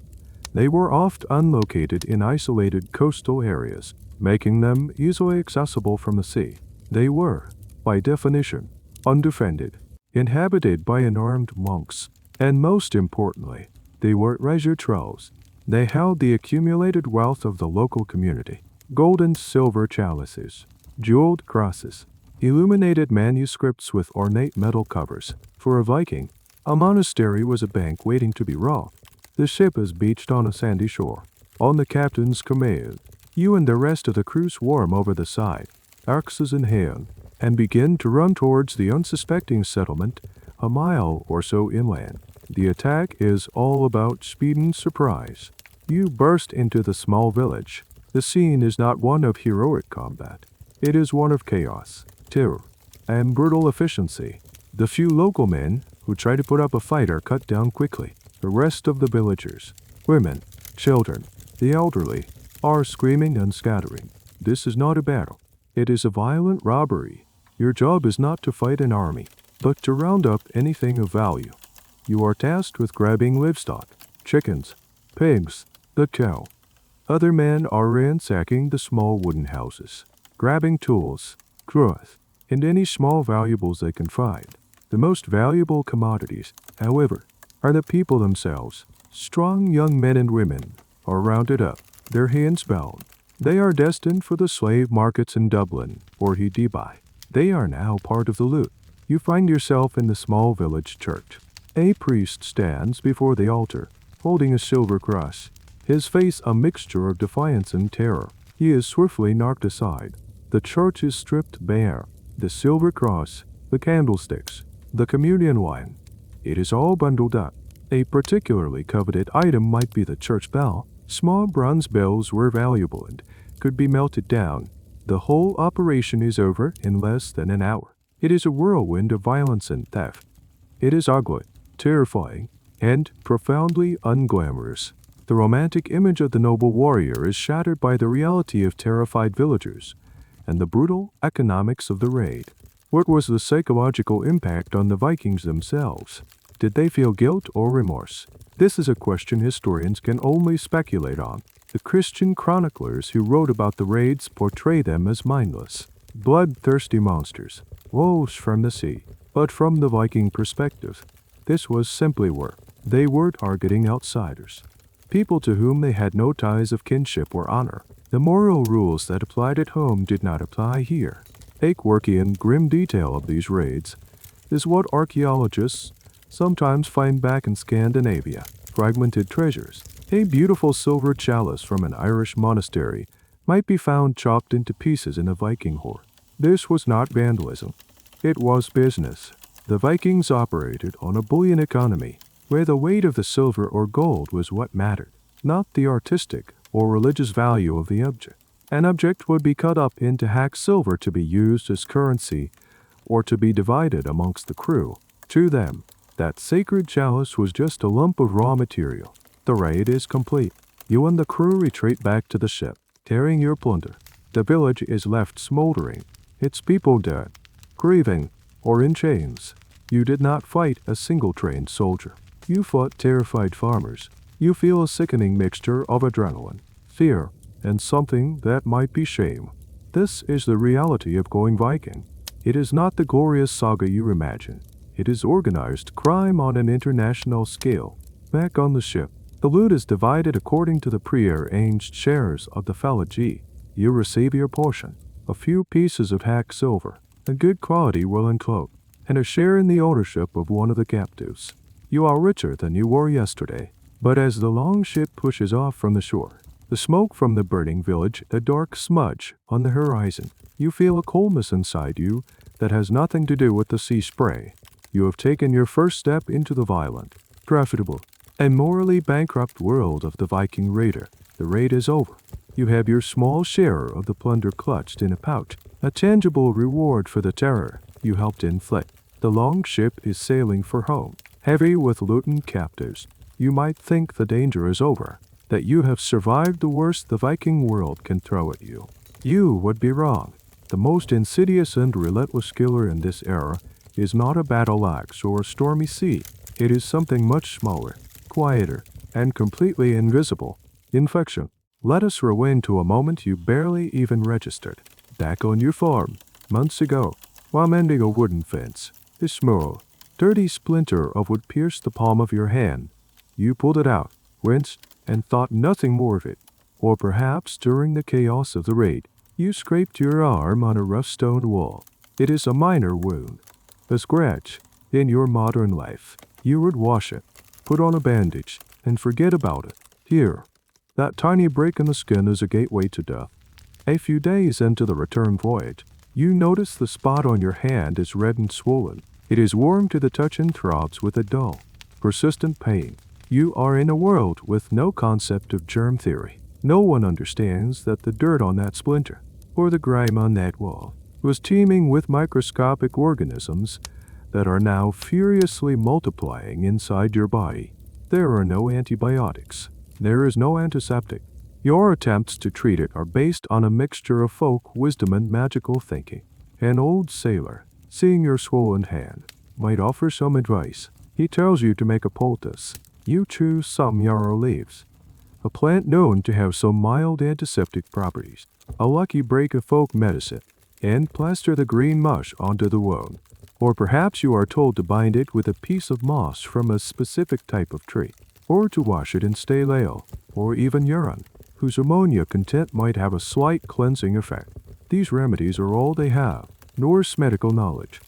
They were oft unlocated in isolated coastal areas, making them easily accessible from the sea. They were, by definition, undefended. inhabited by unarmed monks, and most importantly, they were treasure troves. They held the accumulated wealth of the local community: gold and silver chalices, jeweled crosses, illuminated manuscripts with ornate metal covers. For a Viking, a monastery was a bank waiting to be robbed. The ship is beached on a sandy shore. On the captain's command, you and the rest of the crew swarm over the side, axes in hand, and begin to run towards the unsuspecting settlement a mile or so inland. The attack is all about speed and surprise. You burst into the small village. The scene is not one of heroic combat. It is one of chaos, terror, and brutal efficiency. The few local men who try to put up a fight are cut down quickly. The rest of the villagers, women, children, the elderly, are screaming and scattering. This is not a battle. It is a violent robbery. Your job is not to fight an army, but to round up anything of value. You are tasked with grabbing livestock, chickens, pigs, the cow. Other men are ransacking the small wooden houses, grabbing tools, cloth, and any small valuables they can find. The most valuable commodities, however, are the people themselves. Strong young men and women are rounded up, their hands bound. They are destined for the slave markets in Dublin or Dubai. They are now part of the loot. You find yourself in the small village church. A priest stands before the altar, holding a silver cross, his face a mixture of defiance and terror. He is swiftly knocked aside. The church is stripped bare. The silver cross, the candlesticks, the communion wine. It is all bundled up. A particularly coveted item might be the church bell. Small bronze bells were valuable and could be melted down. The whole operation is over in less than an hour. It is a whirlwind of violence and theft. It is ugly, terrifying, and profoundly unglamorous. The romantic image of the noble warrior is shattered by the reality of terrified villagers and the brutal economics of the raid. What was the psychological impact on the Vikings themselves? Did they feel guilt or remorse? This is a question historians can only speculate on. The Christian chroniclers who wrote about the raids portray them as mindless, bloodthirsty monsters, wolves from the sea. But from the Viking perspective, this was simply work. They were targeting outsiders, people to whom they had no ties of kinship or honor. The moral rules that applied at home did not apply here. A quirky and grim detail of these raids is what archaeologists sometimes find back in Scandinavia: fragmented treasures. A beautiful silver chalice from an Irish monastery might be found chopped into pieces in a Viking hoard. This was not vandalism. It was business. The Vikings operated on a bullion economy, where the weight of the silver or gold was what mattered, not the artistic or religious value of the object. An object would be cut up into hacked silver to be used as currency or to be divided amongst the crew. To them, that sacred chalice was just a lump of raw material. The raid is complete. You and the crew retreat back to the ship, carrying your plunder. The village is left smoldering, its people dead, grieving, or in chains. You did not fight a single trained soldier. You fought terrified farmers. You feel a sickening mixture of adrenaline, fear, and something that might be shame. This is the reality of going Viking. It is not the glorious saga you imagine. It is organized crime on an international scale. Back on the ship, the loot is divided according to the prearranged shares of the fellahji. You receive your portion, a few pieces of hacked silver, a good quality woolen cloak, and a share in the ownership of one of the captives. You are richer than you were yesterday. But as the long ship pushes off from the shore, the smoke from the burning village a dark smudge on the horizon, you feel a coldness inside you that has nothing to do with the sea spray. You have taken your first step into the violent, profitable, and morally bankrupt world of the Viking raider. The raid is over. You have your small share of the plunder clutched in a pouch, a tangible reward for the terror you helped inflict. The long ship is sailing for home, heavy with loot and captives. You might think the danger is over, that you have survived the worst the Viking world can throw at you. You would be wrong. The most insidious and relentless killer in this era is not a battle axe or a stormy sea. It is something much smaller, quieter, and completely invisible. Infection. Let us rewind to a moment you barely even registered. Back on your farm, months ago, while mending a wooden fence, a small, Dirty splinter of wood pierced the palm of your hand. You pulled it out, winced, and thought nothing more of it. Or perhaps during the chaos of the raid, you scraped your arm on a rough stone wall. It is a minor wound, a scratch. In your modern life, you would wash it, put on a bandage, and forget about it. Here, that tiny break in the skin is a gateway to death. A few days into the return voyage, you notice the spot on your hand is red and swollen. It is warm to the touch and throbs with a dull, persistent pain. You are in a world with no concept of germ theory. No one understands that the dirt on that splinter, or the grime on that wall, was teeming with microscopic organisms that are now furiously multiplying inside your body. There are no antibiotics. There is no antiseptic. Your attempts to treat it are based on a mixture of folk wisdom and magical thinking. An old sailor, seeing your swollen hand, might offer some advice. He tells you to make a poultice. You choose some yarrow leaves, a plant known to have some mild antiseptic properties. A lucky break of folk medicine, and plaster the green mush onto the wound. Or perhaps you are told to bind it with a piece of moss from a specific type of tree, or to wash it in stale ale, or even urine, whose ammonia content might have a slight cleansing effect. These remedies are all they have. Norse medical knowledge,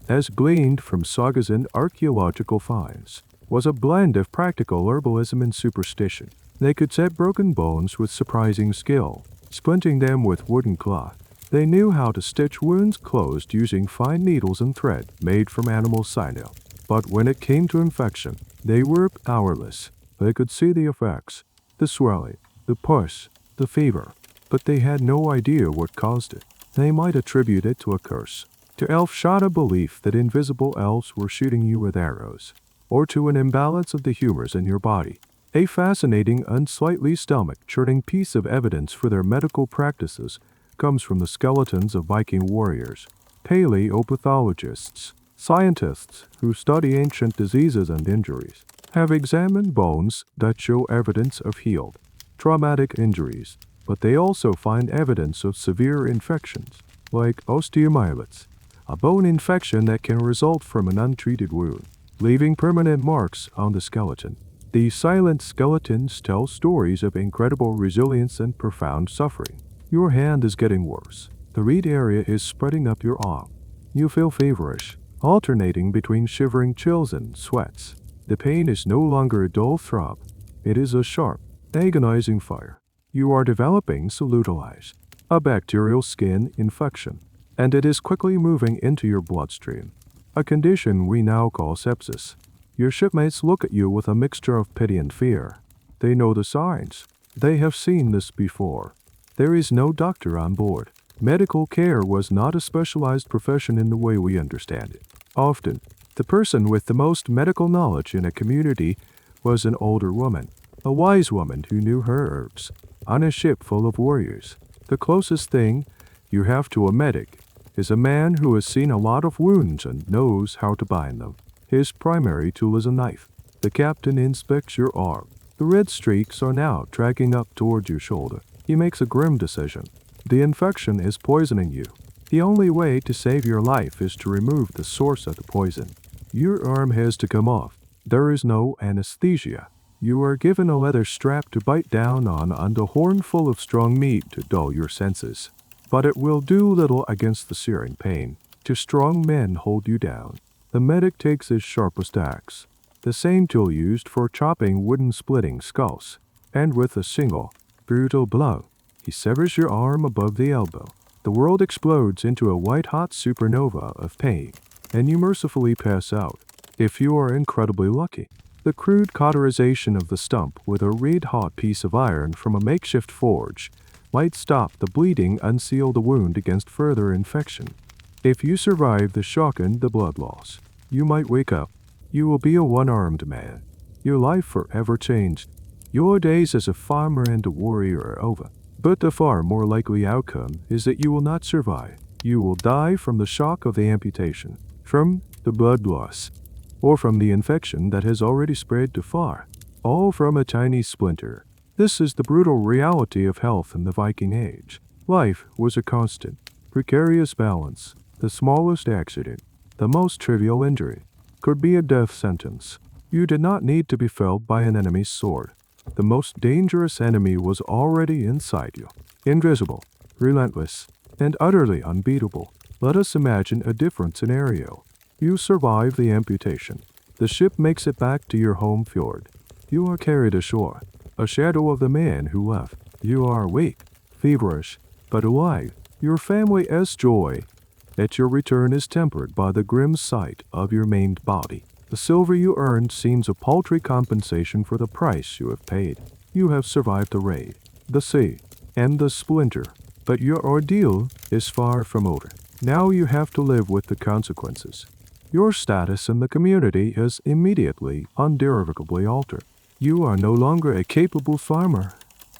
as gleaned from sagas and archaeological finds, was a blend of practical herbalism and superstition. They could set broken bones with surprising skill, splinting them with wooden cloth. They knew how to stitch wounds closed using fine needles and thread made from animal sinew. But when it came to infection, they were powerless. They could see the effects, the swelling, the pus, the fever, but they had no idea what caused it. They might attribute it to a curse, to elf-shot a belief that invisible elves were shooting you with arrows, or to an imbalance of the humors in your body. A fascinating, unslightly stomach-churning piece of evidence for their medical practices comes from the skeletons of Viking warriors. Paleopathologists, scientists who study ancient diseases and injuries, have examined bones that show evidence of healed, traumatic injuries, but they also find evidence of severe infections, like osteomyelitis, a bone infection that can result from an untreated wound, leaving permanent marks on the skeleton. These silent skeletons tell stories of incredible resilience and profound suffering. Your hand is getting worse. The reed area is spreading up your arm. You feel feverish, alternating between shivering chills and sweats. The pain is no longer a dull throb. It is a sharp, agonizing fire. You are developing cellulitis, a bacterial skin infection, and it is quickly moving into your bloodstream, a condition we now call sepsis. Your shipmates look at you with a mixture of pity and fear. They know the signs. They have seen this before. There is no doctor on board. Medical care was not a specialized profession in the way we understand it. Often, the person with the most medical knowledge in a community was an older woman, a wise woman who knew her herbs. On a ship full of warriors, the closest thing you have to a medic is a man who has seen a lot of wounds and knows how to bind them. His primary tool is a knife. The captain inspects your arm. The red streaks are now dragging up towards your shoulder. He makes a grim decision. The infection is poisoning you. The only way to save your life is to remove the source of the poison. Your arm has to come off. There is no anesthesia. You are given a leather strap to bite down on and a horn full of strong meat to dull your senses. But it will do little against the searing pain. Two strong men hold you down. The medic takes his sharpest axe, the same tool used for chopping wooden splitting skulls, and with a single, brutal blow, he severs your arm above the elbow. The world explodes into a white-hot supernova of pain, and you mercifully pass out, if you are incredibly lucky. The crude cauterization of the stump with a red-hot piece of iron from a makeshift forge might stop the bleeding and seal the wound against further infection. If you survive the shock and the blood loss, you might wake up. You will be a one-armed man. Your life forever changed. Your days as a farmer and a warrior are over. But the far more likely outcome is that you will not survive. You will die from the shock of the amputation, from the blood loss, or from the infection that has already spread too far, all from a tiny splinter. This is the brutal reality of health in the Viking Age. Life was a constant, precarious balance. The smallest accident, the most trivial injury, could be a death sentence. You did not need to be felled by an enemy's sword. The most dangerous enemy was already inside you. Invisible, relentless, and utterly unbeatable. Let us imagine a different scenario. You survive the amputation. The ship makes it back to your home fjord. You are carried ashore, a shadow of the man who left. You are weak, feverish, but alive. Your family's joy at your return is tempered by the grim sight of your maimed body. The silver you earned seems a paltry compensation for the price you have paid. You have survived the raid, the sea, and the splinter, but your ordeal is far from over. Now you have to live with the consequences. Your status in the community is immediately, underivably altered. You are no longer a capable farmer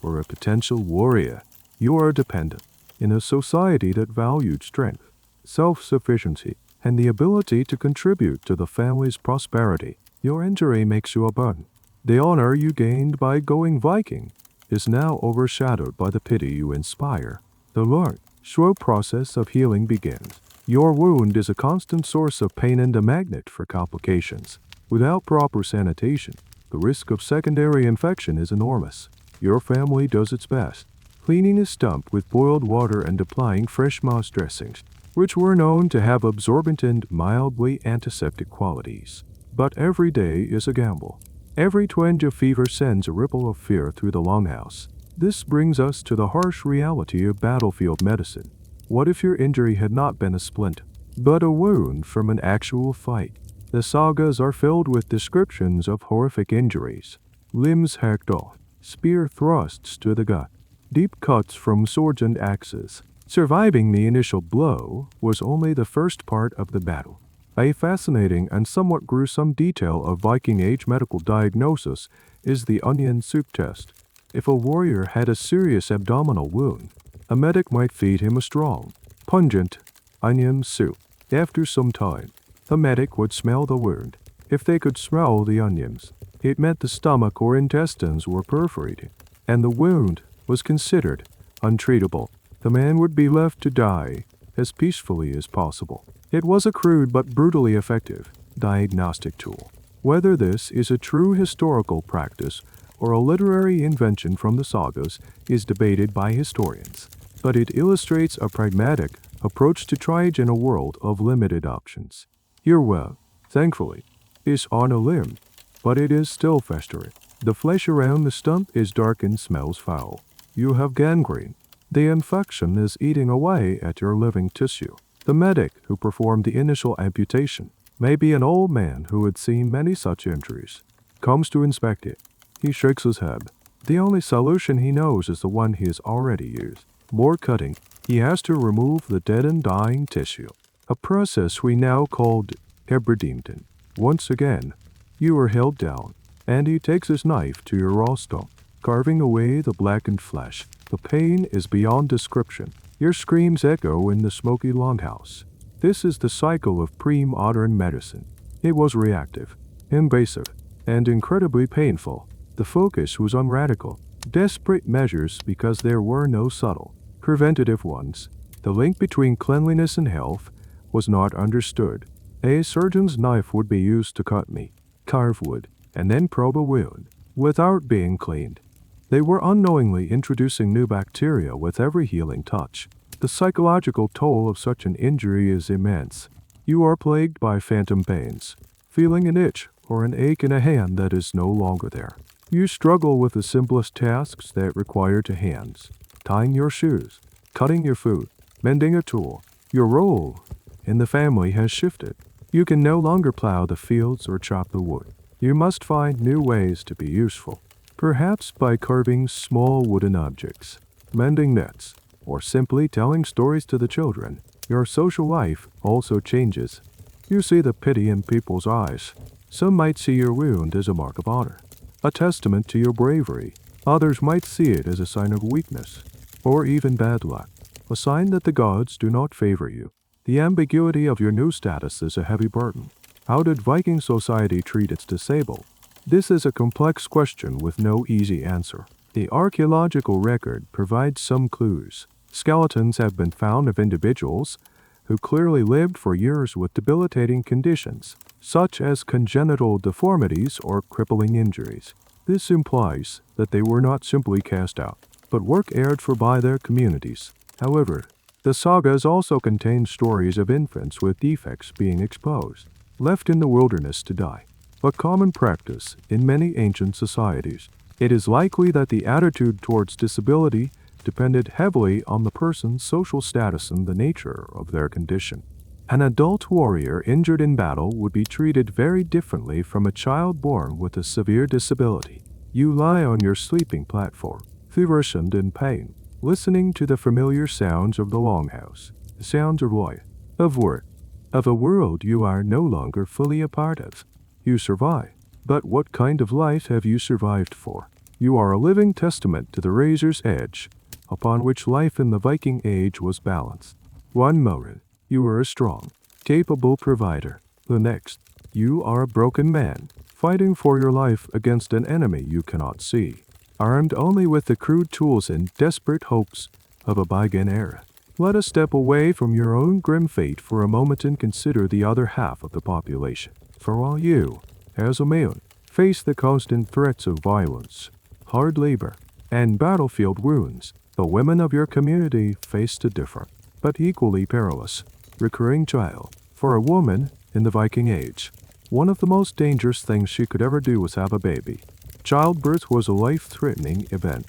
or a potential warrior. You are dependent in a society that valued strength, self-sufficiency, and the ability to contribute to the family's prosperity. Your injury makes you a burden. The honor you gained by going Viking is now overshadowed by the pity you inspire. The long, slow process of healing begins. Your wound is a constant source of pain and a magnet for complications. Without proper sanitation, the risk of secondary infection is enormous. Your family does its best, cleaning a stump with boiled water and applying fresh moss dressings, which were known to have absorbent and mildly antiseptic qualities. But every day is a gamble. Every twinge of fever sends a ripple of fear through the Longhouse. This brings us to the harsh reality of battlefield medicine. What if your injury had not been a splint, but a wound from an actual fight? The sagas are filled with descriptions of horrific injuries. Limbs hacked off, spear thrusts to the gut, deep cuts from swords and axes. Surviving the initial blow was only the first part of the battle. A fascinating and somewhat gruesome detail of Viking Age medical diagnosis is the onion soup test. If a warrior had a serious abdominal wound, a medic might feed him a strong, pungent onion soup. After some time, the medic would smell the wound. If they could smell the onions, it meant the stomach or intestines were perforated, and the wound was considered untreatable. The man would be left to die as peacefully as possible. It was a crude but brutally effective diagnostic tool. Whether this is a true historical practice or a literary invention from the sagas is debated by historians, but it illustrates a pragmatic approach to triage in a world of limited options. Your web, thankfully, is on a limb, but it is still festering. The flesh around the stump is dark and smells foul. You have gangrene. The infection is eating away at your living tissue. The medic who performed the initial amputation may be an old man who had seen many such injuries. Comes to inspect it. He shakes his head. The only solution he knows is the one he has already used. More cutting. He has to remove the dead and dying tissue, a process we now call Hebrideemden. Once again, you are held down, and he takes his knife to your raw stump, carving away the blackened flesh. The pain is beyond description. Your screams echo in the smoky Longhouse. This is the cycle of pre-modern medicine. It was reactive, invasive, and incredibly painful. The focus was on radical, desperate measures because there were no subtle, preventative ones. The link between cleanliness and health was not understood. A surgeon's knife would be used to cut meat, carve wood, and then probe a wound, without being cleaned. They were unknowingly introducing new bacteria with every healing touch. The psychological toll of such an injury is immense. You are plagued by phantom pains, feeling an itch or an ache in a hand that is no longer there. You struggle with the simplest tasks that require two hands: tying your shoes, cutting your food, mending a tool. Your role in the family has shifted. You can no longer plow the fields or chop the wood. You must find new ways to be useful, perhaps by carving small wooden objects, mending nets, or simply telling stories to the children. Your social life also changes. You see the pity in people's eyes. Some might see your wound as a mark of honor, a testament to your bravery. Others might see it as a sign of weakness, or even bad luck, a sign that the gods do not favor you. The ambiguity of your new status is a heavy burden. How did Viking society treat its disabled? This is a complex question with no easy answer. The archaeological record provides some clues. Skeletons have been found of individuals who clearly lived for years with debilitating conditions. such as congenital deformities or crippling injuries. This implies that they were not simply cast out, but were cared for by their communities. However, the sagas also contain stories of infants with defects being exposed, left in the wilderness to die, a common practice in many ancient societies. It is likely that the attitude towards disability depended heavily on the person's social status and the nature of their condition. An adult warrior injured in battle would be treated very differently from a child born with a severe disability. You lie on your sleeping platform, feverish and in pain, listening to the familiar sounds of the Longhouse, the sounds of life, of work, of a world you are no longer fully a part of. You survive. But what kind of life have you survived for? You are a living testament to the razor's edge upon which life in the Viking Age was balanced. One moment, you are a strong, capable provider. The next, you are a broken man, fighting for your life against an enemy you cannot see, armed only with the crude tools and desperate hopes of a bygone era. Let us step away from your own grim fate for a moment and consider the other half of the population. For while you, as a male, face the constant threats of violence, hard labor, and battlefield wounds, the women of your community faced a different, but equally perilous, recurring child. For a woman in the Viking Age, one of the most dangerous things she could ever do was have a baby. Childbirth was a life-threatening event,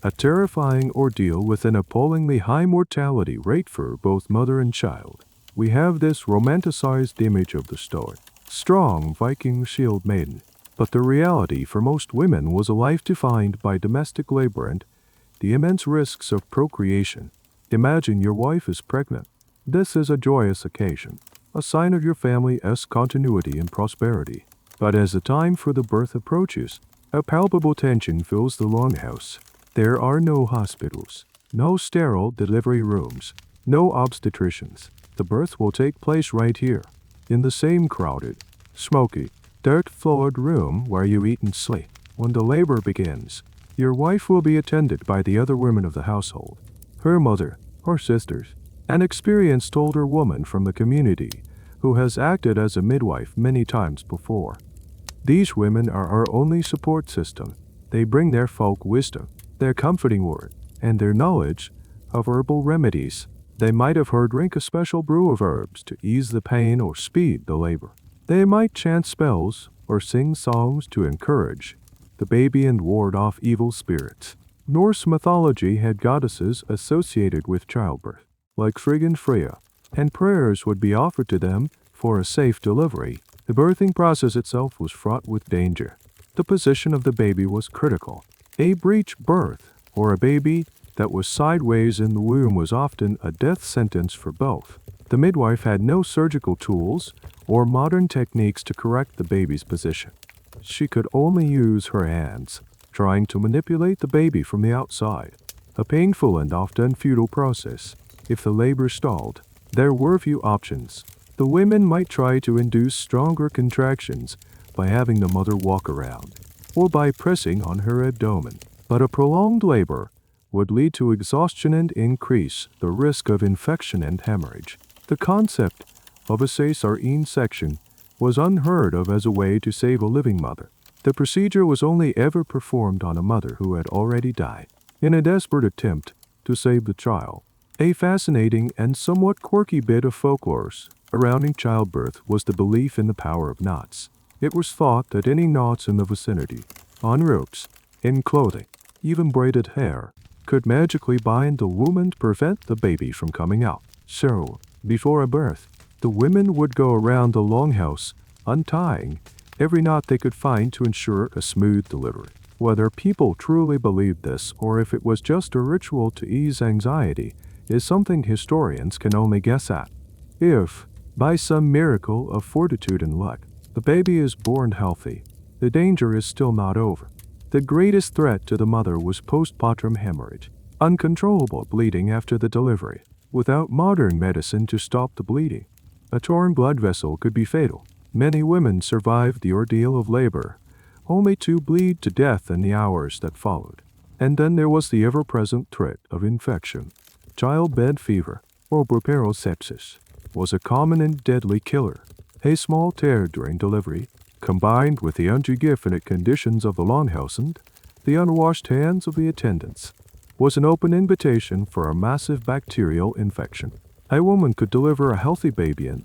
a terrifying ordeal with an appallingly high mortality rate for both mother and child. We have this romanticized image of the stoic, strong Viking shield maiden, but the reality for most women was a life defined by domestic labor and the immense risks of procreation. Imagine your wife is pregnant. This is a joyous occasion, a sign of your family's continuity and prosperity. But as the time for the birth approaches, a palpable tension fills the Longhouse. There are no hospitals, no sterile delivery rooms, no obstetricians. The birth will take place right here, in the same crowded, smoky, dirt-floored room where you eat and sleep. When the labor begins, your wife will be attended by the other women of the household, her mother, her sisters, an experienced older woman from the community who has acted as a midwife many times before. These women are our only support system. They bring their folk wisdom, their comforting word, and their knowledge of herbal remedies. They might have her drink a special brew of herbs to ease the pain or speed the labor. They might chant spells or sing songs to encourage the baby and ward off evil spirits. Norse mythology had goddesses associated with childbirth, like Frigg and Freya, and prayers would be offered to them for a safe delivery. The birthing process itself was fraught with danger. The position of the baby was critical. A breech birth, or a baby that was sideways in the womb, was often a death sentence for both. The midwife had no surgical tools or modern techniques to correct the baby's position. She could only use her hands, trying to manipulate the baby from the outside, a painful and often futile process. If the labor stalled, there were few options. The women might try to induce stronger contractions by having the mother walk around, or by pressing on her abdomen. But a prolonged labor would lead to exhaustion and increase the risk of infection and hemorrhage. The concept of a cesarean section was unheard of as a way to save a living mother. The procedure was only ever performed on a mother who had already died, in a desperate attempt to save the child. A fascinating and somewhat quirky bit of folklore surrounding childbirth was the belief in the power of knots. It was thought that any knots in the vicinity, on ropes, in clothing, even braided hair, could magically bind the womb and prevent the baby from coming out. So, before a birth, the women would go around the Longhouse, untying every knot they could find to ensure a smooth delivery. Whether people truly believed this or if it was just a ritual to ease anxiety is something historians can only guess at. If, by some miracle of fortitude and luck, the baby is born healthy, the danger is still not over. The greatest threat to the mother was postpartum hemorrhage, uncontrollable bleeding after the delivery. Without modern medicine to stop the bleeding, a torn blood vessel could be fatal. Many women survived the ordeal of labor, only to bleed to death in the hours that followed. And then there was the ever-present threat of infection. Childbed fever, or puerperal sepsis, was a common and deadly killer. A small tear during delivery, combined with the unhygienic conditions of the Longhouse and the unwashed hands of the attendants, was an open invitation for a massive bacterial infection. A woman could deliver a healthy baby and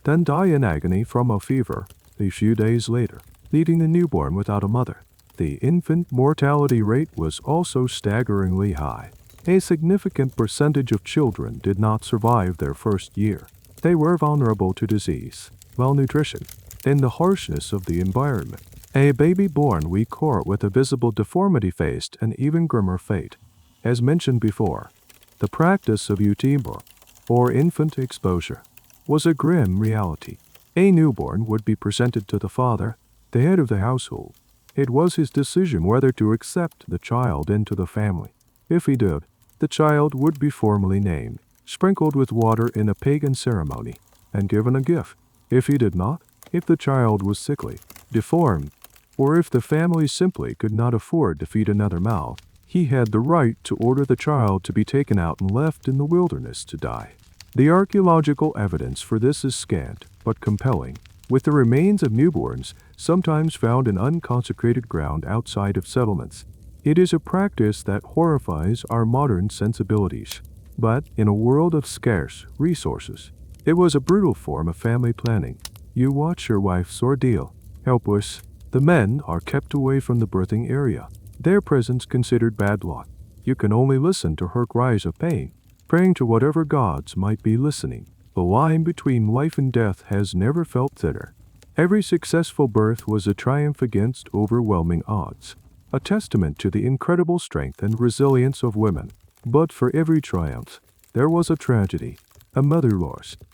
then die in agony from a fever a few days later, leaving the newborn without a mother. The infant mortality rate was also staggeringly high. A significant percentage of children did not survive their first year. They were vulnerable to disease, malnutrition, and the harshness of the environment. A baby born weak or with a visible deformity faced an even grimmer fate. As mentioned before, the practice of euthymia, or infant exposure, was a grim reality. A newborn would be presented to the father, the head of the household. It was his decision whether to accept the child into the family. If he did, the child would be formally named, sprinkled with water in a pagan ceremony, and given a gift. If he did not, if the child was sickly, deformed, or if the family simply could not afford to feed another mouth, he had the right to order the child to be taken out and left in the wilderness to die. The archaeological evidence for this is scant, but compelling, with the remains of newborns sometimes found in unconsecrated ground outside of settlements. It is a practice that horrifies our modern sensibilities, but in a world of scarce resources, it was a brutal form of family planning. You watch your wife's ordeal. Helpless, the men are kept away from the birthing area, their presence considered bad luck. You can only listen to her cries of pain, praying to whatever gods might be listening. The line between life and death has never felt thinner. Every successful birth was a triumph against overwhelming odds, a testament to the incredible strength and resilience of women. But for every triumph, there was a tragedy, a mother lost,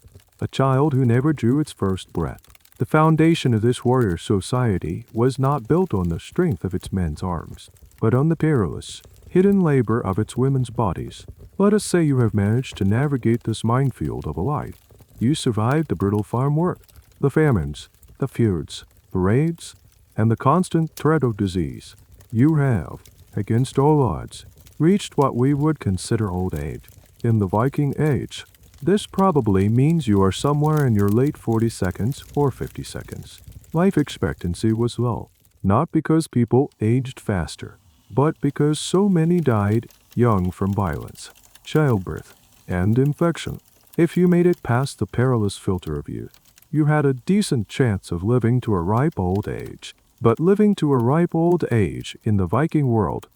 a child who never drew its first breath. The foundation of this warrior society was not built on the strength of its men's arms, but on the perilous, hidden labor of its women's bodies. Let us say you have managed to navigate this minefield of a life. You survived the brutal farm work, the famines, the feuds, the raids, and the constant threat of disease. You have, against all odds, reached what we would consider old age. In the Viking Age, this probably means you are somewhere in your late 42nd or 52nd. Life expectancy was low, not because people aged faster, but because so many died young from violence, childbirth, and infection. If you made it past the perilous filter of youth, you had a decent chance of living to a ripe old age. But living to a ripe old age in the Viking world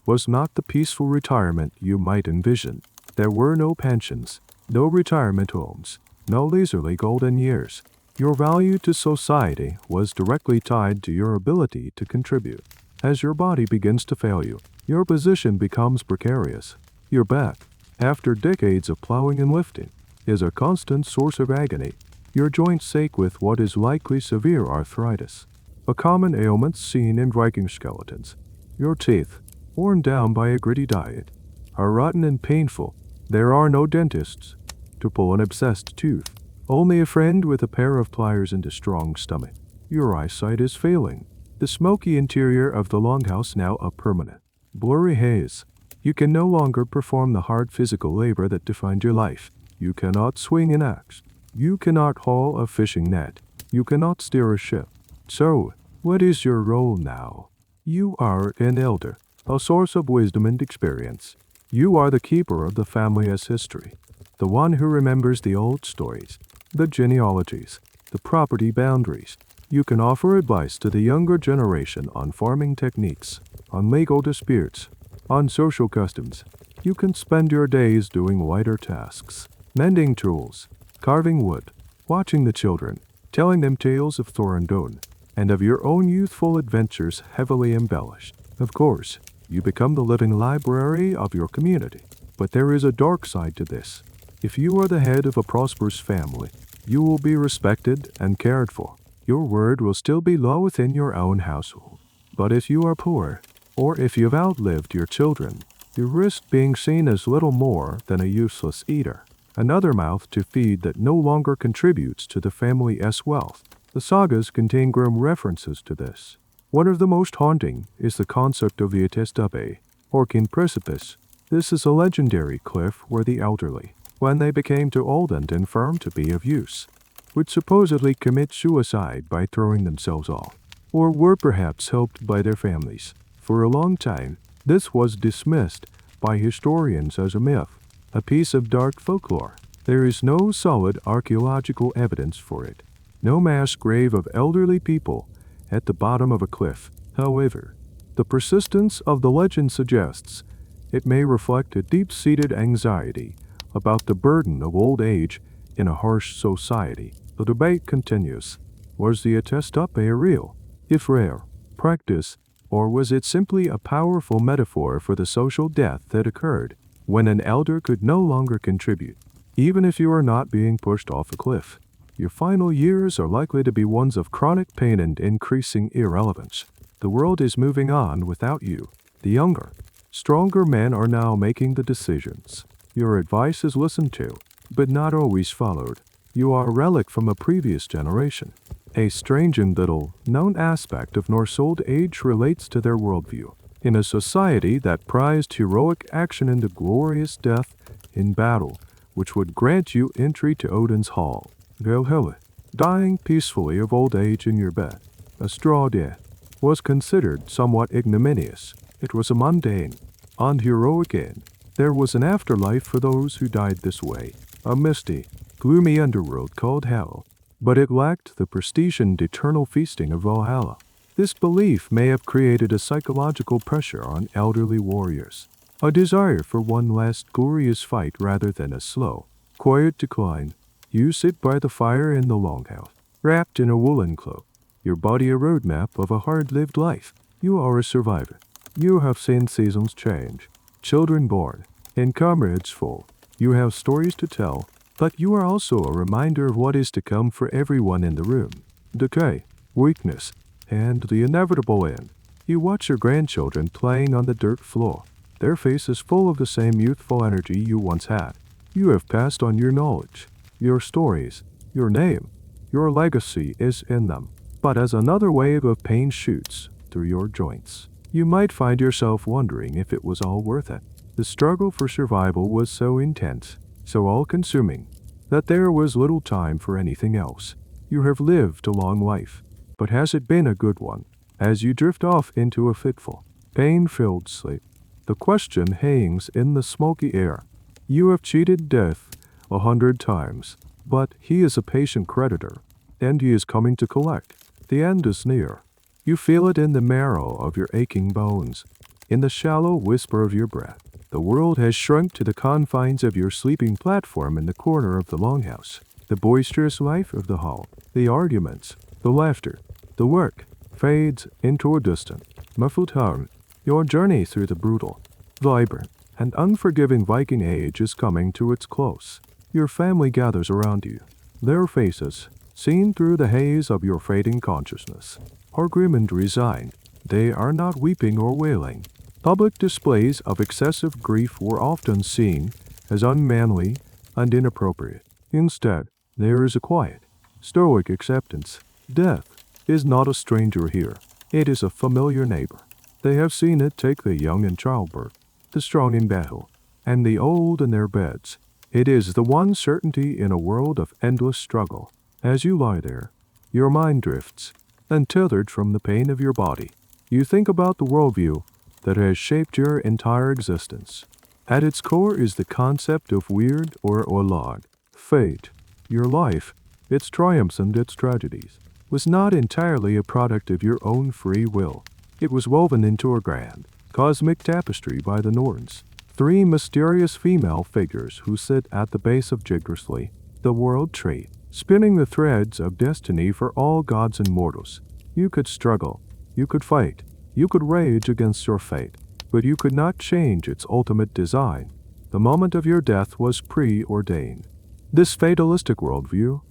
was not the peaceful retirement you might envision. There were no pensions, no retirement homes, no leisurely golden years. Your value to society was directly tied to your ability to contribute. As your body begins to fail you, your position becomes precarious. Your back, after decades of plowing and lifting, is a constant source of agony. Your joints ache with what is likely severe arthritis, a common ailment seen in Viking skeletons. Your teeth, worn down by a gritty diet, are rotten and painful. There are no dentists to pull an obsessed tooth, only a friend with a pair of pliers and a strong stomach. Your eyesight is failing, the smoky interior of the Longhouse now a permanent, blurry haze. You can no longer perform the hard physical labor that defined your life. You cannot swing an axe. You cannot haul a fishing net. You cannot steer a ship. So, what is your role now? You are an elder, a source of wisdom and experience. You are the keeper of the family's history, the one who remembers the old stories, the genealogies, the property boundaries. You can offer advice to the younger generation on farming techniques, on legal disputes, on social customs. You can spend your days doing lighter tasks, mending tools, carving wood, watching the children, telling them tales of Thor and Don, and of your own youthful adventures heavily embellished. Of course, you become the living library of your community. But there is a dark side to this. If you are the head of a prosperous family, you will be respected and cared for. Your word will still be law within your own household. But if you are poor, or if you've outlived your children, you risk being seen as little more than a useless eater, another mouth to feed that no longer contributes to the family's wealth. The sagas contain grim references to this. One of the most haunting is the concept of the Attestabe, or king precipice. This is a legendary cliff where the elderly, when they became too old and infirm to be of use, would supposedly commit suicide by throwing themselves off, or were perhaps helped by their families. For a long time, this was dismissed by historians as a myth, a piece of dark folklore. There is no solid archaeological evidence for it, no mass grave of elderly people at the bottom of a cliff. However, the persistence of the legend suggests it may reflect a deep-seated anxiety about the burden of old age in a harsh society. The debate continues. Was the attestape a real, if rare, practice, or was it simply a powerful metaphor for the social death that occurred when an elder could no longer contribute? Even if you are not being pushed off a cliff, your final years are likely to be ones of chronic pain and increasing irrelevance. The world is moving on without you. The younger, stronger men are now making the decisions. Your advice is listened to, but not always followed. You are a relic from a previous generation. A strange and little known aspect of Norse old age relates to their worldview. In a society that prized heroic action and a glorious death in battle, which would grant you entry to Odin's hall, Valhalla, dying peacefully of old age in your bed, a straw death, was considered somewhat ignominious. It was a mundane, unheroic end. There was an afterlife for those who died this way, a misty, gloomy underworld called Hell, but it lacked the prestige and eternal feasting of Valhalla. This belief may have created a psychological pressure on elderly warriors, a desire for one last glorious fight rather than a slow, quiet decline. You sit by the fire in the Longhouse, wrapped in a woolen cloak, your body a roadmap of a hard-lived life. You are a survivor. You have seen seasons change, children born, and comrades fall. You have stories to tell, but you are also a reminder of what is to come for everyone in the room. Decay, weakness, and the inevitable end. You watch your grandchildren playing on the dirt floor, their faces full of the same youthful energy you once had. You have passed on your knowledge, your stories, your name. Your legacy is in them. But as another wave of pain shoots through your joints, you might find yourself wondering if it was all worth it. The struggle for survival was so intense, so all-consuming, that there was little time for anything else. You have lived a long life, but has it been a good one? As you drift off into a fitful, pain-filled sleep, the question hangs in the smoky air. You have cheated death 100 times, but he is a patient creditor, and he is coming to collect. The end is near. You feel it in the marrow of your aching bones, in the shallow whisper of your breath. The world has shrunk to the confines of your sleeping platform in the corner of the Longhouse. The boisterous life of the hall, the arguments, the laughter, the work, fades into a distant, muffled hum. Your journey through the brutal, vibrant, and unforgiving Viking Age is coming to its close. Your family gathers around you. Their faces, seen through the haze of your fading consciousness, are grim and resigned. They are not weeping or wailing. Public displays of excessive grief were often seen as unmanly and inappropriate. Instead, there is a quiet, stoic acceptance. Death is not a stranger here. It is a familiar neighbor. They have seen it take the young in childbirth, the strong in battle, and the old in their beds. It is the one certainty in a world of endless struggle. As you lie there, your mind drifts, untethered from the pain of your body. You think about the worldview that has shaped your entire existence. At its core is the concept of weird or olag. Fate, your life, its triumphs and its tragedies, was not entirely a product of your own free will. It was woven into a grand, cosmic tapestry by the Norns. 3 mysterious female figures who sit at the base of Jiggersly, the world tree, spinning the threads of destiny for all gods and mortals. You could struggle, you could fight, you could rage against your fate, but you could not change its ultimate design. The moment of your death was preordained. This fatalistic worldview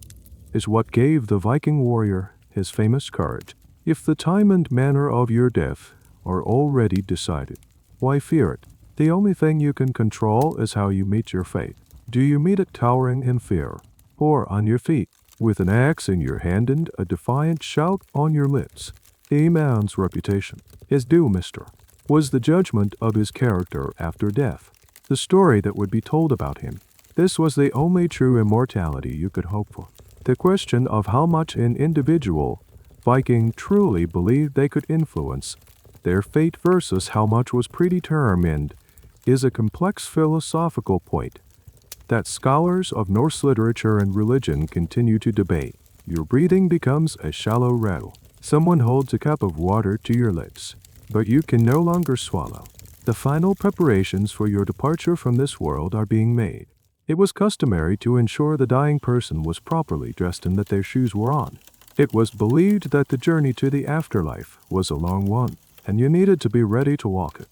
is what gave the Viking warrior his famous courage. If the time and manner of your death are already decided, why fear it? The only thing you can control is how you meet your fate. Do you meet it towering in fear, or on your feet, with an axe in your hand and a defiant shout on your lips? A man's reputation, his due, mister, was the judgment of his character after death, the story that would be told about him. This was the only true immortality you could hope for. The question of how much an individual Viking truly believed they could influence their fate versus how much was predetermined is a complex philosophical point that scholars of Norse literature and religion continue to debate. Your breathing becomes a shallow rattle. Someone holds a cup of water to your lips, but you can no longer swallow. The final preparations for your departure from this world are being made. It was customary to ensure the dying person was properly dressed and that their shoes were on. It was believed that the journey to the afterlife was a long one, and you needed to be ready to walk it.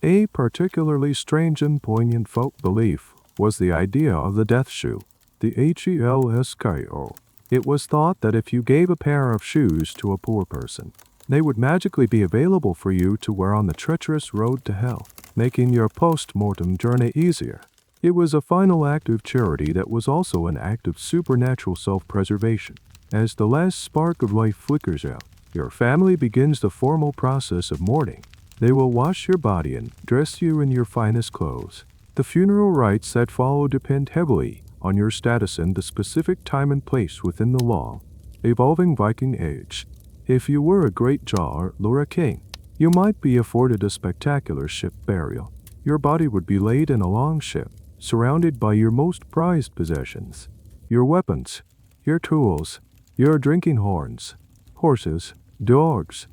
A particularly strange and poignant folk belief was the idea of the death shoe, the HELSKO. It was thought that if you gave a pair of shoes to a poor person, they would magically be available for you to wear on the treacherous road to hell, making your post-mortem journey easier. It was a final act of charity that was also an act of supernatural self-preservation. As the last spark of life flickers out, your family begins the formal process of mourning. They will wash your body and dress you in your finest clothes. The funeral rites that follow depend heavily on your status and the specific time and place within the long, evolving Viking Age. If you were a great Jarl or a king, you might be afforded a spectacular ship burial. Your body would be laid in a long ship, surrounded by your most prized possessions, your weapons, your tools, your drinking horns, horses, dogs,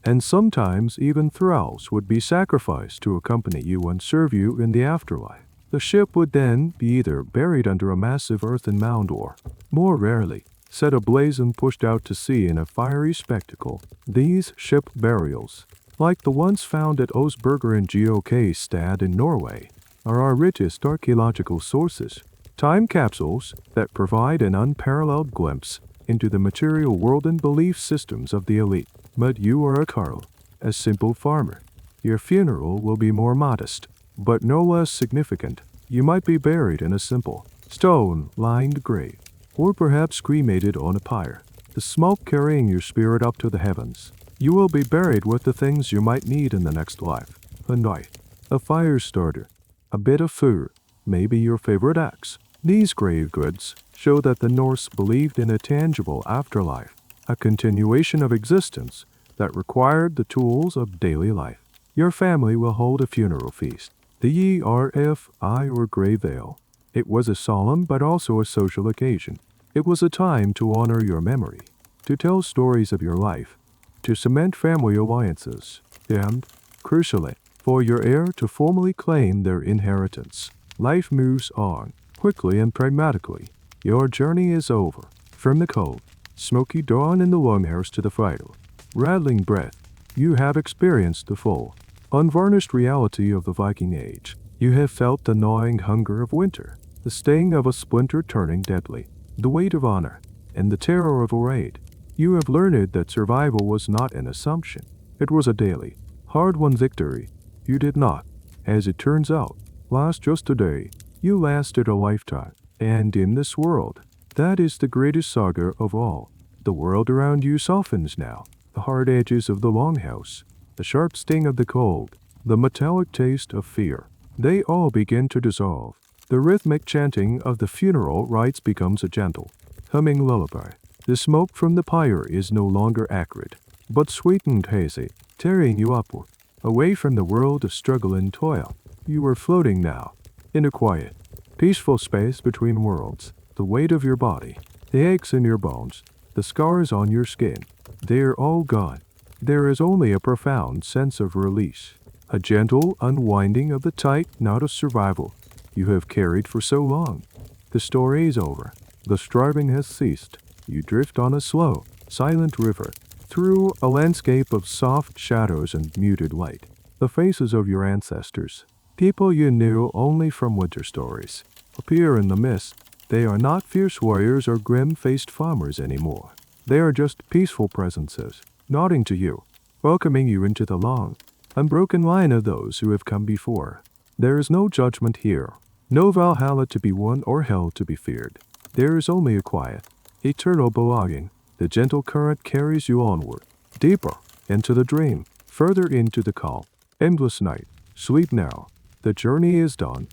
and sometimes even thralls would be sacrificed to accompany you and serve you in the afterlife. The ship would then be either buried under a massive earthen mound or, more rarely, set ablaze and pushed out to sea in a fiery spectacle. These ship burials, like the ones found at Osberger and Geokstad in Norway, are our richest archaeological sources, time capsules that provide an unparalleled glimpse into the material world and belief systems of the elite. But you are a Carl, a simple farmer. Your funeral will be more modest, but no less significant. You might be buried in a simple, stone-lined grave, or perhaps cremated on a pyre, the smoke carrying your spirit up to the heavens. You will be buried with the things you might need in the next life: a knife, a fire starter, a bit of food, maybe your favorite axe. These grave goods show that the Norse believed in a tangible afterlife, a continuation of existence that required the tools of daily life. Your family will hold a funeral feast, the ERFI or grave ale. It was a solemn but also a social occasion. It was a time to honor your memory, to tell stories of your life, to cement family alliances, and, crucially, for your heir to formally claim their inheritance. Life moves on, quickly and pragmatically. Your journey is over. From the cold, smoky dawn in the Longhouse to the vital, rattling breath, you have experienced the full, unvarnished reality of the Viking Age. You have felt the gnawing hunger of winter, the sting of a splinter turning deadly, the weight of honor, and the terror of a raid. You have learned that survival was not an assumption. It was a daily, hard-won victory. You did not, as it turns out, last just a day. You lasted a lifetime. And in this world, that is the greatest saga of all. The world around you softens now. The hard edges of the Longhouse, the sharp sting of the cold, the metallic taste of fear, they all begin to dissolve. The rhythmic chanting of the funeral rites becomes a gentle, humming lullaby. The smoke from the pyre is no longer acrid, but sweet and hazy, carrying you upward, away from the world of struggle and toil. You are floating now, in a quiet, peaceful space between worlds. The weight of your body, the aches in your bones, the scars on your skin, they're all gone. There is only a profound sense of release, a gentle unwinding of the tight knot of survival you have carried for so long. The story is over. The striving has ceased. You drift on a slow, silent river, through a landscape of soft shadows and muted light. The faces of your ancestors, people you knew only from winter stories, appear in the mist. They are not fierce warriors or grim-faced farmers anymore. They are just peaceful presences, nodding to you, welcoming you into the long, unbroken line of those who have come before. There is no judgment here, no Valhalla to be won or hell to be feared. There is only a quiet, eternal belonging. The gentle current carries you onward, deeper into the dream, further into the calm, endless night. Sleep now. The journey is done.